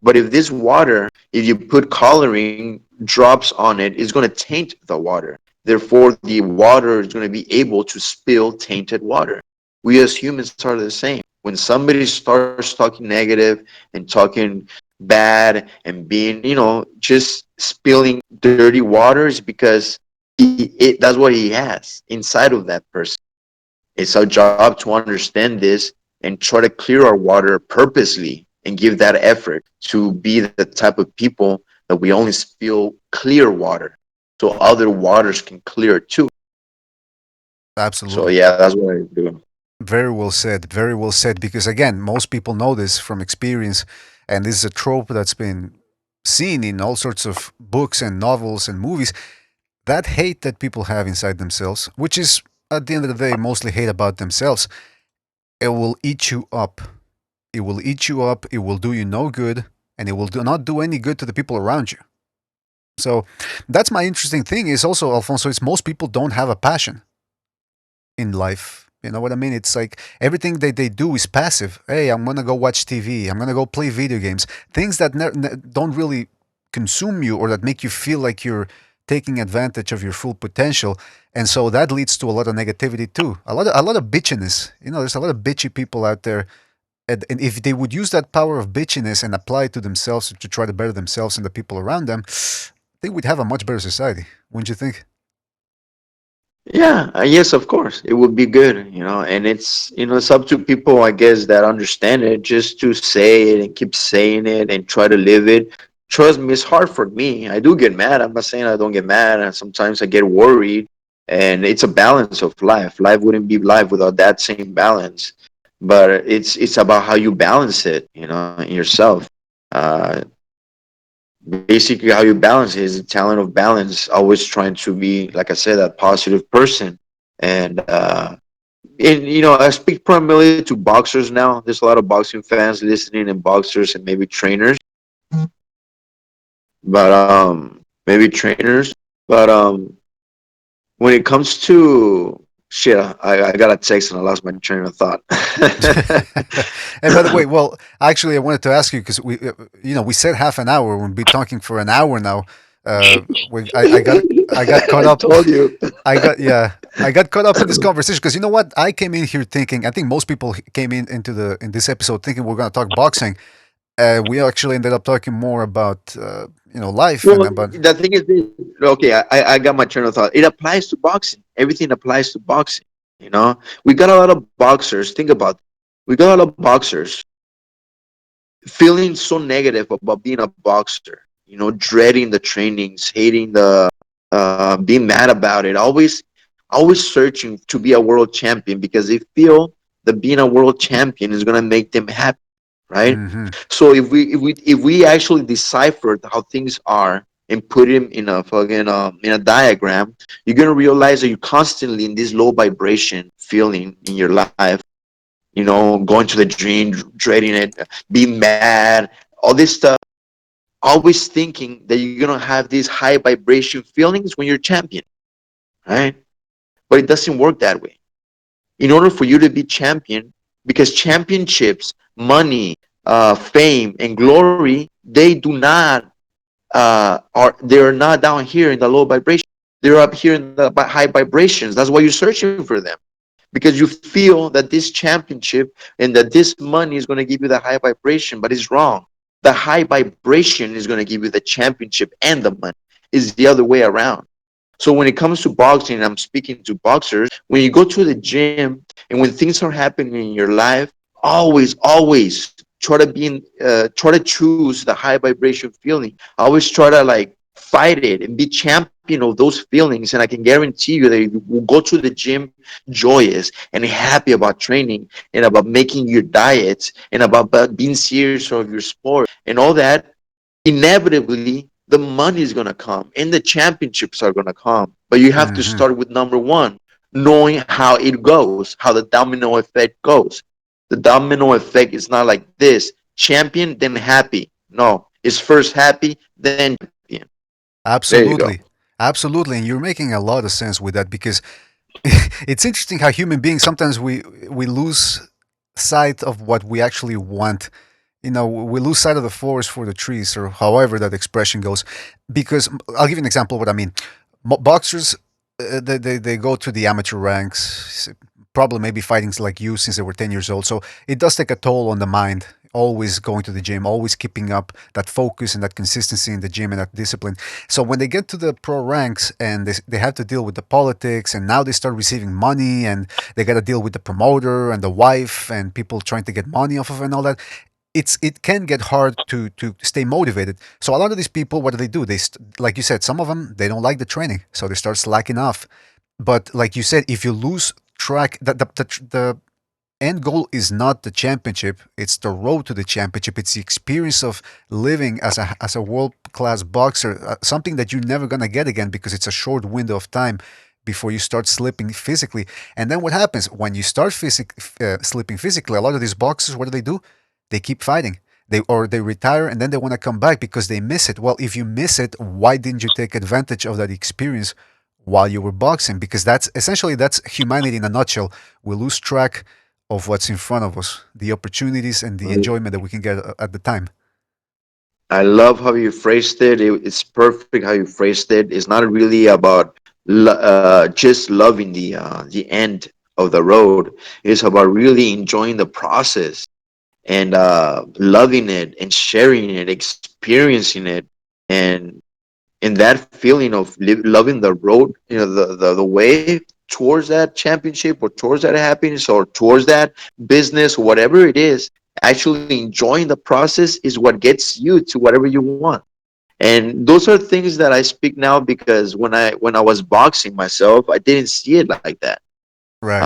Speaker 7: But if this water, if you put coloring drops on it, it's going to taint the water. Therefore, the water is going to be able to spill tainted water. We as humans are the same. When somebody starts talking negative and talking bad and being, just spilling dirty waters, because that's what he has inside of that person. It's our job to understand this and try to clear our water purposely and give that effort to be the type of people that we only spill clear water so other waters can clear too. So
Speaker 1: Absolutely.
Speaker 7: yeah, that's what I do.
Speaker 1: Very well said. Very well said. Because again, most people know this from experience, and this is a trope that's been seen in all sorts of books and novels and movies, that hate that people have inside themselves, which is at the end of the day mostly hate about themselves, it will eat you up. It will eat you up. It will do you no good, and it will not do any good to the people around you. So that's my interesting thing. Is also, Alfonso, it's most people don't have a passion in life. You know what I mean? It's like everything that they do is passive. Hey, I'm gonna go watch TV. I'm gonna go play video games. Things that don't really consume you or that make you feel like you're taking advantage of your full potential. And so that leads to a lot of negativity too. A lot of bitchiness. You know, there's a lot of bitchy people out there. And if they would use that power of bitchiness and apply it to themselves to try to better themselves and the people around them, I think we'd have a much better society. Wouldn't you think?
Speaker 7: Yeah, yes, of course, it would be good, and it's up to people, I guess, that understand it, just to say it and keep saying it and try to live it. Trust me, it's hard for me. I do get mad. I'm not saying I don't get mad, and sometimes I get worried, and it's a balance of life. Life wouldn't be life without that same balance, but it's about how you balance it, in yourself. Uh, Basically how you balance it is the talent of balance, always trying to be, like I said, a positive person. And I speak primarily to boxers now. There's a lot of boxing fans listening, and boxers and maybe trainers, but when it comes to shit, I got a text and I lost my train of thought.
Speaker 1: And by the way, well, actually, I wanted to ask you because we said half an hour. We'll be talking for an hour now. I got caught
Speaker 7: I
Speaker 1: up.
Speaker 7: told you.
Speaker 1: I got caught up in this conversation because you know what? I came in here thinking. I think most people came in this episode thinking we're going to talk boxing. We actually ended up talking more about life and
Speaker 7: Well,
Speaker 1: about.
Speaker 7: the thing is this. Okay, I got my train of thought. It applies to boxing. Everything applies to boxing. We got a lot of boxers. Think about it. We got a lot of boxers feeling so negative about being a boxer. Dreading the trainings, hating being mad about it. Always searching to be a world champion because they feel that being a world champion is gonna make them happy, right?
Speaker 1: Mm-hmm.
Speaker 7: So if we actually deciphered how things are and put them in a fucking in a diagram, you're gonna realize that you're constantly in this low vibration feeling in your life. Going to the gym, dreading it, being mad, all this stuff. Always thinking that you're gonna have these high vibration feelings when you're champion, right? But it doesn't work that way. In order for you to be champion, because championships, money, fame, and glory, they do not they're not down here in the low vibration. They're up here in the high vibrations. That's why you're searching for them, because you feel that this championship and that this money is going to give you the high vibration, but it's wrong. The high vibration is going to give you the championship and the money. It's the other way around. So when it comes to boxing, I'm speaking to boxers. When you go to the gym and when things are happening in your life, always try to choose the high vibration feeling. Always try to like fight it and be champion of those feelings. And I can guarantee you that you will go to the gym joyous and happy about training and about making your diets and about being serious of your sport and all that. Inevitably the money is going to come and the championships are going to come, but you have to
Speaker 1: Mm-hmm.
Speaker 7: start with number one, knowing how it goes, how the domino effect goes. The domino effect is not like this: champion then happy. No, it's first happy then champion. There you go.
Speaker 1: Absolutely. Absolutely. And you're making a lot of sense with that because it's interesting how human beings sometimes we lose sight of what we actually want. We lose sight of the forest for the trees, or however that expression goes. Because I'll give you an example of what I mean. Boxers, they go to the amateur ranks, probably maybe fighting like you since they were 10 years old. So it does take a toll on the mind. Always going to the gym, always keeping up that focus and that consistency in the gym and that discipline. So when they get to the pro ranks and they have to deal with the politics, and now they start receiving money and they got to deal with the promoter and the wife and people trying to get money off of it and all that, it can get hard to stay motivated. So a lot of these people, what do? Like you said, some of them, they don't like the training, so they start slacking off. But like you said, if you lose track, the end goal is not the championship, it's the road to the championship. It's the experience of living as a world-class boxer, something that you're never going to get again because it's a short window of time before you start slipping physically. And then what happens when you start slipping physically? A lot of these boxers, what do? They keep fighting. They retire and then they want to come back because they miss it. Well, if you miss it, why didn't you take advantage of that experience while you were boxing? Because that's humanity in a nutshell. We lose track of what's in front of us, the opportunities and the enjoyment that we can get at the time.
Speaker 7: I love how you phrased it. It's perfect how you phrased it. It's not really about just loving the end of the road. It's about really enjoying the process and loving it and sharing it, experiencing it, and that feeling of loving the road, the way towards that championship or towards that happiness or towards that business, whatever it is, actually enjoying the process is what gets you to whatever you want. And those are things that I speak now because when I was boxing myself, I didn't see it like that.
Speaker 1: Right.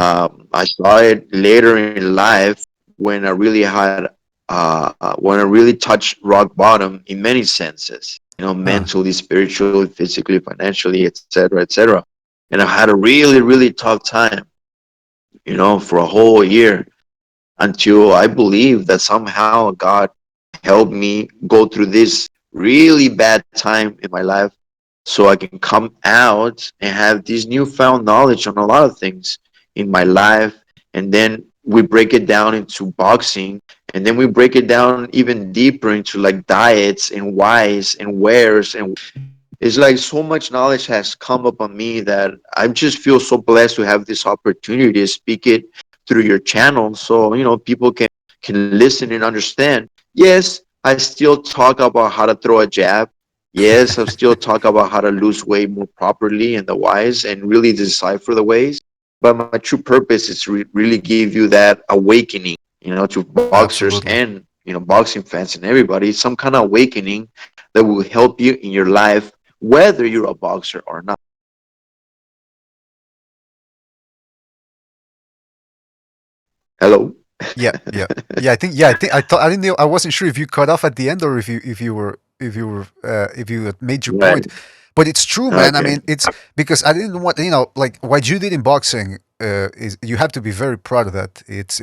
Speaker 7: I saw it later in life when I really had when I really touched rock bottom in many senses.
Speaker 1: Huh.
Speaker 7: Mentally, spiritually, physically, financially, etc., etc. And I had a really, really tough time. For a whole year until I believe that somehow God helped me go through this really bad time in my life so I can come out and have this newfound knowledge on a lot of things in my life. And then we break it down into boxing, and then we break it down even deeper into like diets and whys and wheres. And it's like so much knowledge has come upon me that I just feel so blessed to have this opportunity to speak it through your channel, so people can listen and understand. Yes, I still talk about how to throw a jab. Yes, I still talk about how to lose weight more properly and the whys and really decipher the ways. But my true purpose is to really give you that awakening, to boxers
Speaker 1: Absolutely.
Speaker 7: and boxing fans and everybody, some kind of awakening that will help you in your life, whether you're a boxer or not. Hello.
Speaker 1: Yeah, yeah, yeah. I think I thought I didn't know. I wasn't sure if you cut off at the end or if you had made your
Speaker 7: Right.
Speaker 1: point. But it's true, man. I
Speaker 7: Okay.
Speaker 1: mean, it's because I didn't want like what you did in boxing. Is you have to be very proud of that. It's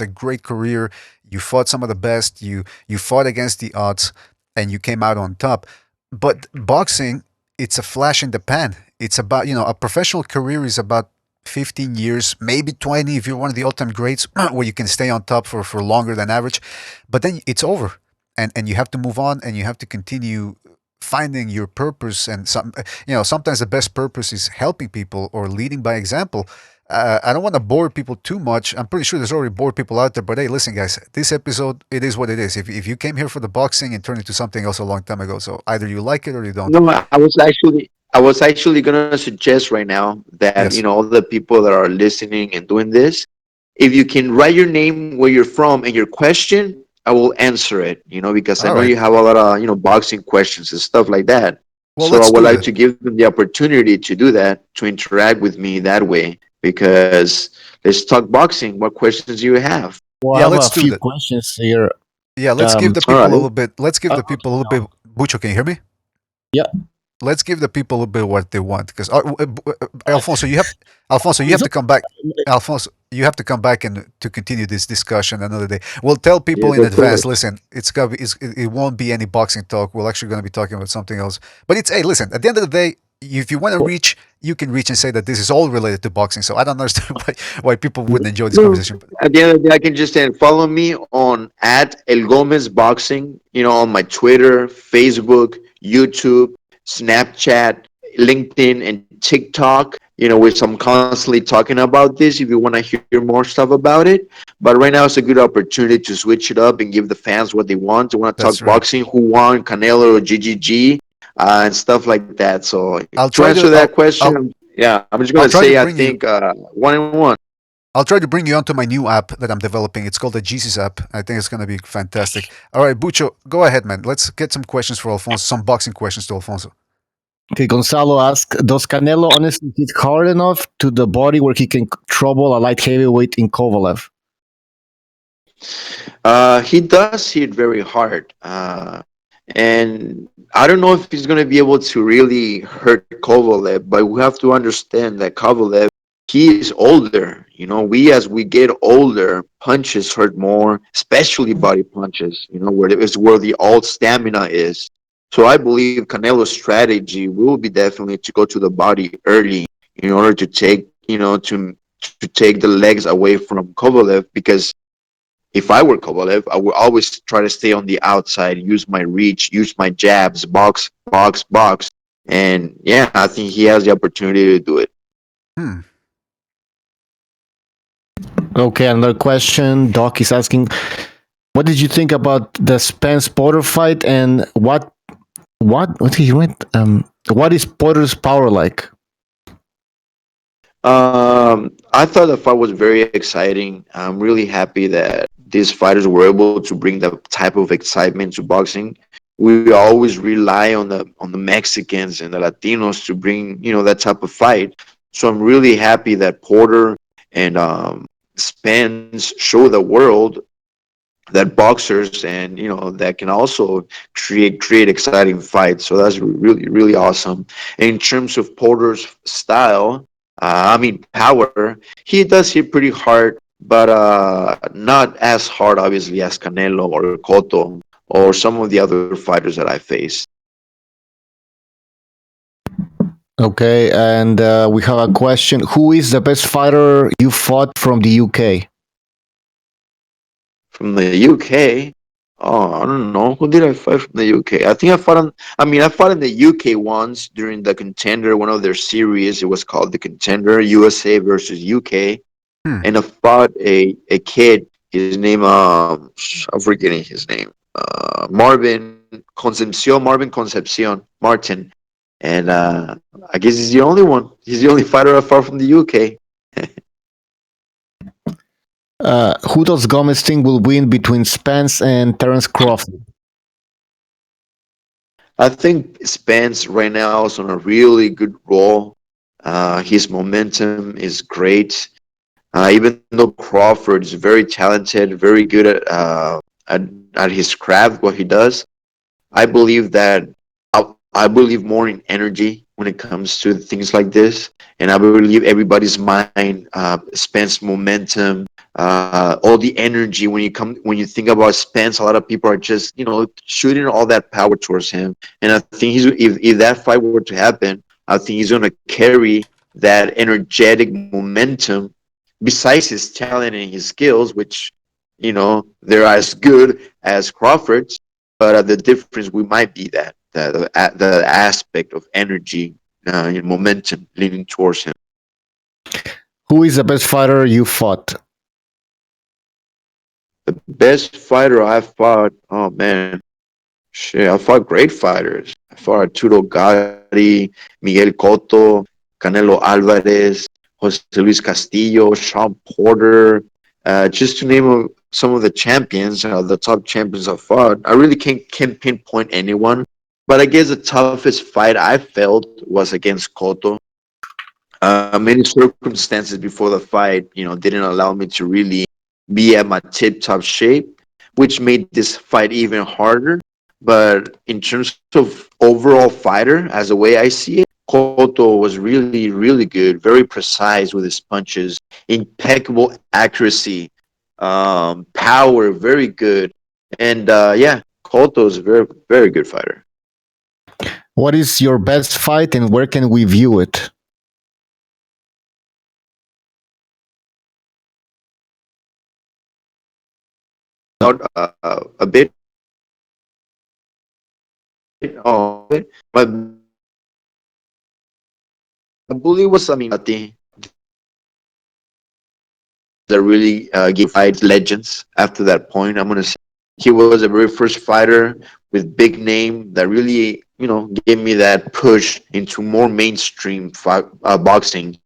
Speaker 1: a great career. You fought some of the best. You fought against the odds, and you came out on top. But boxing, it's a flash in the pan. It's about a professional career is about 15 years, maybe 20 if you're one of the all-time greats, where you can stay on top for longer than average. But then it's over, and you have to move on, and you have to continue finding your purpose. And sometimes the best purpose is helping people or leading by example. I don't want to bore people too much. I'm pretty sure there's already bored people out there. But hey, listen, guys, this episode, it is what it is. If you came here for the boxing and turned into something else a long time ago, so either you like it or you don't.
Speaker 7: No, I was actually gonna suggest right now that
Speaker 1: Yes.
Speaker 7: all the people that are listening and doing this, if you can write your name, where you're from, and your question, I will answer it. Because I
Speaker 1: All
Speaker 7: know
Speaker 1: right.
Speaker 7: you have a lot of boxing questions and stuff like that.
Speaker 1: Well,
Speaker 7: So I
Speaker 1: let's
Speaker 7: would
Speaker 1: do
Speaker 7: like
Speaker 1: that.
Speaker 7: to give them the opportunity to do that, to interact with me that way. Because let's talk boxing. What questions do you have?
Speaker 2: Well, I
Speaker 1: Yeah,
Speaker 2: have a
Speaker 1: let's do
Speaker 2: few
Speaker 1: that.
Speaker 2: questions here.
Speaker 1: Yeah, let's give the
Speaker 7: All
Speaker 1: people a
Speaker 7: right.
Speaker 1: little bit. Let's give the people a little bit. Bucho, can you hear me?
Speaker 2: Yeah.
Speaker 1: Let's give the people a little bit what they want. Because Alfonso, you have
Speaker 2: It's
Speaker 1: to come back. Alfonso, you have to come back and to continue this discussion another day. We'll tell people
Speaker 7: Yes,
Speaker 1: in
Speaker 7: of
Speaker 1: advance.
Speaker 7: course.
Speaker 1: Listen, it won't be any boxing talk. We're actually going to be talking about something else. But it's hey, listen. At the end of the day, if you want to reach, you can reach and say that this is all related to boxing. So I don't understand why people wouldn't enjoy this
Speaker 7: No,
Speaker 1: conversation. But
Speaker 7: at the end of the day, I can just say follow me on at El Gomez Boxing, on my Twitter, Facebook, YouTube, Snapchat, LinkedIn, and TikTok, which I'm constantly talking about this if you want to hear more stuff about it. But right now, it's a good opportunity to switch it up and give the fans what they want. They want to
Speaker 1: that's
Speaker 7: talk
Speaker 1: right.
Speaker 7: boxing, who won, Canelo or GGG, and stuff like that. So
Speaker 1: I'll
Speaker 7: to
Speaker 1: try
Speaker 7: answer
Speaker 1: to.
Speaker 7: that question, yeah, I'm just going
Speaker 1: I'll
Speaker 7: to
Speaker 1: try to
Speaker 7: say I
Speaker 1: bring you.
Speaker 7: think 1-1.
Speaker 1: I'll try to bring you onto my new app that I'm developing. It's called the Jesus app. I think it's going to be fantastic. All right, Bucho, go ahead, man. Let's get some questions for Alfonso, some boxing questions to Alfonso.
Speaker 2: Okay, Gonzalo asks, does Canelo honestly hit hard enough to the body where he can trouble a light heavyweight in Kovalev?
Speaker 7: He does hit very hard. And I don't know if he's going to be able to really hurt Kovalev, but we have to understand that Kovalev, he is older. You know, we as we get older, punches hurt more, especially body punches. You know, where it's where the all stamina is. So I believe Canelo's strategy will be definitely to go to the body early in order to take, to take the legs away from Kovalev because if I were Kovalev, I would always try to stay on the outside, use my reach, use my jabs, box, box, box. And yeah, I think he has the opportunity to do it.
Speaker 1: Hmm.
Speaker 2: Okay, another question. Doc is asking, what did you think about the Spence Porter fight, and what did you write? What is Porter's power like?
Speaker 7: I thought the fight was very exciting. I'm really happy that these fighters were able to bring that type of excitement to boxing. We always rely on the Mexicans and the Latinos to bring that type of fight. So I'm really happy that Porter and Spence show the world that boxers and that can also create exciting fights. So that's really awesome. In terms of Porter's style, I mean power, he does hit pretty hard, but not as hard obviously as Canelo or Cotto or some of the other fighters that I faced.
Speaker 2: Okay, and we have a question. Who is the best fighter you fought from the UK?
Speaker 7: From the UK. Oh, I don't know. Who did I fight from the UK? I think I fought on. I mean, I fought in the UK once during the Contender, one of their series. It was called the Contender, USA versus UK,
Speaker 1: Hmm.
Speaker 7: and I fought a kid. His name, I'm forgetting his name. Marvin Concepcion, Martin, and I guess he's the only one. He's the only fighter I fought from the UK.
Speaker 2: Who does Gomez think will win between Spence and Terence Crawford?
Speaker 7: I think Spence right now is on a really good roll. His momentum is great. Even though Crawford is very talented, very good at his craft, what he does, I believe that I believe more in energy when it comes to things like this, and I believe everybody's mind spends momentum, all the energy when you think about Spence. A lot of people are just shooting all that power towards him, and I think if that fight were to happen, I think he's going to carry that energetic momentum. Besides his talent and his skills, which they're as good as Crawford's, but the difference we might be that the aspect of energy, momentum leaning towards him.
Speaker 2: Who is the best fighter you fought?
Speaker 7: The best fighter I fought, oh man, shit, I fought great fighters. I fought Arturo Gatti, Miguel Cotto, Canelo Alvarez, Jose Luis Castillo, Sean Porter, just to name some of the champions, the top champions I fought. I really can't pinpoint anyone, but I guess the toughest fight I felt was against Cotto. Many circumstances before the fight, didn't allow me to really be at my tip-top shape, which made this fight even harder. But in terms of overall fighter, as the way I see it, Cotto was really good, very precise with his punches, impeccable accuracy, power, very good. And yeah, Cotto is a very good fighter.
Speaker 2: What is your best fight, and where can we view it?
Speaker 7: Out a bit. Oh, my I believe was that really gave fight legends after that point. I'm gonna say he was a very first fighter with big name that really gave me that push into more mainstream boxing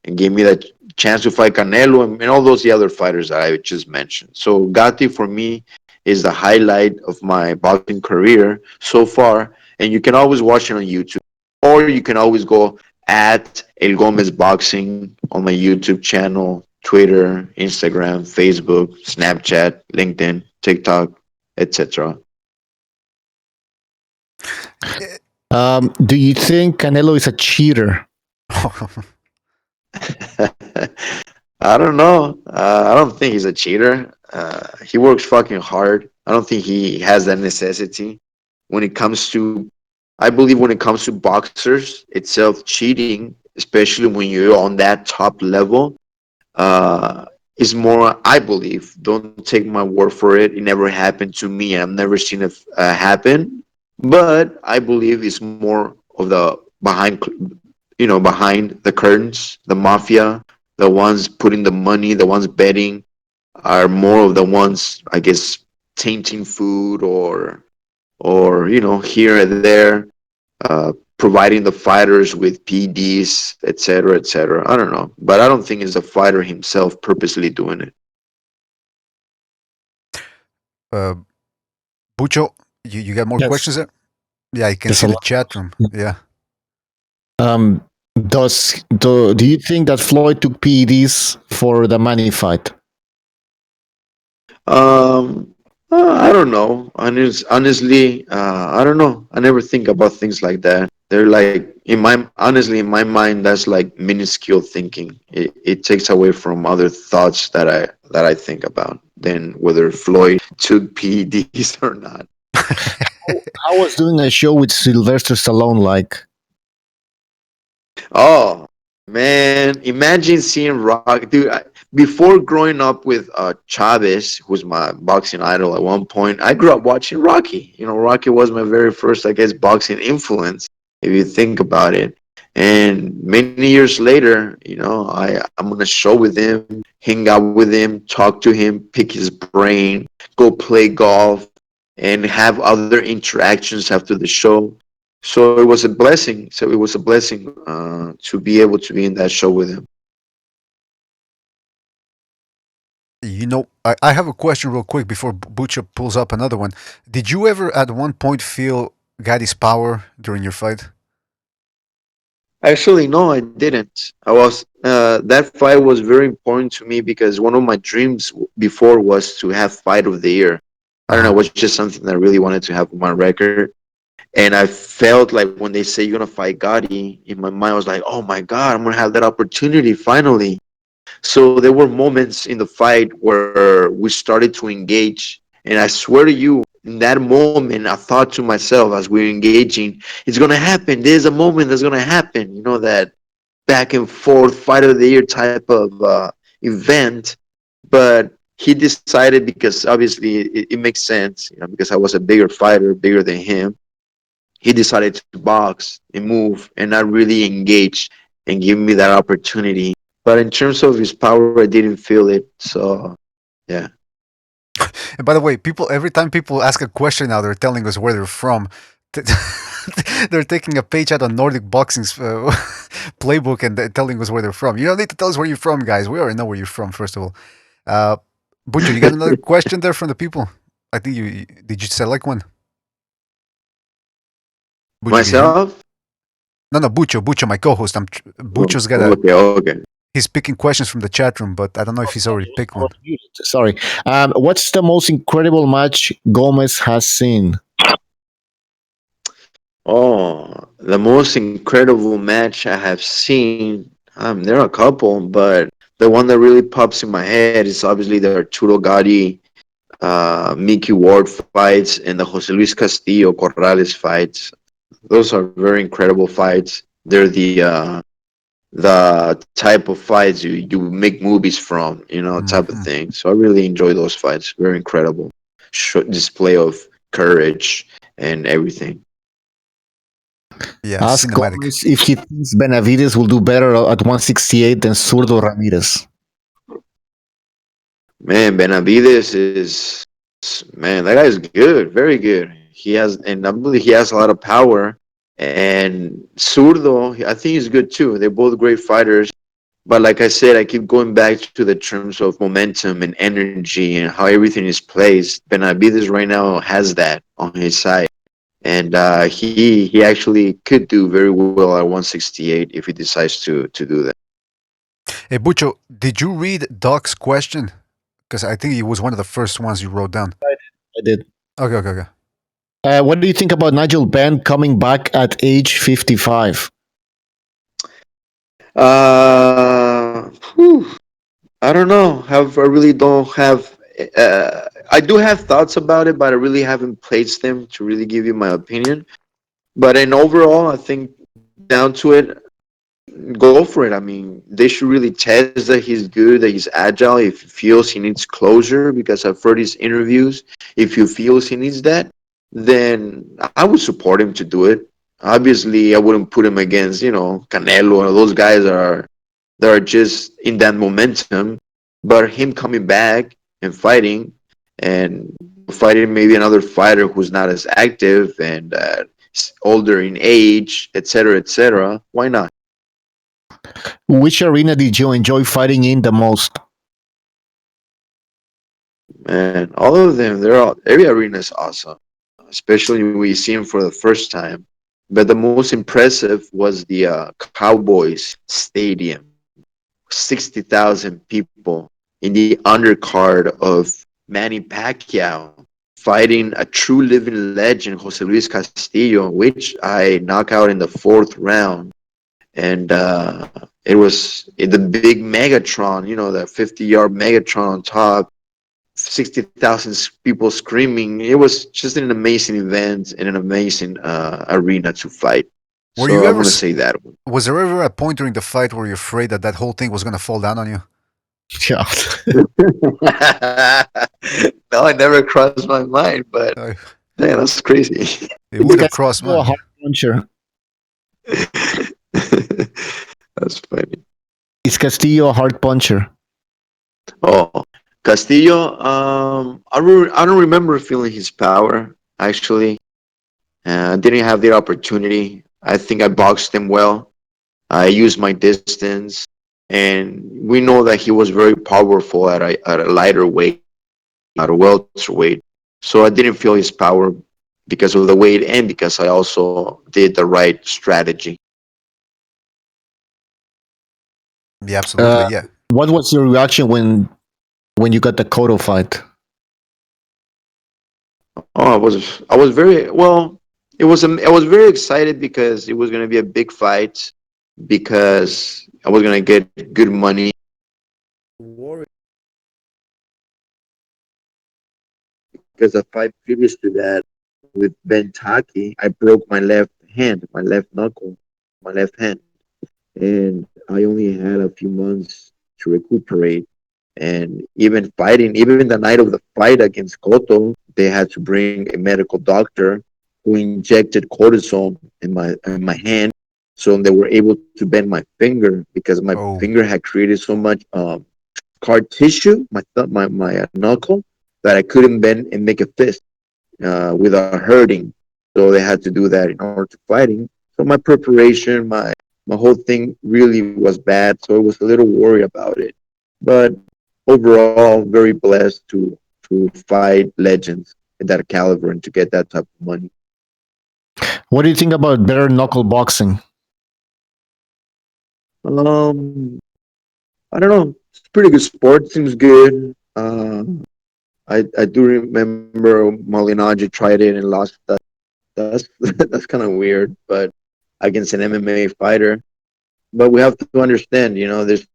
Speaker 7: and gave me that chance to fight Canelo and all those the other fighters that I just mentioned. So Gatti for me is the highlight of my boxing career so far, and you can always watch it on YouTube, or you can always go at El Gomez Boxing on my YouTube channel Twitter, Instagram, Facebook, Snapchat, LinkedIn, TikTok, etc.
Speaker 2: Do you think Canelo is a cheater?
Speaker 7: I don't know. I don't think he's a cheater. He works fucking hard. I don't think he has that necessity. When it comes to, I believe when it comes to boxers itself, cheating, especially when you're on that top level, uh, is more. I believe. Don't take my word for it. It never happened to me. I've never seen it happen. But I believe it's more of the behind the curtains, the mafia, the ones putting the money, the ones betting, are more of the ones, I guess, tainting food or here and there, providing the fighters with PDs, etc., etc. I don't know, but I don't think it's the fighter himself purposely doing it.
Speaker 1: uh, Bucho, you got more
Speaker 2: Yes.
Speaker 1: questions there? Yeah, you can
Speaker 2: There's
Speaker 1: see
Speaker 2: a
Speaker 1: the
Speaker 2: lot.
Speaker 1: chat room. Yeah.
Speaker 2: Um, do you think that Floyd took PEDs for the money fight?
Speaker 7: Um, I don't know. Honestly, I don't know. I never think about things like that. They're like honestly in my mind, that's like minuscule thinking. It takes away from other thoughts that I think about than whether Floyd took PEDs or not.
Speaker 2: I was doing a show with Sylvester Stallone, like,
Speaker 7: Oh man, imagine seeing Rock, dude. Before growing up with Chavez, who's my boxing idol at one point, I grew up watching Rocky. Rocky was my very first, I guess, boxing influence, if you think about it. And many years later, I'm on a show with him, hang out with him, talk to him, pick his brain, go play golf, and have other interactions after the show. So it was a blessing. So it was a blessing to be able to be in that show with him.
Speaker 1: I have a question real quick before Bucha pulls up another one. Did you ever at one point feel Gaddy's power during your fight?
Speaker 7: Actually, no, I didn't. I was that fight was very important to me because one of my dreams before was to have fight of the year. I don't know, it was just something that I really wanted to have on my record. And I felt like when they say you're gonna fight Gotti, in my mind I was like, oh my god, I'm gonna have that opportunity finally. So there were moments in the fight where we started to engage, and I swear to you, in that moment, I thought to myself as we were engaging, it's gonna happen. There's a moment that's gonna happen. That back and forth fight of the year type of event. But he decided, because obviously it makes sense, because I was a bigger fighter, bigger than him. He decided to box and move and not really engage and give me that opportunity. But in terms of his power, I didn't feel it. So yeah.
Speaker 1: And by the way, people every time people ask a question now, they're telling us where they're from. They're taking a page out of Nordic Boxing's playbook and they're telling us where they're from. You don't need to tell us where you're from, guys. We already know where you're from, first of all. Uh, Bucho, you got another question there from the people? I think did you select one? Bucho, can you hear me?
Speaker 7: Myself?
Speaker 1: No, Bucho, my co-host. Bucho's got
Speaker 7: Okay, okay.
Speaker 1: he's picking questions from the chat room, but I don't know if he's already picked one.
Speaker 2: sorry. What's the most incredible match Gomez has seen?
Speaker 7: Oh, the most incredible match I have seen. There are a couple, but the one that really pops in my head is obviously the Arturo Gotti, Mickey Ward fights, and the Jose Luis Castillo Corrales fights. Those are very incredible fights. They're the type of fights you make movies from, type of thing. So I really enjoy those fights. Very incredible display of courage and everything.
Speaker 1: Yeah,
Speaker 2: Ask
Speaker 1: cinematic.
Speaker 2: Gomez if he thinks Benavides will do better at 168 than Zurdo Ramirez.
Speaker 7: Man, Benavides is man. That guy's good, very good. And I believe he has a lot of power. And Zurdo, I think he's good too. They're both great fighters. But like I said, I keep going back to the terms of momentum and energy and how everything is placed. Benavides right now has that on his side, and he actually could do very well at 168 if he decides to do that.
Speaker 1: Hey, Bucho, did you read Doc's question? Because I think it was one of the first ones you wrote down.
Speaker 2: I did.
Speaker 1: Okay.
Speaker 2: What do you think about Nigel Benn coming back at age 55?
Speaker 7: Whew, I don't know. I really don't have. I do have thoughts about it, but I really haven't placed them to really give you my opinion. But in overall, I think down to it, go for it. I mean, they should really test that he's good, that he's agile. If he feels he needs closure, because I've heard his interviews, if he feels he needs that, then I would support him to do it. Obviously, I wouldn't put him against, Canelo or those guys that are just in that momentum. But him coming back and fighting maybe another fighter who's not as active and older in age, etc., etc. Why not?
Speaker 2: Which arena did you enjoy fighting in the most?
Speaker 7: Man, all of them, every arena is awesome, especially when we see them for the first time. But the most impressive was the Cowboys Stadium, 60,000 people in the undercard of Manny Pacquiao fighting a true living legend, Jose Luis Castillo, which I knock out in the fourth round. And it was the big Megatron, the 50-yard Megatron on top, 60,000 people screaming. It was just an amazing event and an amazing arena to fight.
Speaker 1: Were
Speaker 7: So
Speaker 1: you
Speaker 7: I'm
Speaker 1: ever?
Speaker 7: gonna say that one.
Speaker 1: Was there ever a point during the fight where you're afraid that whole thing was gonna fall down on you?
Speaker 2: Yeah.
Speaker 7: No, it never crossed my mind, but
Speaker 1: Uh,
Speaker 7: man, that's crazy.
Speaker 1: it
Speaker 2: It's
Speaker 1: would have crossed
Speaker 2: Castillo a
Speaker 1: mine.
Speaker 2: hard puncher.
Speaker 7: That's funny.
Speaker 2: Is Castillo a hard puncher?
Speaker 7: Oh, Castillo. I don't remember feeling his power actually. Didn't have the opportunity. I think I boxed him well. I used my distance, and we know that he was very powerful at a lighter weight, at a welterweight. So I didn't feel his power because of the weight and because I also did the right strategy.
Speaker 1: Yeah, absolutely. Yeah.
Speaker 2: What was your reaction when you got the Cotto fight?
Speaker 7: Oh, I was very well. I was very excited because it was going to be a big fight because I was going to get good money because the fight previous to that with Ben Taki, I broke my left hand, my left knuckle, my left hand, and I only had a few months to recuperate. And even the night of the fight against Cotto, they had to bring a medical doctor who injected cortisone in my hand, so they were able to bend my finger because my
Speaker 1: Oh,
Speaker 7: finger had created so much scar tissue, my knuckle, that I couldn't bend and make a fist without hurting. So they had to do that in order to fighting. So my preparation, my whole thing really was bad. So I was a little worried about it. But overall, very blessed to fight legends in that caliber and to get that type of money.
Speaker 2: What do you think about bare knuckle boxing?
Speaker 7: Um, I don't know. It's a pretty good sport. Seems good. I do remember Molinaji tried it and lost. That's that's kind of weird, but against an MMA fighter. But we have to understand, there's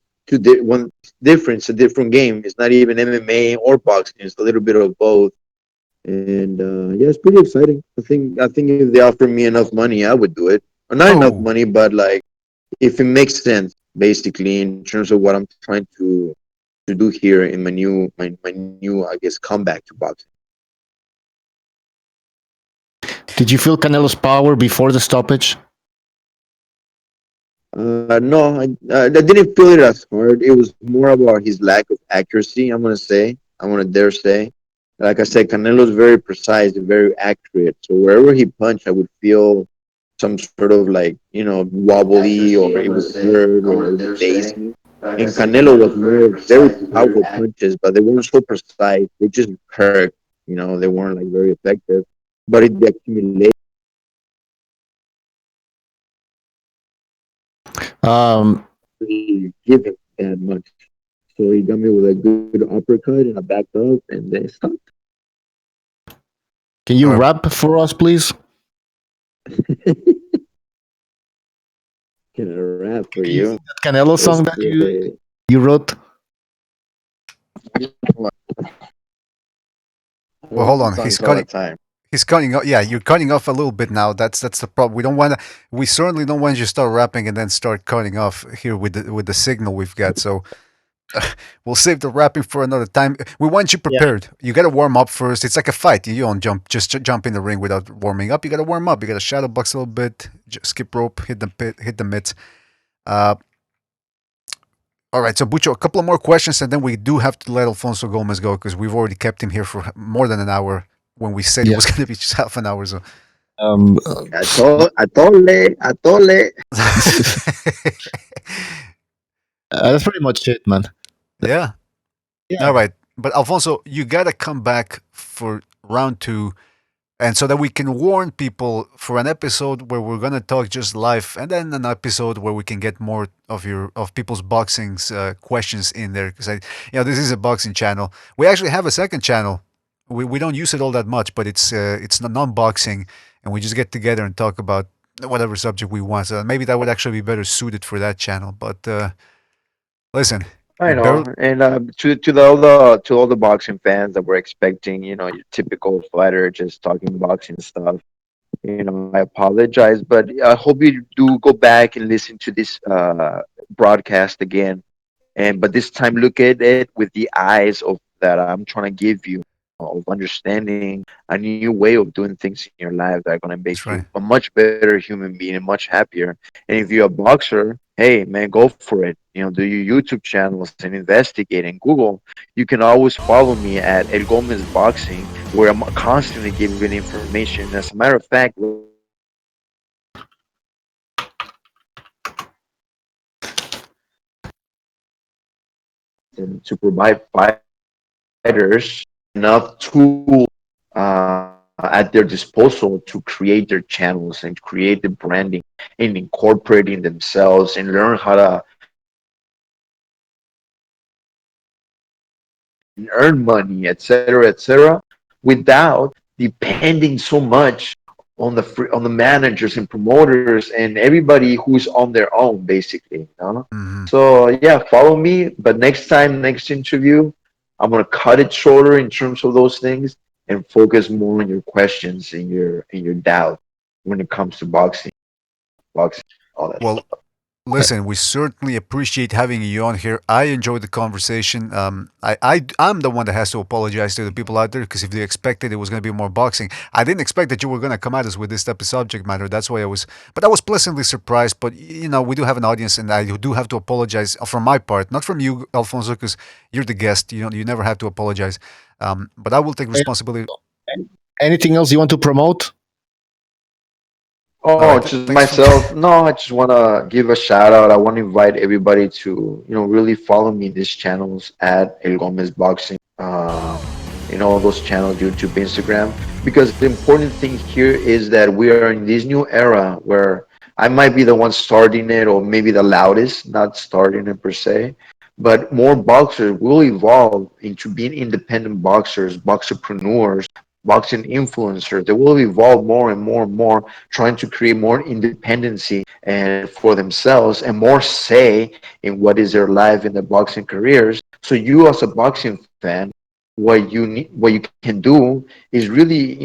Speaker 7: one difference, a different game. It's not even MMA or boxing. It's a little bit of both. And yeah, it's pretty exciting. I think if they offer me enough money, I would do it. Or not enough
Speaker 1: oh,
Speaker 7: money, but like if it makes sense, basically, in terms of what I'm trying to do here in my new I guess comeback to boxing.
Speaker 2: Did you feel Canelo's power before the stoppage?
Speaker 7: No, I didn't feel it as hard. It was more about his lack of accuracy. I'm gonna dare say. Like I said, Canelo's very precise and very accurate. So wherever he punched, I would feel some sort of like wobbly, or it would hurt, or it would be lazy. And Canelo was more very powerful punches, but they weren't so precise. They just hurt. They weren't like very effective. But it the accumulation
Speaker 2: Um,
Speaker 7: giving that much. So he got me with a good uppercut, and I backed up, and then stopped.
Speaker 2: Can you rap for us, please?
Speaker 7: Can I rap for
Speaker 2: Can you
Speaker 7: you?
Speaker 2: sing that Canelo song that you wrote?
Speaker 7: I
Speaker 1: Well,
Speaker 7: write
Speaker 1: hold
Speaker 7: some
Speaker 1: on. He's
Speaker 7: songs all the
Speaker 1: cutting.
Speaker 7: time.
Speaker 1: He's cutting off. Yeah, you're cutting off a little bit now. That's the problem. We don't want to. We certainly don't want you to start rapping and then start cutting off here with the signal we've got. So we'll save the rapping for another time. We want you
Speaker 2: Yeah.
Speaker 1: prepared. You got to warm up first. It's like a fight. You don't jump in the ring without warming up. You got to warm up. You got to shadow box a little bit, skip rope, hit the pit, hit the mitts. Uh, all right, so Bucho, a couple of more questions, and then we do have to let Alfonso Gomez go because we've already kept him here for more than an hour when we said it
Speaker 2: Yeah.
Speaker 1: was going to be just half an hour. So.
Speaker 2: Um,
Speaker 7: I told it.
Speaker 2: that's pretty much it, man.
Speaker 1: Yeah.
Speaker 2: Yeah.
Speaker 1: All right. But Alfonso, you got to come back for round two. And so that we can warn people for an episode where we're gonna talk just live, and then an episode where we can get more of people's boxing questions in there. Because this is a boxing channel. We actually have a second channel. We don't use it all that much, but it's non-boxing, and we just get together and talk about whatever subject we want. So maybe that would actually be better suited for that channel. But listen,
Speaker 7: I
Speaker 1: we
Speaker 7: know,
Speaker 1: barely.
Speaker 7: and to all the boxing fans that were expecting, your typical fighter just talking boxing stuff. I apologize, but I hope you do go back and listen to this broadcast again, and but this time look at it with the eyes of that I'm trying to give you of understanding a new way of doing things in your life that are going to make
Speaker 1: That's
Speaker 7: you
Speaker 1: right.
Speaker 7: a much better human being and much happier. And if you're a boxer, hey man, go for it. Do your YouTube channels and investigate and Google. You can always follow me at El Gomez Boxing, where I'm constantly giving information. As a matter of fact, to provide fighters enough tools at their disposal to create their channels and create the branding and incorporating themselves and learn how to earn money, etc., without depending so much on the managers and promoters and everybody who's on their own, basically.
Speaker 1: Mm-hmm.
Speaker 7: So yeah, follow me. But next time, next interview, I'm gonna cut it shorter in terms of those things and focus more on your questions and your doubt when it comes to boxing, all that
Speaker 1: Well,
Speaker 7: stuff.
Speaker 1: listen, we certainly appreciate having you on here. I enjoyed the conversation. I'm the one that has to apologize to the people out there because if they expected it was going to be more boxing, I didn't expect that you were going to come at us with this type of subject matter. That's why but I was pleasantly surprised. But we do have an audience, and I do have to apologize from my part, not from you, Alfonso, because you're the guest. You never have to apologize. But I will take responsibility.
Speaker 2: Anything else you want to promote?
Speaker 1: All
Speaker 7: Oh,
Speaker 1: right,
Speaker 7: just
Speaker 1: thanks for.
Speaker 7: myself. No, I just want to give a shout out. I want to invite everybody to, really follow me in these channels at El Gomez Boxing. All those channels, YouTube, Instagram. Because the important thing here is that we are in this new era where I might be the one starting it or maybe the loudest, not starting it per se. But more boxers will evolve into being independent boxers, boxerpreneurs, boxing influencers. They will evolve more and more and more, trying to create more independency and for themselves and more say in what is their life in their boxing careers. So you as a boxing fan, what you can do is really,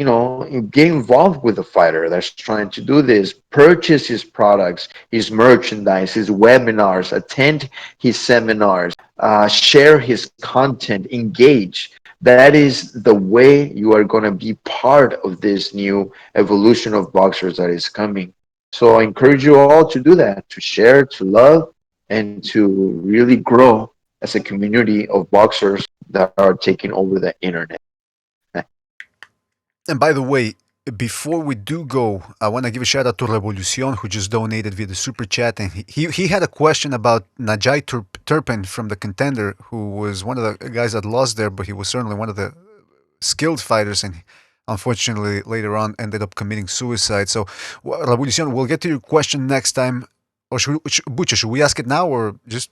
Speaker 7: get involved with the fighter that's trying to do this. Purchase his products, his merchandise, his webinars, attend his seminars, share his content, engage. That is the way you are going to be part of this new evolution of boxers that is coming. So I encourage you all to do that, to share, to love, and to really grow as a community of boxers that are taking over the internet.
Speaker 1: And by the way, before we do go, I want to give a shout out to Revolucion who just donated via the super chat, and he had a question about Najai Turpin from the Contender, who was one of the guys that lost there, but he was certainly one of the skilled fighters, and unfortunately later on ended up committing suicide. So, Revolucion, we'll get to your question next time, or Bucha, should we ask it now or just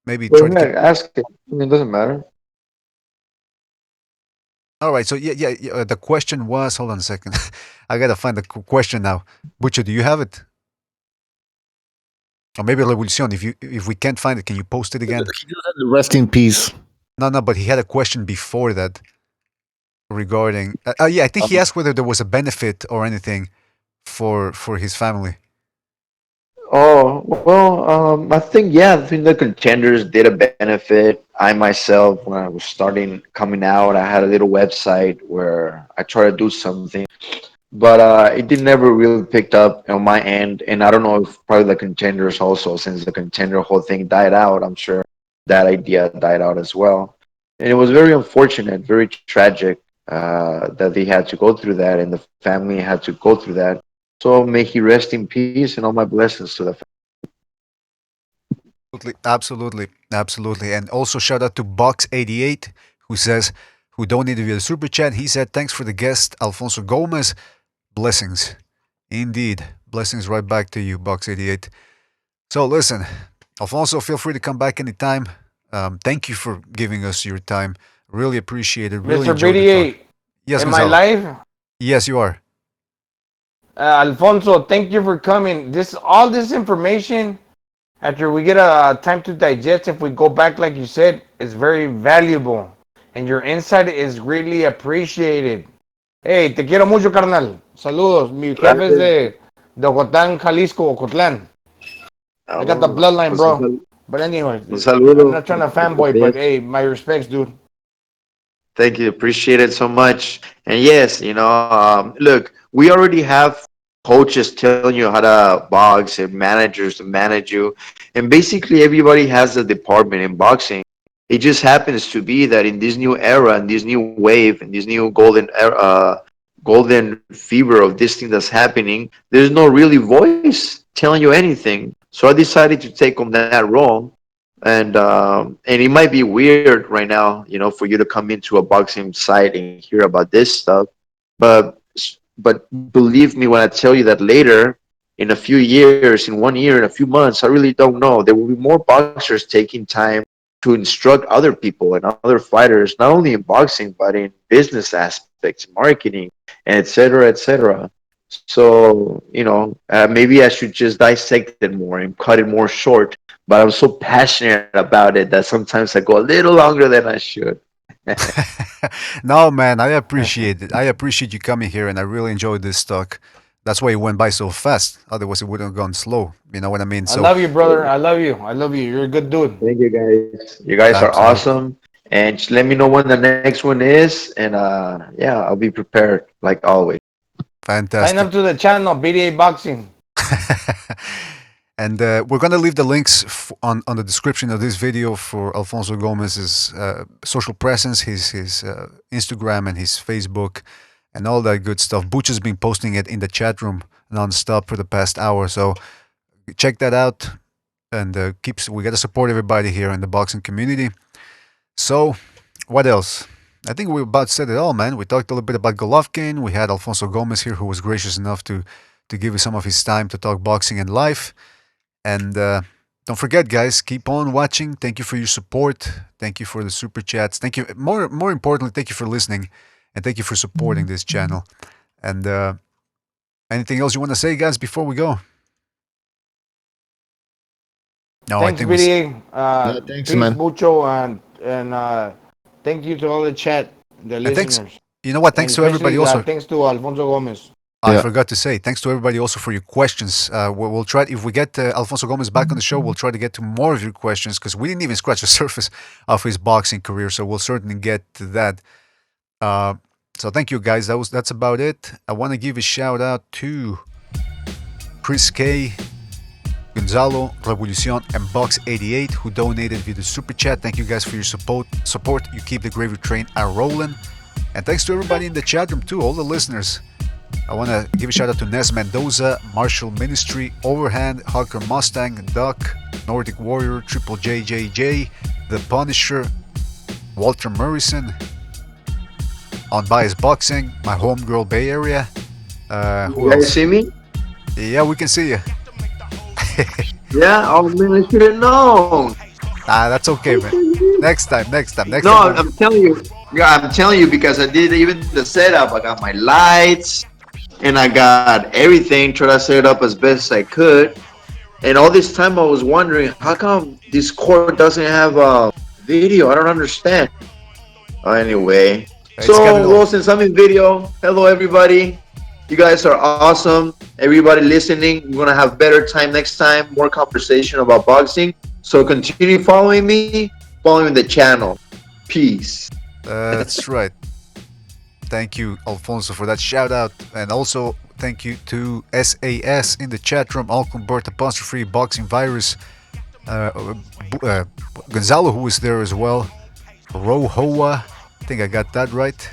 Speaker 1: maybe
Speaker 7: Go
Speaker 1: try to keep.
Speaker 7: ahead, ask it. I mean, it doesn't matter.
Speaker 1: All right. So yeah. The question was. Hold on a second. I gotta find the question now. Butcher, do you have it? Or maybe Revolucion. If we can't find it, can you post it again?
Speaker 2: Rest in peace.
Speaker 1: No. But he had a question before that regarding. Yeah, I think he asked whether there was a benefit or anything for his family.
Speaker 7: Oh, well, I think, yeah, I think the contenders did a benefit. I myself, when I was starting coming out, I had a little website where I tried to do something, but it did never really picked up on my end. And I don't know if probably the contenders also, since the contender whole thing died out, I'm sure that idea died out as well. And it was very unfortunate, very tragic that they had to go through that, and the family had to go through that. So may he rest in peace and all my blessings to the family.
Speaker 1: Absolutely. And also shout out to Box88 who donated via the super chat. He said, "Thanks for the guest, Alfonso Gomez. Blessings, indeed, blessings right back to you, Box88." So listen, Alfonso, feel free to come back anytime. Thank you for giving us your time. Really appreciate it. Really
Speaker 4: Mr.
Speaker 1: enjoyed the talk.
Speaker 4: BDA,
Speaker 1: Yes,
Speaker 4: am I
Speaker 1: Gonzalo.
Speaker 4: live?
Speaker 1: Yes, you are.
Speaker 4: Alfonso, thank you for coming. All this information, after we get a time to digest, if we go back, like you said, is very valuable. And your insight is really appreciated. Hey, te quiero mucho, carnal. Saludos. Mi jefe es de Ocotán, Jalisco, Ocotlán. I got the bloodline, bro. But anyway,
Speaker 7: Un
Speaker 4: I'm
Speaker 7: saludo.
Speaker 4: not trying to fanboy, but hey, my respects, dude.
Speaker 7: Thank you. Appreciate it so much. And yes, look, we already have coaches telling you how to box and managers to manage you. And basically, everybody has a department in boxing. It just happens to be that in this new era, in this new wave, in this new golden fever of this thing that's happening, there's no really voice telling you anything. So I decided to take on that role, and it might be weird right now, for you to come into a boxing site and hear about this stuff, but but believe me when I tell you that later, in a few years, in 1 year, in a few months, I really don't know. There will be more boxers taking time to instruct other people and other fighters, not only in boxing but in business aspects, marketing, and et cetera, et cetera. So, maybe I should just dissect it more and cut it more short. But I'm so passionate about it that sometimes I go a little longer than I should.
Speaker 1: No, man, I appreciate it. I appreciate you coming here, and I really enjoyed this talk. That's why it went by so fast. Otherwise, it would have gone slow. You know what I mean?
Speaker 4: I
Speaker 1: So,
Speaker 4: love you, brother. I love you. I love you. You're a good dude.
Speaker 7: Thank you, guys. You guys are
Speaker 1: absolutely
Speaker 7: awesome. And just let me know when the next one is. And yeah, I'll be prepared like always.
Speaker 4: Sign
Speaker 1: fantastic.
Speaker 4: up to the channel, BDA Boxing.
Speaker 1: And we're gonna leave the links on the description of this video for Alfonso Gomez's social presence, his Instagram and his Facebook, and all that good stuff. Butch has been posting it in the chat room nonstop for the past hour, so check that out. And we gotta support everybody here in the boxing community. So, what else? I think we about said it all, man. We talked a little bit about Golovkin. We had Alfonso Gomez here, who was gracious enough to give you some of his time to talk boxing and life. And don't forget, guys, keep on watching. Thank you for your support. Thank you for the super chats. Thank you. More importantly, thank you for listening, and thank you for supporting this channel. And anything else you want to say, guys, before we go? No,
Speaker 4: Thanks,
Speaker 1: I think
Speaker 4: BDA.
Speaker 2: Thanks,
Speaker 4: Peace,
Speaker 2: man.
Speaker 4: mucho, and thank you to all the chat, the
Speaker 1: and thanks.
Speaker 4: listeners.
Speaker 1: You know what? Thanks to everybody also.
Speaker 4: Thanks to Alfonso Gomez.
Speaker 1: I forgot to say thanks to everybody also for your questions. We'll try, if we get Alfonso Gomez back on the show, we'll try to get to more of your questions because we didn't even scratch the surface of his boxing career. So we'll certainly get to that. So thank you, guys. That's about it. I want to give a shout out to Chris K, Gonzalo, Revolucion, and Box88 who donated via the super chat. Thank you guys for your support. You keep the gravy train rolling. And thanks to everybody in the chat room too, all the listeners. I want to give a shout out to Nes Mendoza, Marshall Ministry, Overhand, Hawker Mustang, Duck, Nordic Warrior, Triple JJJ, The Punisher, Walter Murrison, Unbiased Boxing, my homegirl Bay Area. Who
Speaker 7: You
Speaker 1: else?
Speaker 7: guys see me?
Speaker 1: Yeah, we can see you.
Speaker 7: Yeah, oh man, I should have known.
Speaker 1: Ah, that's okay, man. Next time.
Speaker 7: No,
Speaker 1: time.
Speaker 7: I'm telling you. Yeah, I'm telling you because I did even the setup. I got my lights and I got everything. Try to set it up as best I could. And all this time I was wondering, how come Discord doesn't have a video? I don't understand. Anyway,
Speaker 1: It's got it
Speaker 7: so
Speaker 1: all.
Speaker 7: Wilson, something video. Hello, everybody. You guys are awesome. Everybody listening, we're gonna have better time next time. More conversation about boxing. So continue following me, following the channel. Peace.
Speaker 1: That's right. Thank you, Alfonso, for that shout out. And also, thank you to SAS in the chat room, Alconbert, Apostrophe, Boxing Virus, Gonzalo, who was there as well, Rohoa, I think I got that right,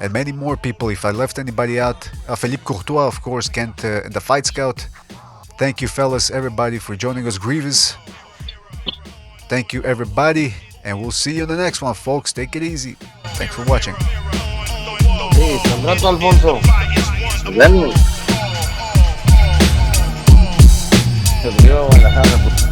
Speaker 1: and many more people. If I left anybody out, Philippe Courtois, of course, Kent, the Fight Scout. Thank you, fellas, everybody, for joining us. Grievous. Thank you, everybody, and we'll see you in the next one, folks. Take it easy. Thanks for watching.
Speaker 4: Peace. Un rato, Alfonso.
Speaker 7: Nos vemos.
Speaker 4: Se olvidó Guadalajara.